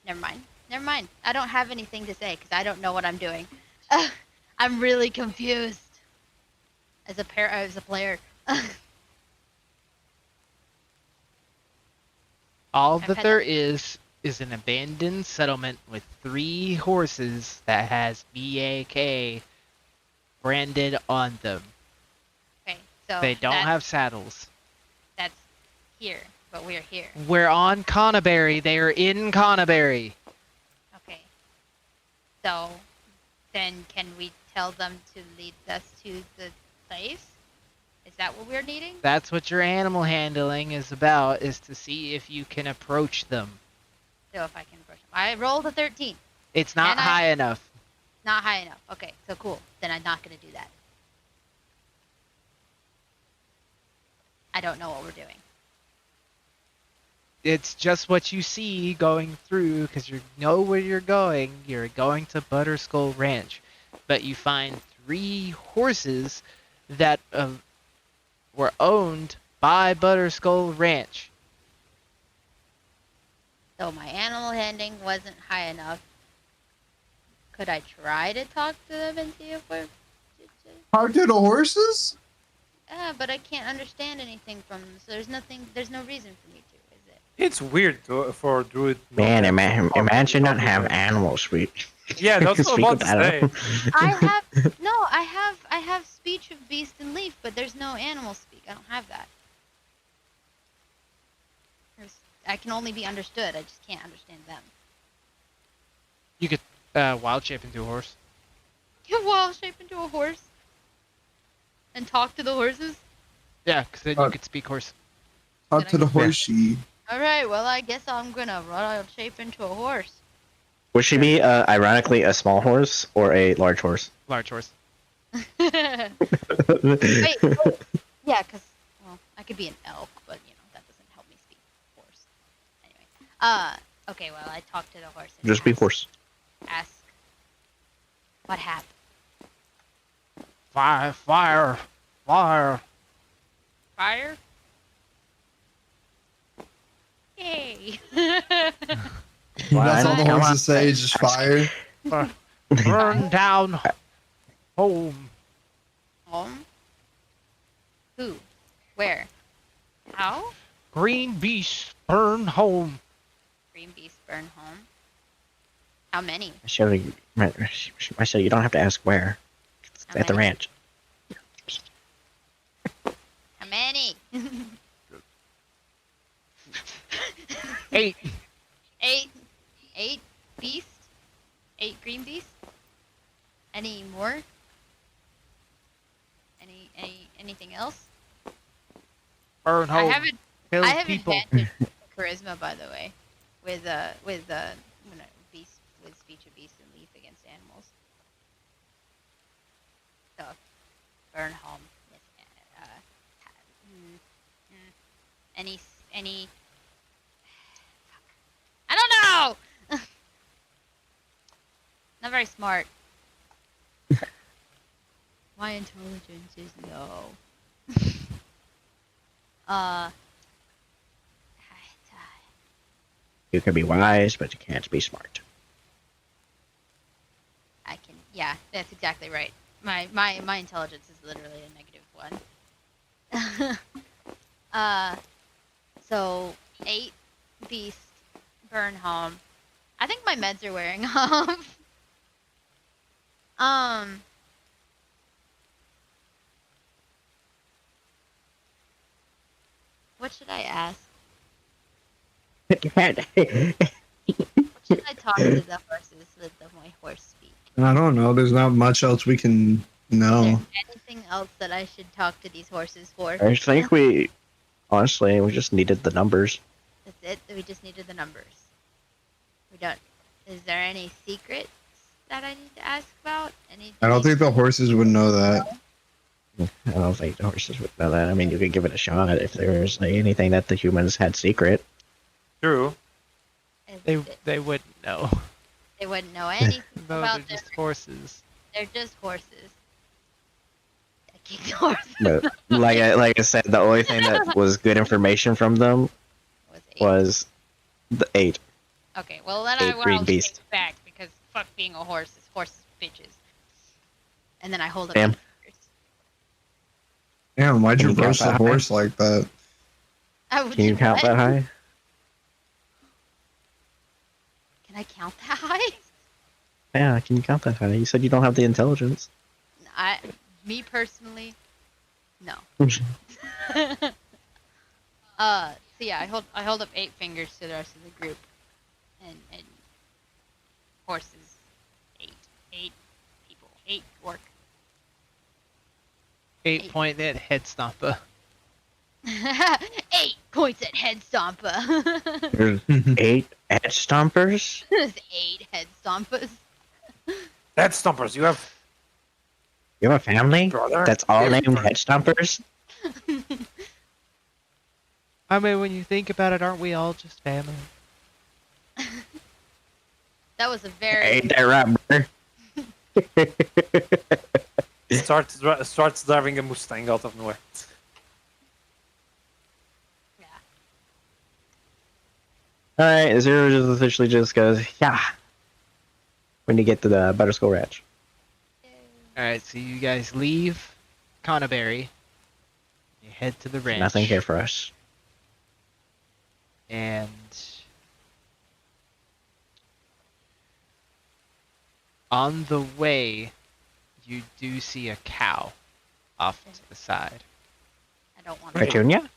never mind. I don't have anything to say because I don't know what I'm doing. I'm really confused as a player. All I've that had there is an abandoned settlement with 3 horses that has BAK branded on them. Okay, so They don't have saddles. that's here, but we're here. We're on Canaberry. They are in Canaberry. Okay. So, then can we tell them to lead us to the place? Is that what we're needing? That's what your animal handling is about, is to see if you can approach them. So if I can approach them. I rolled a 13. It's not Can I? high enough. Not high enough. Okay, so cool. Then I'm not going to do that. I don't know what we're doing. It's just what you see going through, because you know where you're going. You're going to Butterskull Ranch. But you find 3 horses that were owned by Butterskull Ranch. So my animal handling wasn't high enough. Could I try to talk to them and see if we're... Talk to the horses? but I can't understand anything from them, so there's no reason for me to, is it? It's weird for a druid. Man, imagine not have animal speech. Yeah, that's what I'm about to say. I have speech of beast and leaf, but there's no animal speak. I don't have that. I can only be understood. I just can't understand them. You could wild shape into a horse. You wild shape into a horse and talk to the horses. Yeah, because then you could speak horse. Talk to the horsey. All right. Well, I guess I'm gonna wild shape into a horse. Would she be, ironically, a small horse or a large horse? Large horse. wait. Yeah, because well, I could be an elk, but that doesn't help me speak horse. Anyway. Okay. Well, I talk to the horse. And Just be horse. Ask. What happened? Fire, fire, fire. Fire? Yay! That's all the Come horses on. say, just fire. Burn down home. Home? Who? Where? How? Green beast, burn home. Green beast burn home. How many? Marcel, you don't have to ask where. It's How at the many? ranch. How many? 8. 8. 8 beast? 8 green beast? Any more? Anything else? Burn home. Kill I have people. advantage in charisma, by the way, with beast with speech of beast and leaf against animals. So burn home with any. I don't know. Not very smart. My intelligence is low. You can be wise, but you can't be smart. I can. Yeah, that's exactly right. My intelligence is literally a negative 1. So 8 beast burn home. I think my meds are wearing off. What should I ask? What should I talk to the horses with my horse speak? I don't know. There's not much else we can Is know. there anything else that I should talk to these horses for? I think honestly, we just needed the numbers. That's it. We just needed the numbers. We don't. Is there any secrets that I need to ask about? I don't think the horses would know that. I don't think the horses would know that. I mean, you could give it a shot if there was like anything that the humans had secret. True. They wouldn't know. They wouldn't know anything No, about they're their. just horses. They're just horses. I kicked horses. But like I said, the only thing that was good information from them Was 8. was the 8. Okay, well then 8 green I'll beast. take it back because fuck being a horse is horses bitches. And then I hold up. Damn. my fingers. Damn, why'd you Can you count roast the that high? horse like that? Can you count that high? Can I count that high? Yeah, can you count that high? You said you don't have the intelligence. Me personally, no. Okay. So yeah, I hold up 8 fingers to the rest of the group, and horses, 8 people, 8 orc. 8 point at head stomper. 8 points at head stomper. There's 8 edge stompers? There's 8 head stompers. Head stompers. You have You have a family brother. that's all named head stompers? I mean, when you think about it, aren't we all just family? That was a very. Ain't that right, brother? starts driving a Mustang out of nowhere. Yeah. Alright, Zero just officially just goes, yeah. When you get to the Butterskull Ranch. Alright, so you guys leave Canaberry. You head to the ranch. Nothing here for us. And on the way, you do see a cow off to the side. I don't want to. Petunia?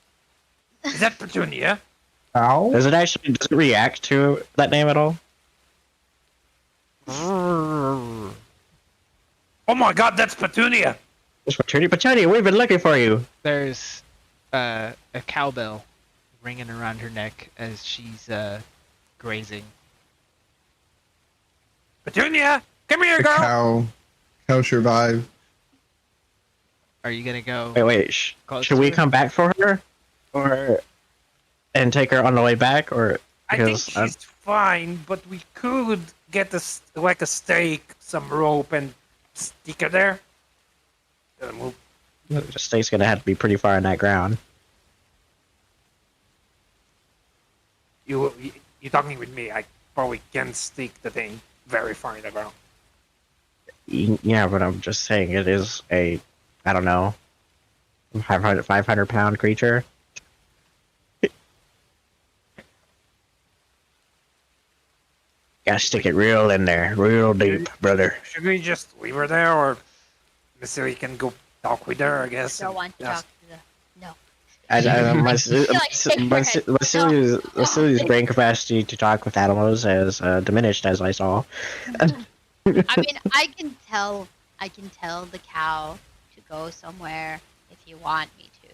Is that Petunia? Ow. Does it react to that name at all? Oh my God, that's Petunia! It's Petunia, we've been looking for you. There's a cowbell ringing around her neck as she's grazing. Petunia, come here, The girl. cow survived. Are you gonna go? Wait, close should to we her? come back for her? And take her on the way back? Or I think because she's fine, but we could get a stake, some rope, and stick her there. Move. The stake's gonna have to be pretty far in that ground. You're talking with me. I probably can stick the thing very far in the ground. Yeah, but I'm just saying it is a, I don't know, 500 pound creature. Gotta stick it real in there, real deep, brother. Should we just leave her there, or Missy can go talk with her? I guess. Don't want to Yes. talk to the. No. Vasili's brain capacity to talk with animals has diminished, as I saw. I mean, I can tell the cow to go somewhere if you want me to,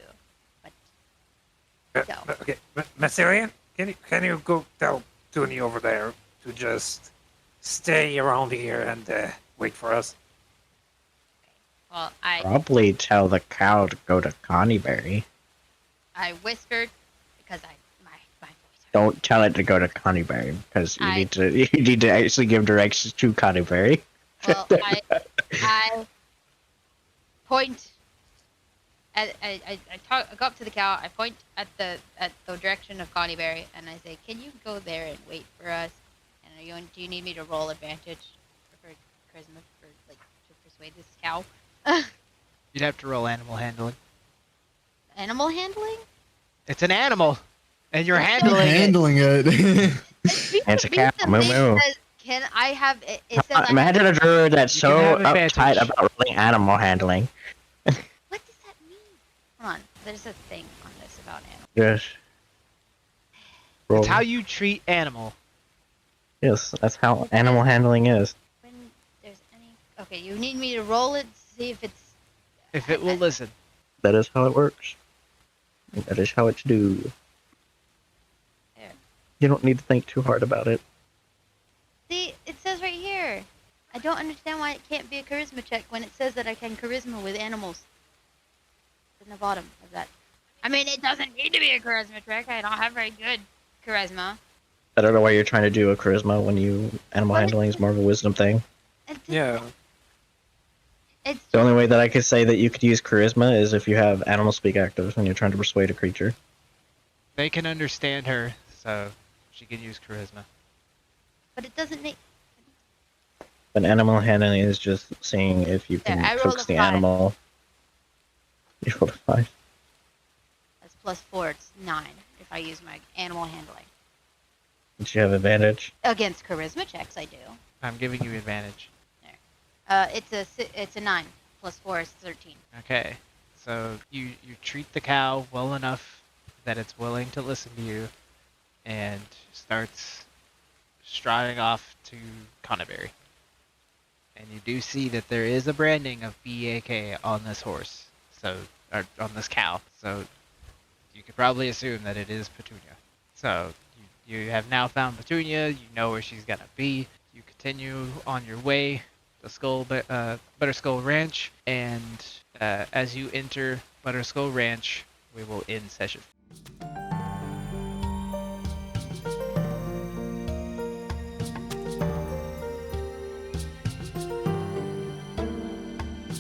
but no. Okay, Massilian, can you go tell Toonie over there to just stay around here and wait for us? Well, Probably tell the cow to go to Connieberry. I whispered because my voice. Don't tell it to go to Connieberry because you need to actually give directions to Connieberry. Well, I point. I go up to the cow. I point at the direction of Connieberry, and I say, "Can you go there and wait for us? And do you need me to roll advantage for charisma to persuade this cow?" You'd have to roll animal handling. Animal handling? It's an animal, and you're I'm handling it. handling it. It's a cow. Moo moo. Can I have it? It says Imagine a druid that's You so can have uptight advantage. about rolling animal handling. What does that mean? Hold on. There's a thing on this about animals. Yes. Roll. It's how you treat animal. Yes, that's how animal handling is. When there's any. Okay, you need me to roll it. See if it's. If it will listen. That is how it works. That is how it's do. There. You don't need to think too hard about it. See, it says right here. I don't understand why it can't be a charisma check when it says that I can charisma with animals. In the bottom of that. I mean, it doesn't need to be a charisma check. I don't have very good charisma. I don't know why you're trying to do a charisma when animal What handling is more of a wisdom thing. Yeah. It's The only way that I could say that you could use charisma is if you have animal speak active and you're trying to persuade a creature. They can understand her, so she can use charisma. But it doesn't make. But animal handling is just seeing if you There, can I rolled coax a the 5. animal. You rolled a 5. That's +4. It's 9 if I use my animal handling. Did you have advantage? Against charisma checks, I do. I'm giving you advantage. It's a 9 +4 is 13. Okay, so you treat the cow well enough that it's willing to listen to you, and starts striding off to Connieberry. And you do see that there is a branding of BAK on this horse, or on this cow. So you could probably assume that it is Petunia. So you have now found Petunia. You know where she's gonna be. You continue on your way to Butterskull Ranch, and as you enter Butterskull Ranch, we will end session.